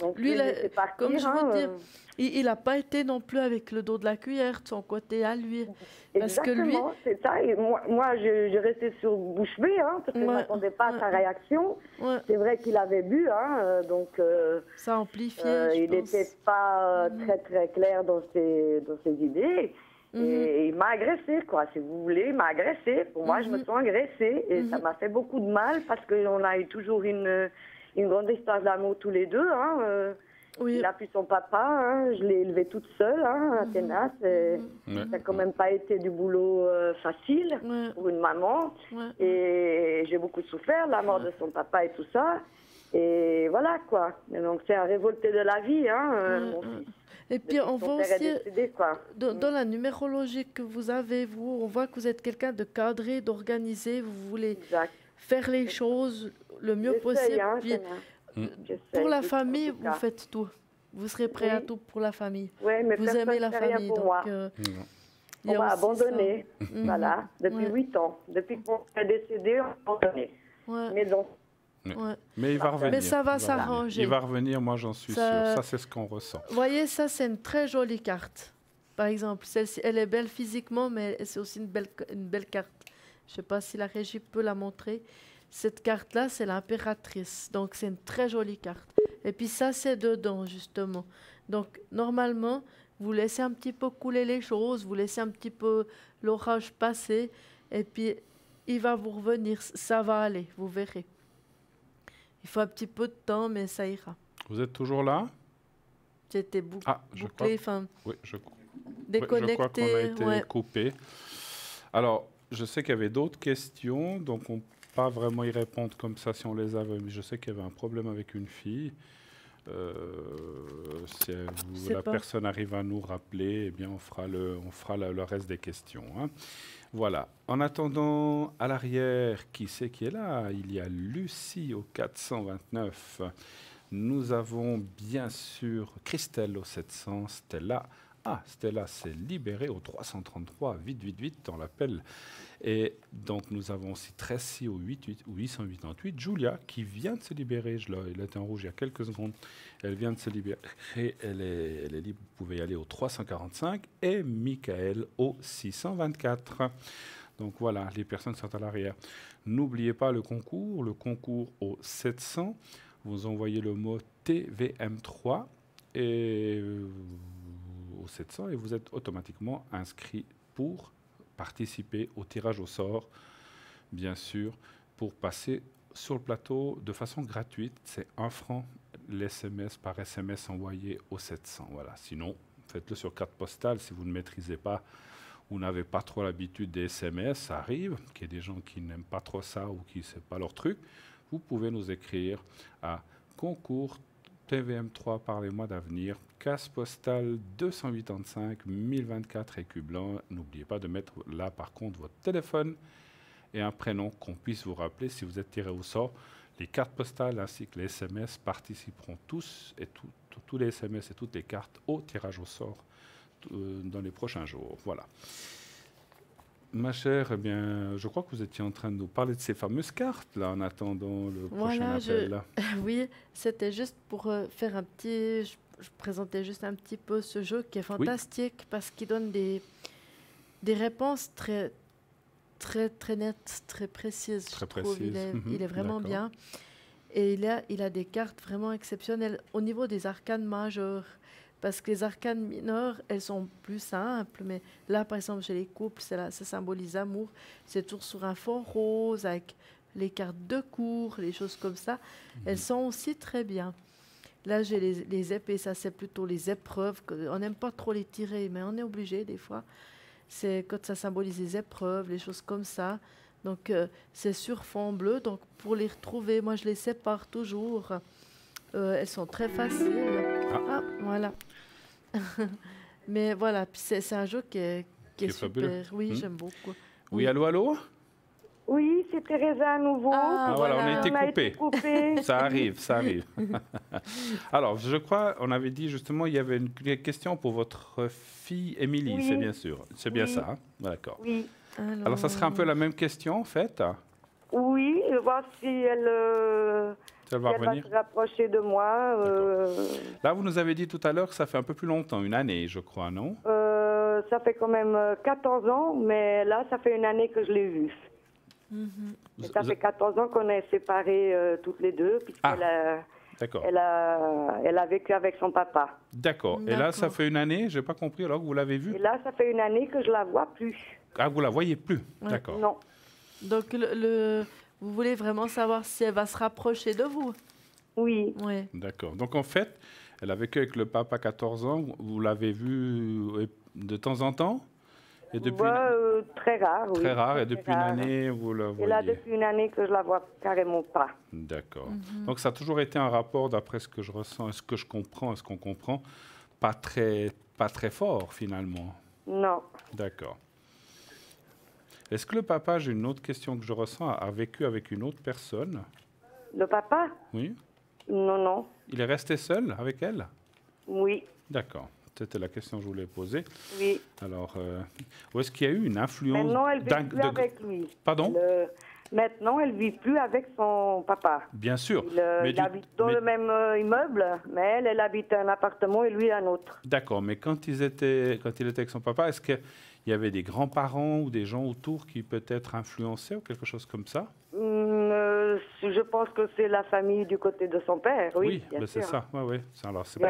Donc lui, partir, comme je veux dire, il n'a pas été non plus avec le dos de la cuillère de son côté à lui. Parce Exactement, que lui... c'est ça. Et moi j'ai resté sur bouche bée, parce que je ne m'attendais pas à sa réaction. C'est vrai qu'il avait bu, donc... ça amplifiait, il n'était pas très très clair dans ses idées. Et il m'a agressé, quoi. Si vous voulez, il m'a agressé. Pour moi, je me sens agressée. Et ça m'a fait beaucoup de mal parce qu'on a eu toujours une grande histoire d'amour tous les deux. Il a pu son papa. Je l'ai élevé toute seule, à Ténas. Ça n'a quand même pas été du boulot facile pour une maman. Et j'ai beaucoup souffert, la mort de son papa et tout ça. Et voilà, quoi. Et donc, c'est un révolté de la vie, mon fils. Et puis, on voit aussi, dans la numérologie que vous avez, on voit que vous êtes quelqu'un de cadré, d'organisé, vous voulez faire les choses le mieux possible. Puis, pour la famille, vous faites tout. Vous serez prêt à tout pour la famille. Mais vous aimez la famille. Donc, on m'a abandonné, voilà, depuis 8 ans. Depuis qu'on est décédé, on m'a abandonné. Mais donc, mais il va revenir. Mais ça va s'arranger. Il va revenir, moi j'en suis sûr. Ça, c'est ce qu'on ressent. Vous voyez, ça, c'est une très jolie carte. Par exemple, celle-ci, elle est belle physiquement, mais c'est aussi une belle carte. Je ne sais pas si la régie peut la montrer. Cette carte-là, c'est l'impératrice. Donc, c'est une très jolie carte. Et puis ça, c'est dedans, justement. Donc, normalement, vous laissez un petit peu couler les choses, vous laissez un petit peu l'orage passer, et puis il va vous revenir. Ça va aller, vous verrez. Il faut un petit peu de temps, mais ça ira. Vous êtes toujours là? J'étais bouclé, déconnecté. Je crois qu'on a été coupé. Alors, je sais qu'il y avait d'autres questions, donc on ne peut pas vraiment y répondre comme ça si on les avait. Mais je sais qu'il y avait un problème avec une fille. Si la personne arrive à nous rappeler, eh bien on fera le reste des questions. Voilà. En attendant, à l'arrière, qui c'est qui est là? Il y a Lucie au 429. Nous avons bien sûr Christelle au 700. Stella. Ah, Stella s'est libérée au 333. Vite, vite, vite, on l'appelle. Et donc, nous avons aussi Tracy au 888. Julia, qui vient de se libérer. Elle était en rouge il y a quelques secondes. Elle vient de se libérer. Elle est libre. Vous pouvez y aller au 345. Et Michael au 624. Donc, voilà, les personnes sont à l'arrière. N'oubliez pas le concours au 700. Vous envoyez le mot TVM3 et au 700 et vous êtes automatiquement inscrit pour participer au tirage au sort, bien sûr, pour passer sur le plateau de façon gratuite. C'est 1 franc l'SMS par SMS envoyé au 700. Voilà. Sinon, faites-le sur carte postale si vous ne maîtrisez pas ou n'avez pas trop l'habitude des SMS. Ça arrive qu'il y ait des gens qui n'aiment pas trop ça ou qui ne c'est pas leur truc. Vous pouvez nous écrire à concours TVM3 par les mois d'avenir, case postale 285 1024 écus blancs. N'oubliez pas de mettre là par contre votre téléphone et un prénom qu'on puisse vous rappeler si vous êtes tiré au sort. Les cartes postales ainsi que les SMS participeront tous et tous les SMS et toutes les cartes au tirage au sort dans les prochains jours. Voilà. Ma chère, eh bien, je crois que vous étiez en train de nous parler de ces fameuses cartes, là, en attendant le prochain Voilà, appel. Là. oui, c'était juste pour faire un petit... Je présentais juste un petit peu ce jeu qui est fantastique parce qu'il donne des réponses très, très, très nettes, très précises. Très je trouve. précises. Il est vraiment bien. Et il a des cartes vraiment exceptionnelles au niveau des arcanes majeures. Parce que les arcanes mineures, elles sont plus simples. Mais là, par exemple, chez les couples, ça symbolise l'amour. C'est toujours sur un fond rose, avec les cartes de cour, les choses comme ça. Elles sont aussi très bien. Là, j'ai les épées. Ça, c'est plutôt les épreuves. On n'aime pas trop les tirer, mais on est obligé des fois. C'est quand ça symbolise les épreuves, les choses comme ça. Donc, c'est sur fond bleu. Donc, pour les retrouver, moi, je les sépare toujours. Elles sont très faciles. Ah, voilà. Mais voilà, puis c'est un jeu qui est fabuleux. super. Oui, j'aime beaucoup. Oui, allô, allô? Oui, c'est Teresa à nouveau. Ah, voilà, on a été coupé. coupé. Ça arrive, ça arrive. Alors, je crois, on avait dit justement, il y avait une question pour votre fille Émilie, Oui. c'est bien sûr. C'est bien Oui. ça, hein? D'accord. Oui. Alors, ça serait un peu la même question, en fait. Oui, voir si elle, Ça va si elle va revenir. se rapprocher de moi. Là, vous nous avez dit tout à l'heure que ça fait un peu plus longtemps, une année, je crois, non? Ça fait quand même 14 ans, mais là, ça fait une année que je l'ai vue. Et ça fait 14 ans qu'on est séparés toutes les deux, puisqu'elle D'accord. elle a vécu avec son papa. D'accord. Et là, ça fait une année, je n'ai pas compris, alors que vous l'avez vue? Et là, ça fait une année que je la vois plus. Ah, vous la voyez plus? Ouais. D'accord. Non. Donc, vous voulez vraiment savoir si elle va se rapprocher de vous? Oui. Oui. D'accord. Donc, en fait, elle a vécu avec le papa 14 ans. Vous l'avez vu de temps en temps? Et depuis très rare, oui. Très rare. Et Très depuis une rare. année, vous la voyez? Et là, depuis une année que je la vois carrément pas. D'accord. Donc, ça a toujours été un rapport, d'après ce que je ressens, ce que je comprends, et ce qu'on comprend, pas très fort, finalement. Non. D'accord. Est-ce que le papa, j'ai une autre question que je ressens, a vécu avec une autre personne? Le papa? Oui. Non, non. Il est resté seul avec elle? Oui. D'accord. C'était la question que je voulais poser. Oui. Alors, où est-ce qu'il y a eu une influence Maintenant, elle ne vit plus avec lui. Pardon? Maintenant, elle ne vit plus avec son papa. Bien sûr. Il habite dans le même immeuble, mais elle habite un appartement et lui un autre. D'accord, mais quand il était avec son papa, est-ce qu'il y avait des grands-parents ou des gens autour qui peut-être influençaient ou quelque chose comme ça? Je pense que c'est la famille du côté de son père, oui. Oui, c'est ça. Ouais, ouais. Alors, c'est bien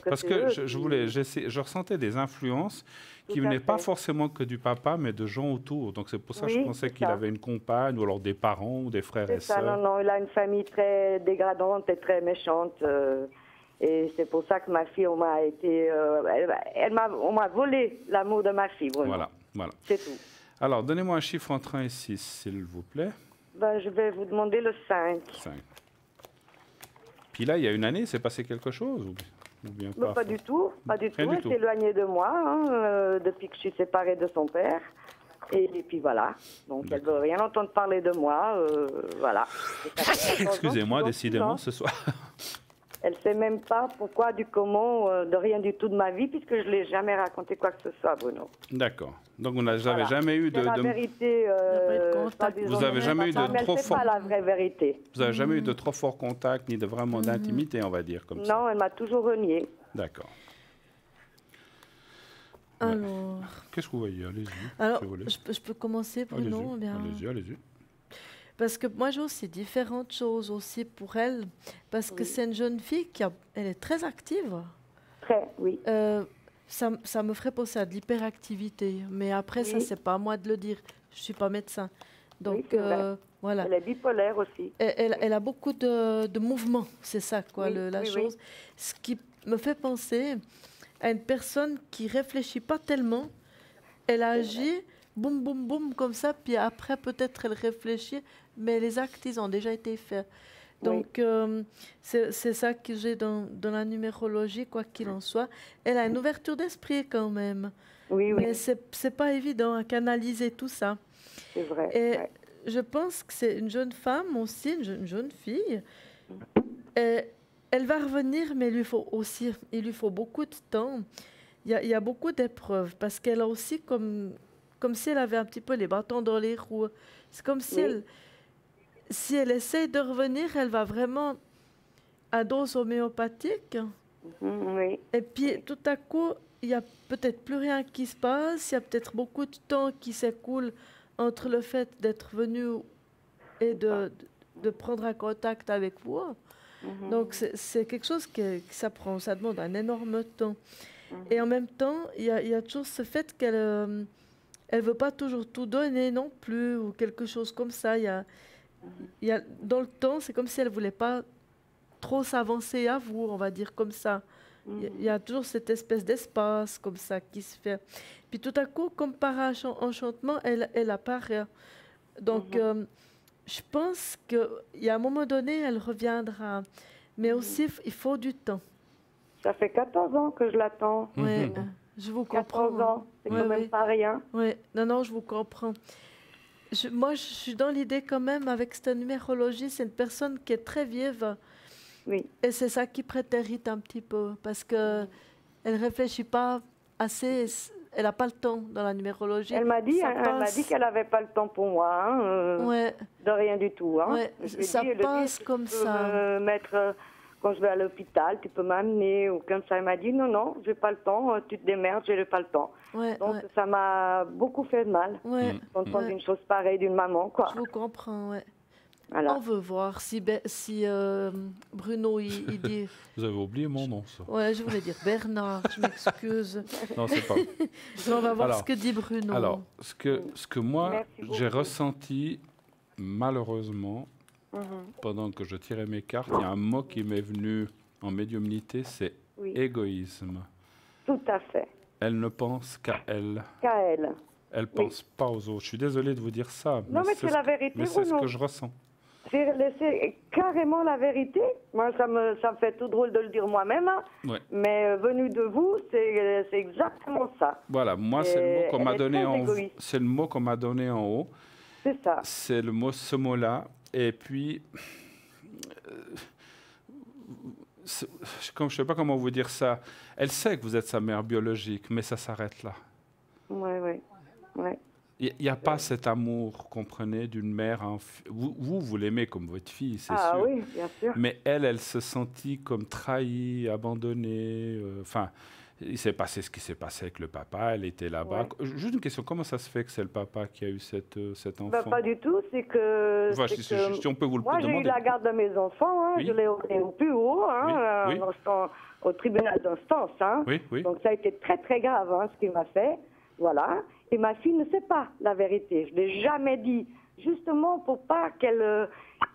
parce que je ressentais des influences qui venaient pas forcément que du papa, mais de gens autour. Donc c'est pour ça que je pensais qu'il avait une compagne ou alors des parents ou des frères et sœurs. Non, non, il a une famille très dégradante et très méchante. Et c'est pour ça que ma fille, on m'a volé l'amour de ma fille. Vraiment. Voilà. C'est tout. Alors, donnez-moi un chiffre entre 1 et 6, s'il vous plaît. Je vais vous demander le 5. 5. Puis là, il y a une année, s'est passé quelque chose ou bien pas? Pas du tout. Pas du tout. Rien du Elle tout. s'est éloignée de moi depuis que je suis séparée de son père. Et puis voilà. Donc elle ne veut rien entendre parler de moi. Voilà. Excusez-moi, décidément, ce soir. Elle ne sait même pas pourquoi, du comment, de rien du tout de ma vie, puisque je ne l'ai jamais raconté quoi que ce soit, Bruno. D'accord. Donc vous n'avez jamais eu de... La vérité, vous n'avez jamais eu de trop fort... pas la vraie vérité. Vous n'avez jamais eu de trop fort contact, ni de vraiment d'intimité, on va dire, comme ça. Non, elle m'a toujours renié. D'accord. Alors... Qu'est-ce que vous voyez? Allez-y. Alors, je peux commencer, Bruno? Allez-y. Parce que moi, j'ai aussi différentes choses aussi pour elle. Parce que c'est une jeune fille elle est très active. Très, oui. Ça me ferait penser à de l'hyperactivité. Mais après, ça, c'est pas à moi de le dire. Je suis pas médecin. Donc, voilà. Elle est bipolaire aussi. Elle a beaucoup de mouvements. C'est ça, quoi, la chose. Ce qui me fait penser à une personne qui réfléchit pas tellement. Elle agit... boum, boum, boum, comme ça, puis après, peut-être elle réfléchit, mais les actes, ils ont déjà été faits. Donc, c'est ça que j'ai dans la numérologie, quoi qu'il en soit. Elle a une ouverture d'esprit quand même. Oui. Mais c'est pas évident à canaliser tout ça. C'est vrai. Et je pense que c'est une jeune femme aussi, une jeune fille. Et elle va revenir, mais il lui faut beaucoup de temps. Il y a beaucoup d'épreuves, parce qu'elle a aussi comme comme si elle avait un petit peu les bâtons dans les roues. C'est comme si si elle essaie de revenir, elle va vraiment à dose homéopathique. Oui. Et puis tout à coup, il n'y a peut-être plus rien qui se passe, il y a peut-être beaucoup de temps qui s'écoule entre le fait d'être venu et de prendre un contact avec vous. Donc c'est quelque chose ça demande un énorme temps. Et en même temps, il y a toujours ce fait qu'elle elle veut pas toujours tout donner non plus, ou quelque chose comme ça. Il y a, dans le temps, c'est comme si elle voulait pas trop s'avancer à vous, on va dire comme ça. Il y a toujours cette espèce d'espace comme ça qui se fait. Puis tout à coup, comme par enchantement, elle apparaît. Donc, je pense qu'il y a un moment donné, elle reviendra. Mais aussi, il faut du temps. Ça fait 14 ans que je l'attends. Oui, je vous comprends. 14 ans, c'est quand même pas rien. Oui, non, je vous comprends. Moi, je suis dans l'idée quand même, avec cette numérologie, c'est une personne qui est très vive. Oui. Et c'est ça qui prétérite un petit peu, parce qu'elle ne réfléchit pas assez, elle n'a pas le temps dans la numérologie. Elle m'a dit qu'elle n'avait pas le temps pour moi, de rien du tout. Hein. Ouais, ça passe comme ça. Quand je vais à l'hôpital, tu peux m'amener ou comme ça. Elle m'a dit non, je n'ai pas le temps, tu te démerdes, je n'ai pas le temps. Donc ça m'a beaucoup fait de mal d'entendre une chose pareille d'une maman. Quoi. Je vous comprends, Voilà. On veut voir si Bruno, il dit... Vous avez oublié mon nom, ça. Ouais, je voulais dire Bernard, je m'excuse. Non, c'est pas. On va voir ce que dit Bruno. Alors, ce que moi, j'ai ressenti, malheureusement, pendant que je tirais mes cartes, il y a un mot qui m'est venu en médiumnité, c'est égoïsme. Tout à fait. Elle ne pense qu'à elle. Qu'à elle. Elle ne pense pas aux autres. Je suis désolé de vous dire ça. Non, mais c'est la vérité, mais c'est ce que je ressens. C'est carrément la vérité. Moi, ça me fait tout drôle de le dire moi-même. Hein. Mais venu de vous, c'est exactement ça. Voilà, moi, c'est le mot qu'on m'a donné en haut. C'est le mot qu'on m'a donné en haut. C'est ça. C'est ce mot-là. Et puis, je ne sais pas comment vous dire ça. Elle sait que vous êtes sa mère biologique, mais ça s'arrête là. Oui. Il n'y a pas cet amour, comprenez, d'une mère. Vous l'aimez comme votre fille, c'est sûr. Ah oui, bien sûr. Mais elle se sentit comme trahie, abandonnée. Enfin, il s'est passé ce qui s'est passé avec le papa. Elle était là-bas. Juste une question, comment ça se fait que c'est le papa qui a eu cet enfant? Pas du tout, c'est que... si on peut vous le demander. Moi, j'ai eu la garde de mes enfants. Je l'ai au plus haut, au tribunal d'instance. Donc ça a été très, très grave, ce qu'il m'a fait. Voilà. Et ma fille ne sait pas la vérité. Je ne l'ai jamais dit. Justement pour pas qu'elle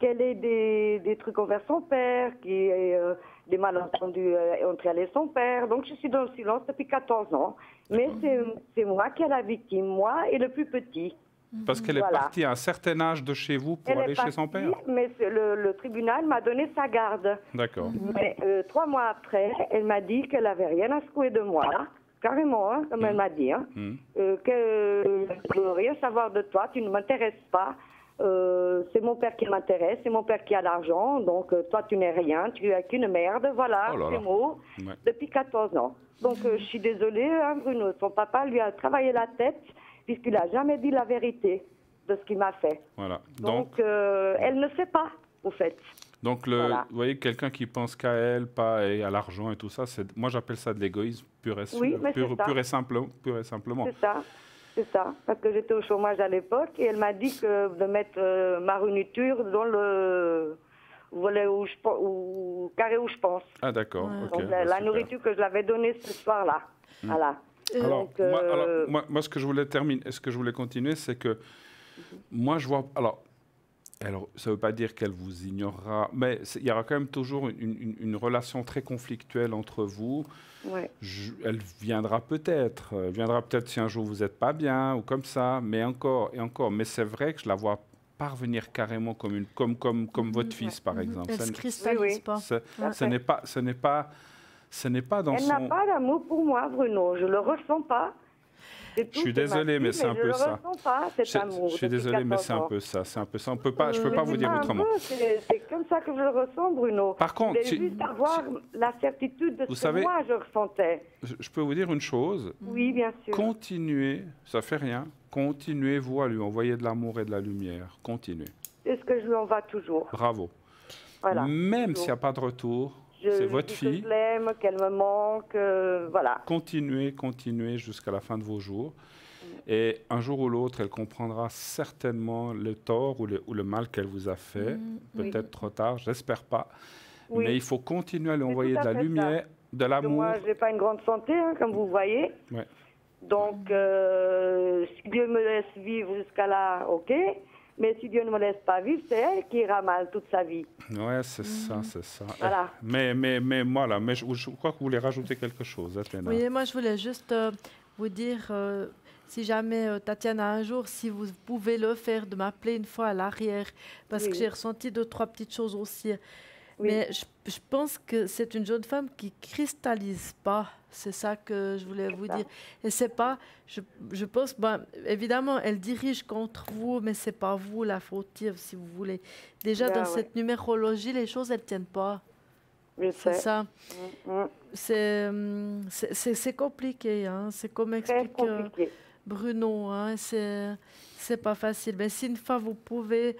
ait des trucs envers son père, qu'il y ait des malentendus entre elle et son père. Donc je suis dans le silence depuis 14 ans. Mais c'est moi qui est la victime, moi et le plus petit. Parce qu'elle est partie à un certain âge de chez vous pour aller chez son père? Mais le tribunal m'a donné sa garde. D'accord. Mais 3 mois après, elle m'a dit qu'elle n'avait rien à secouer de moi. Carrément, comme elle m'a dit, que je ne veux rien savoir de toi, tu ne m'intéresses pas, c'est mon père qui m'intéresse, c'est mon père qui a l'argent, donc toi tu n'es rien, tu es qu'une merde, voilà, ces mots, depuis 14 ans. Donc je suis désolée, Bruno, son papa lui a travaillé la tête, puisqu'il n'a jamais dit la vérité de ce qu'il m'a fait. Voilà. Donc elle ne sait pas, au fait. Donc, vous voyez, quelqu'un qui pense qu'à elle, pas à l'argent et tout ça, moi j'appelle ça de l'égoïsme pur et simplement. C'est ça, parce que j'étais au chômage à l'époque et elle m'a dit que de mettre ma nourriture dans le volet carré où je pense. Ah d'accord. Donc la nourriture que je l'avais donnée ce soir-là. Voilà. Alors, moi, ce que je voulais continuer, c'est que moi je vois... Alors, ça ne veut pas dire qu'elle vous ignorera, mais il y aura quand même toujours une relation très conflictuelle entre vous. Elle viendra peut-être si un jour vous n'êtes pas bien ou comme ça, mais encore et encore. Mais c'est vrai que je la vois parvenir carrément comme votre fils, par exemple. Elle ne se cristallise pas. Ce n'est pas dans son... Elle n'a pas d'amour pour moi, Bruno. Je ne le ressens pas. Je suis désolé, mais c'est un peu ça. Je suis désolé, mais c'est un peu ça. Je ne peux pas vous dire autrement. C'est comme ça que je le ressens, Bruno. Par contre, je voulais juste avoir la certitude de ce que moi je ressentais. Je peux vous dire une chose. Oui, bien sûr. Continuez, ça fait rien. Continuez-vous à lui envoyer de l'amour et de la lumière. Continuez. C'est ce que je lui envoie toujours. Bravo. Voilà. Même s'il n'y a pas de retour, c'est votre dis fille. que je l'aime, qu'elle me manque, voilà. Continuez jusqu'à la fin de vos jours. Et un jour ou l'autre, elle comprendra certainement le tort ou le mal qu'elle vous a fait. Peut-être trop tard, j'espère pas. Oui. Mais il faut continuer à lui envoyer de la tout à fait lumière, de l'amour. Moi, je n'ai pas une grande santé, hein, comme vous voyez. Ouais. Donc, si Dieu me laisse vivre jusqu'à là, ok. Mais si Dieu ne me laisse pas vivre, c'est elle qui ira mal toute sa vie. Ouais, c'est ça, c'est ça. Voilà. Mais voilà, mais je crois que vous voulez rajouter quelque chose, Athéna. Oui, moi je voulais juste vous dire, si jamais Tatiana un jour, si vous pouvez le faire, de m'appeler une fois à l'arrière, parce que j'ai ressenti 2-3 petites choses aussi. Oui. Mais je pense que c'est une jeune femme qui cristallise pas. C'est ça que je voulais vous dire. Et c'est pas, je pense, évidemment, elle dirige contre vous, mais c'est pas vous la fautive, si vous voulez. Déjà, dans cette numérologie, les choses, elles tiennent pas. C'est ça. C'est compliqué, hein. C'est comme explique Bruno, hein. C'est pas facile. Mais si une fois vous pouvez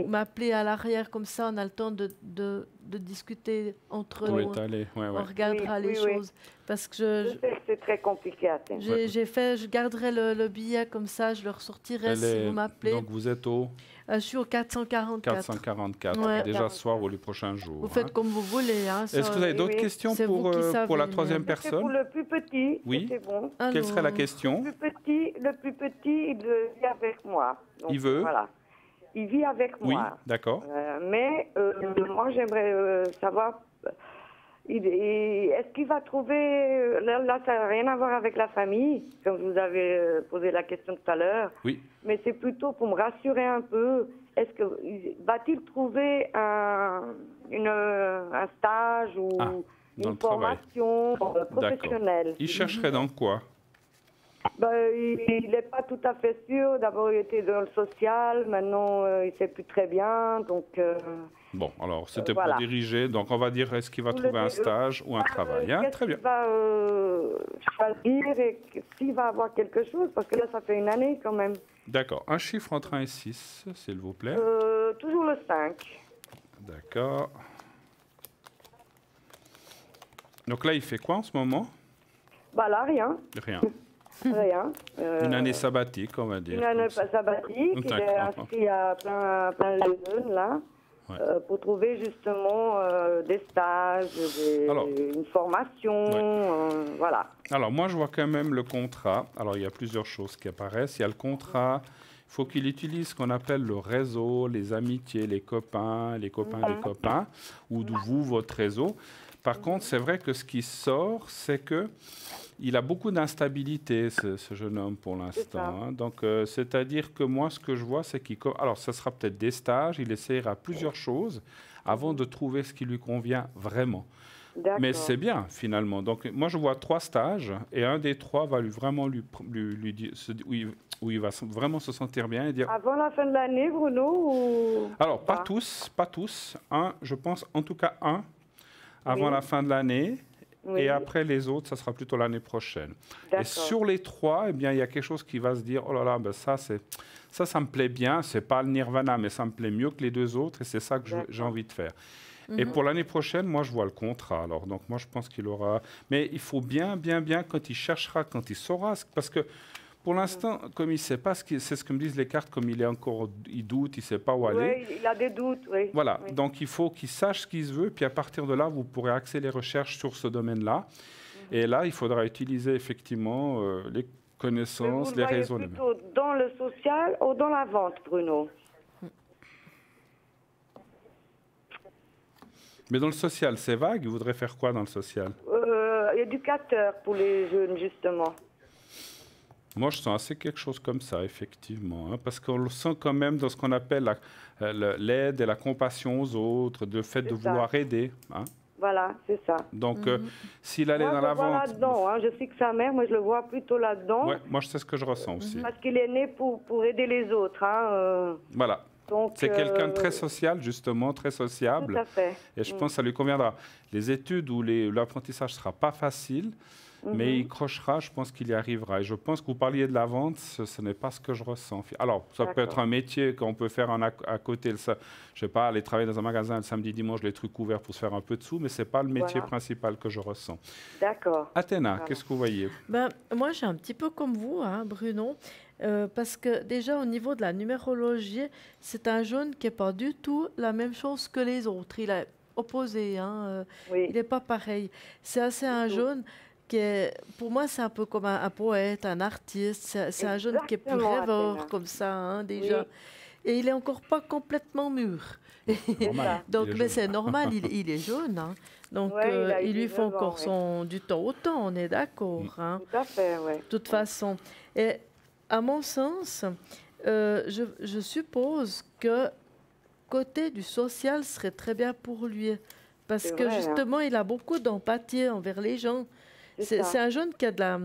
m'appeler à l'arrière comme ça, on a le temps de discuter entre nous. On regardera les choses. Parce que je sais que c'est très compliqué à atteindre. Je garderai le billet comme ça, je le ressortirai si vous m'appelez. Donc vous êtes au je suis au 444. 444, déjà ce soir ou les prochains jours. Vous faites comme vous voulez. Hein, est-ce que vous avez d'autres questions pour la troisième personne? Pour le plus petit, oui. Bon. Quelle serait la question? Le plus petit, il vit avec moi. Donc, il veut? Voilà. Il vit avec moi. Oui, d'accord. Mais moi, j'aimerais savoir, est-ce qu'il va trouver... Là, ça n'a rien à voir avec la famille, comme je vous avais posé la question tout à l'heure. Oui. Mais c'est plutôt pour me rassurer un peu. Va-t-il trouver un stage ou une formation professionnelle? Il chercherait dans quoi? Il n'est pas tout à fait sûr. D'abord, il était dans le social. Maintenant, il ne sait plus très bien. Donc, bon, alors, c'était pour diriger. Donc, on va dire, est-ce qu'il va trouver un stage ou un travail, hein? Très bien. Il va choisir et s'il va avoir quelque chose, parce que là, ça fait une année quand même. D'accord. Un chiffre entre 1 et 6, s'il vous plaît. Toujours le 5. D'accord. Donc là, il fait quoi en ce moment? Là, rien. Rien. Rien. Une année sabbatique, on va dire. Une année sabbatique. Il est inscrit à plein de jeunes, là, pour trouver justement des stages, une formation, voilà. Alors, moi, je vois quand même le contrat. Alors, il y a plusieurs choses qui apparaissent. Il y a le contrat. Il faut qu'il utilise ce qu'on appelle le réseau, les amitiés, les copains des copains, ou de vous, votre réseau. Par contre, c'est vrai que ce qui sort, c'est que il a beaucoup d'instabilité, ce jeune homme, pour l'instant. Hein. Donc, c'est-à-dire que moi, ce que je vois, c'est qu'il... Alors, ce sera peut-être des stages. Il essaiera plusieurs choses avant de trouver ce qui lui convient vraiment. Mais c'est bien, finalement. Donc, moi, je vois 3 stages. Et un des 3 va vraiment lui dire... Où il va vraiment se sentir bien et dire... Avant la fin de l'année, Bruno ou... Alors, pas tous. Un, je pense, en tout cas un, avant la fin de l'année. Et après les autres, ça sera plutôt l'année prochaine. Et sur les 3, eh bien, il y a quelque chose qui va se dire, oh là là, ça me plaît bien, c'est pas le nirvana, mais ça me plaît mieux que les 2 autres, et c'est ça que j'ai envie de faire. Et pour l'année prochaine, moi, je vois le contrat. Alors, donc, moi, je pense qu'il aura... Mais il faut bien, quand il cherchera, quand il saura, parce que pour l'instant, comme il ne sait pas, c'est ce que me disent les cartes, comme il doute, il ne sait pas où aller. Oui, il a des doutes, oui. Voilà, donc il faut qu'il sache ce qu'il veut, puis à partir de là, vous pourrez axer les recherches sur ce domaine-là. Et là, il faudra utiliser effectivement les connaissances, les réseaux. Vous le voyez plutôt dans le social ou dans la vente, Bruno? Mais dans le social, c'est vague. Il voudrait faire quoi dans le social? Éducateur pour les jeunes, justement. Moi, je sens assez quelque chose comme ça, effectivement, hein, parce qu'on le sent quand même dans ce qu'on appelle l'aide et la compassion aux autres, le fait de vouloir aider. Hein. Voilà, c'est ça. Donc, s'il allait dans la vente... Moi, je le vois là-dedans. Hein. Je sais que sa mère, moi, je le vois plutôt là-dedans. Ouais, moi, je sais ce que je ressens aussi. Parce qu'il est né pour aider les autres. Hein, Voilà. C'est quelqu'un de très social, justement, très sociable. Tout à fait. Et je pense que ça lui conviendra. Les études ou l'apprentissage ne sera pas facile, mais il crochera, je pense qu'il y arrivera. Et je pense que vous parliez de la vente, ce n'est pas ce que je ressens. Alors, ça peut être un métier qu'on peut faire à côté, je ne sais pas, aller travailler dans un magasin le samedi, dimanche, les trucs ouverts pour se faire un peu de sous, mais ce n'est pas le métier principal que je ressens. D'accord. Athéna, qu'est-ce que vous voyez? Moi, j'ai un petit peu comme vous, hein, Bruno, parce que déjà, au niveau de la numérologie, c'est un jaune qui n'est pas du tout la même chose que les autres. Il est opposé, hein, il n'est pas pareil. C'est assez un jaune qui est, pour moi, c'est un peu comme un poète, un artiste. C'est un jaune qui est plus rêveur, comme ça, hein, déjà. Oui. Et il n'est encore pas complètement mûr. Donc, mais c'est normal, il est jaune. Hein. Donc, il lui faut encore du temps au temps, on est d'accord. Hein. Tout à fait, oui. De toute façon. Et à mon sens, je suppose que côté du social serait très bien pour lui. Parce que justement, il a beaucoup d'empathie envers les gens. C'est un jeune qui a de la...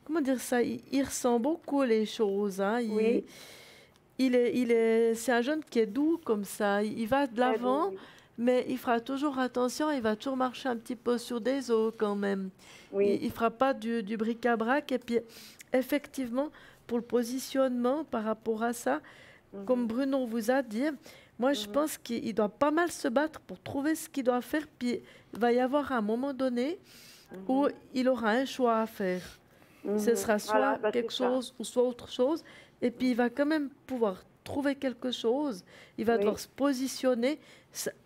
Comment dire ça? Il ressent beaucoup les choses. Hein. C'est un jeune qui est doux comme ça. Il va de l'avant, mais il fera toujours attention. Il va toujours marcher un petit peu sur des os quand même. Oui. Il ne fera pas du bric-à-brac. Et puis, effectivement, pour le positionnement par rapport à ça, comme Bruno vous a dit, moi, je pense qu'il doit pas mal se battre pour trouver ce qu'il doit faire. Puis, il va y avoir un moment donné où il aura un choix à faire. Ce sera soit quelque chose ou soit autre chose. Et puis, il va quand même pouvoir trouver quelque chose. Il va devoir se positionner.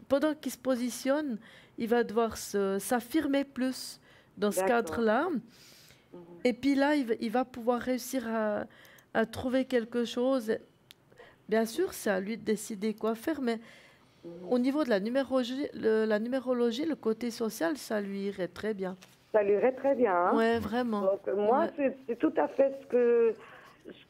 Pendant qu'il se positionne, il va devoir s'affirmer plus dans ce cadre-là. Et puis là, il va pouvoir réussir à trouver quelque chose. Bien sûr, c'est à lui de décider quoi faire, mais au niveau de la numérologie, le côté social, ça lui irait très bien. Ça lui irait très bien. Hein? Oui, vraiment. Donc, moi, c'est tout à fait ce que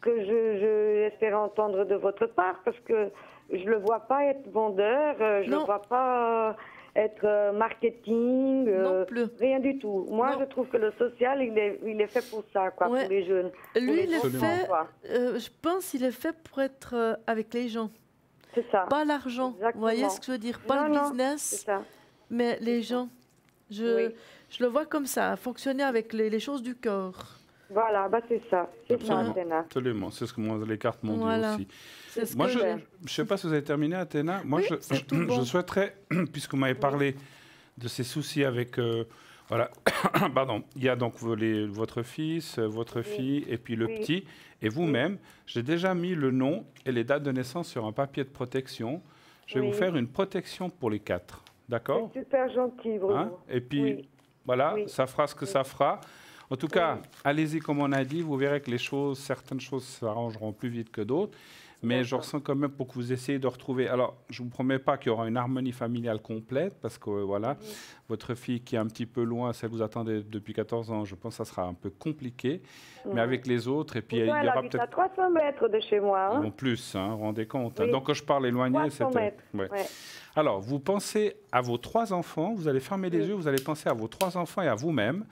je espérais entendre de votre part, parce que je ne le vois pas être vendeur, je ne le vois pas être marketing, non plus. Rien du tout. Moi, je trouve que le social, il est fait pour ça, quoi, pour les jeunes. Lui, il est fait, je pense qu'il est fait pour être avec les gens. C'est ça. Pas l'argent. Vous voyez ce que je veux dire? Pas le business, mais les gens. Je le vois comme ça, fonctionner avec les choses du cœur. Voilà, c'est ça. C'est ça, Athéna. Absolument. C'est ce que les cartes m'ont dit aussi. Moi, je ne sais pas si vous avez terminé, Athéna. Moi, je souhaiterais, puisque vous m'avez parlé de ces soucis avec... voilà, pardon. Il y a donc votre fils, votre fille et puis le petit. Et vous-même, j'ai déjà mis le nom et les dates de naissance sur un papier de protection. Je vais vous faire une protection pour les 4. D'accord? C'est super gentil, Bruno. Hein? Et puis, voilà, ça fera ce que ça fera. En tout cas, allez-y comme on a dit, vous verrez que certaines choses s'arrangeront plus vite que d'autres. Mais je ressens quand même pour que vous essayiez de retrouver... Alors, je ne vous promets pas qu'il y aura une harmonie familiale complète, parce que voilà, votre fille qui est un petit peu loin, celle que vous attendez depuis 14 ans, je pense que ça sera un peu compliqué. Mais avec les autres, et puis il y aura peut-être... à 300 mètres de chez moi. Hein. En plus, vous rendez compte. Oui. Donc, quand je parle éloigné, c'est... Alors, vous pensez à vos 3 enfants, vous allez fermer les yeux, vous allez penser à vos 3 enfants et à vous-même.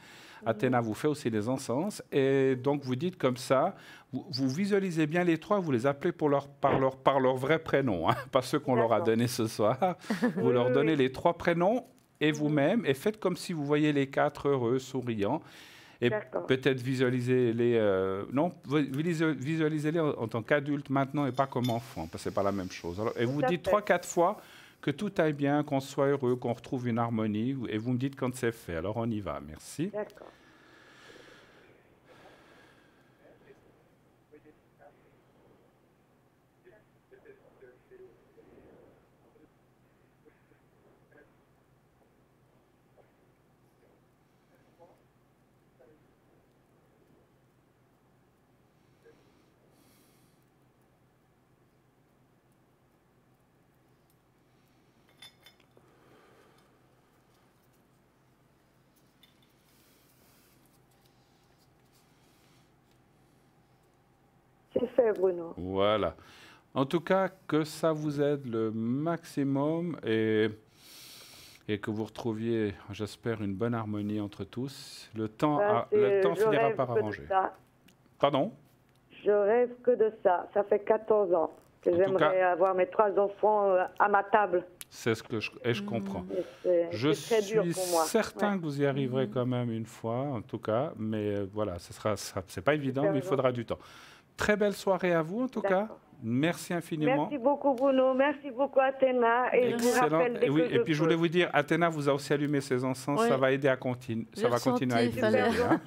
Athéna vous fait aussi des encens. Et donc, vous dites comme ça, vous visualisez bien les 3, vous les appelez par leur vrai prénom, hein, pas ceux qu'on leur a donnés ce soir. Vous leur donnez les 3 prénoms et vous-même, et faites comme si vous voyez les 4 heureux, souriants. Et peut-être visualisez-les... visualisez-les en tant qu'adultes maintenant et pas comme enfants, parce que ce n'est pas la même chose. Alors, et vous dites 3-4 fois que tout aille bien, qu'on soit heureux, qu'on retrouve une harmonie, et vous me dites quand c'est fait. Alors, on y va. Merci. D'accord. C'est fait, Bruno. Voilà. En tout cas, que ça vous aide le maximum et que vous retrouviez, j'espère, une bonne harmonie entre tous. Le temps finira par arranger. Pardon? Je rêve que de ça. Ça fait 14 ans. que j'aimerais avoir mes 3 enfants à ma table. C'est ce que je comprends. Je suis très dur pour moi. certain que vous y arriverez quand même une fois, en tout cas. Mais voilà, c'est pas évident, mais il faudra du temps. Très belle soirée à vous, en tout cas. Merci infiniment. Merci beaucoup, Bruno. Merci beaucoup, Athéna. Et je vous rappelle dès que et puis, je voulais vous dire, Athéna vous a aussi allumé ses encens. Ça va aider à continuer. Ça va continuer à aider.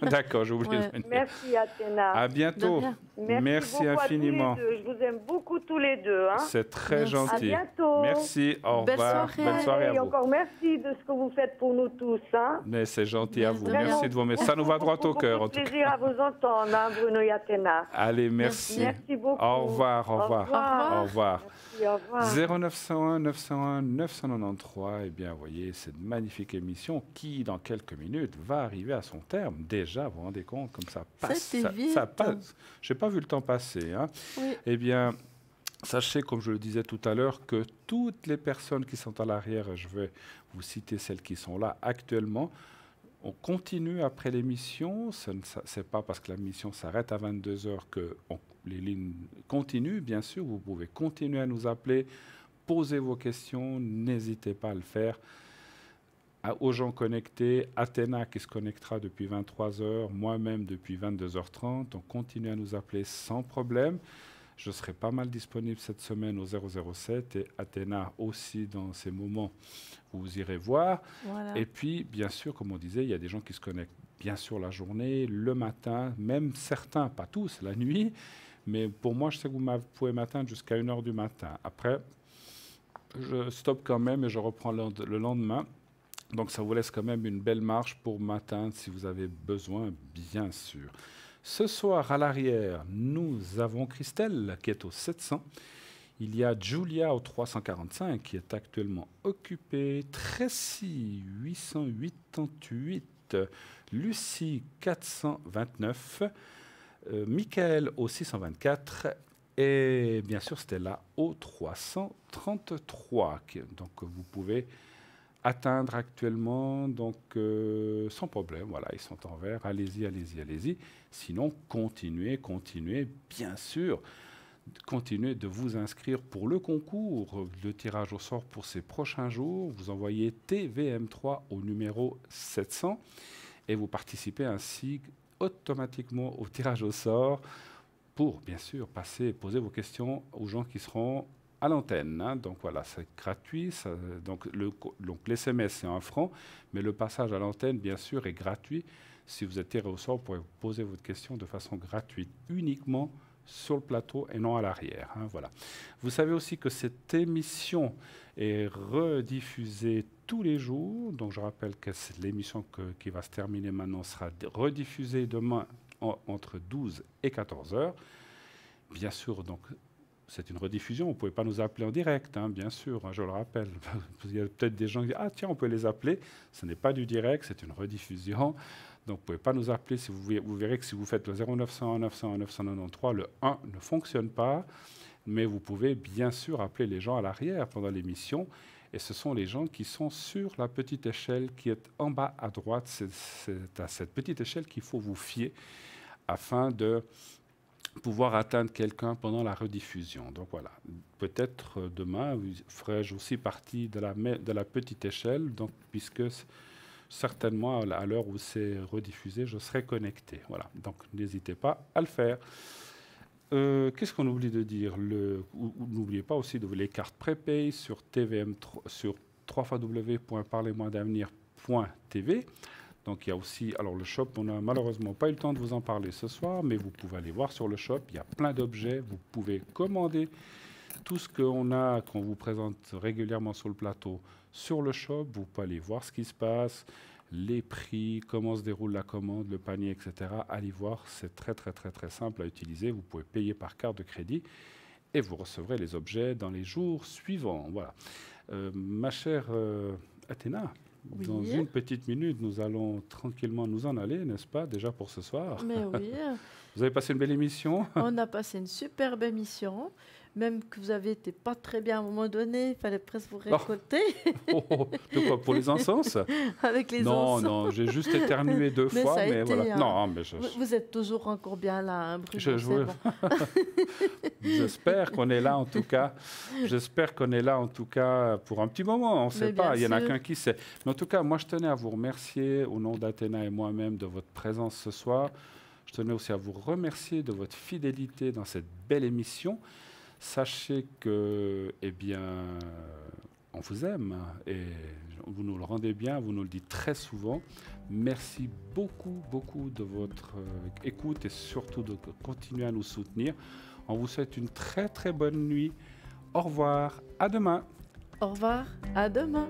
D'accord, je voulais le dire. Merci, Athéna. À bientôt. Merci infiniment. Je vous aime beaucoup tous les deux. Hein. C'est très gentil. À bientôt. Merci. Au revoir. Belle soirée à vous. Et encore merci de ce que vous faites pour nous tous. Hein. Mais c'est gentil à vous. Merci de vos messages. Ça nous va droit au cœur. C'est un plaisir à vous entendre, hein, Bruno et Athéna. Allez, merci. Merci beaucoup. Au revoir. Au revoir. Au revoir. Merci, au revoir. 0901 901 993. Eh bien, vous voyez, cette magnifique émission qui, dans quelques minutes, va arriver à son terme. Déjà, vous vous rendez compte, comme ça passe. Ça passe. Je n'ai pas vu le temps passer. Hein. Oui. Eh bien, sachez, comme je le disais tout à l'heure, que toutes les personnes qui sont à l'arrière, et je vais vous citer celles qui sont là actuellement, on continue après l'émission. Ce n'est pas parce que la mission s'arrête à 22 h que les lignes continuent. Bien sûr, vous pouvez continuer à nous appeler, poser vos questions, n'hésitez pas à le faire. Aux gens connectés, Athéna qui se connectera depuis 23 h, moi-même depuis 22 h 30. Donc, continuez à nous appeler sans problème. Je serai pas mal disponible cette semaine au 007 et Athéna aussi dans ces moments où vous irez voir. Voilà. Et puis, bien sûr, comme on disait, il y a des gens qui se connectent bien sûr la journée, le matin, même certains, pas tous, la nuit. Mais pour moi, je sais que vous pouvez m'atteindre jusqu'à 1 h du matin. Après, je stoppe quand même et je reprends le lendemain. Donc, ça vous laisse quand même une belle marge pour m'atteindre si vous avez besoin, bien sûr. Ce soir, à l'arrière, nous avons Christelle qui est au 700. Il y a Julia au 345 qui est actuellement occupée. Tracy 888. Lucie 429. Michael au 624. Et bien sûr, Stella au 333. Donc, vous pouvez atteindre actuellement, donc sans problème. Voilà, ils sont en vert. Allez-y, allez-y, allez-y. Sinon, continuez, bien sûr. Continuez de vous inscrire pour le concours, le tirage au sort pour ces prochains jours. Vous envoyez TVM3 au numéro 700 et vous participez ainsi automatiquement au tirage au sort pour, bien sûr, poser vos questions aux gens qui seront à l'antenne. Hein. Donc voilà, c'est gratuit. Donc l'SMS, c'est 1 franc, mais le passage à l'antenne, bien sûr, est gratuit. Si vous êtes tiré au sort, vous pourrez poser votre question de façon gratuite, uniquement sur le plateau et non à l'arrière. Hein, voilà. Vous savez aussi que cette émission est rediffusée tous les jours. Donc je rappelle que l'émission qui va se terminer maintenant sera rediffusée demain entre 12 et 14 heures. Bien sûr, donc, c'est une rediffusion. Vous ne pouvez pas nous appeler en direct, hein, bien sûr, hein, je le rappelle. Il y a peut-être des gens qui disent « Ah tiens, on peut les appeler ». Ce n'est pas du direct, c'est une rediffusion. Donc, vous ne pouvez pas nous appeler. Si vous verrez que si vous faites le 0901 901 993, le 1 ne fonctionne pas. Mais vous pouvez bien sûr appeler les gens à l'arrière pendant l'émission. Et ce sont les gens qui sont sur la petite échelle qui est en bas à droite. C'est à cette petite échelle qu'il faut vous fier afin de pouvoir atteindre quelqu'un pendant la rediffusion. Donc voilà, peut-être demain, ferai-je aussi partie de la petite échelle, donc, puisque certainement à l'heure où c'est rediffusé, je serai connecté. Voilà, donc n'hésitez pas à le faire. Qu'est-ce qu'on oublie de dire? N'oubliez pas aussi de les cartes prépay sur TVM3, sur www.parlez-moi-d'avenir.tv. Donc il y a aussi, alors le shop, on n'a malheureusement pas eu le temps de vous en parler ce soir, mais vous pouvez aller voir sur le shop, il y a plein d'objets, vous pouvez commander tout ce qu'on vous présente régulièrement sur le plateau sur le shop, vous pouvez aller voir ce qui se passe, les prix, comment se déroule la commande, le panier, etc. Allez voir, c'est très simple à utiliser, vous pouvez payer par carte de crédit et vous recevrez les objets dans les jours suivants. Voilà. Ma chère Athéna, oui. Dans une petite minute, nous allons tranquillement nous en aller, n'est-ce pas, déjà pour ce soir? Mais oui. Vous avez passé une belle émission? On a passé une superbe émission. même que vous avez été pas très bien à un moment donné, il fallait presque vous récolter. De quoi, pour les encens? Avec les non, encens. Non, j'ai juste éternué 2 mais fois, ça a mais été, voilà. hein. Non, mais Vous êtes toujours encore bien là, hein, Bruno, bon. J'espère qu'on est là en tout cas. J'espère qu'on est là en tout cas pour un petit moment. On ne sait pas, il y en a qu'un qui sait. Mais en tout cas, moi je tenais à vous remercier au nom d'Athéna et moi-même de votre présence ce soir. Je tenais aussi à vous remercier de votre fidélité dans cette belle émission. Sachez que, eh bien, on vous aime et vous nous le rendez bien, vous nous le dites très souvent. Merci beaucoup, beaucoup de votre écoute et surtout de continuer à nous soutenir. On vous souhaite une très, très bonne nuit. Au revoir, à demain. Au revoir, à demain.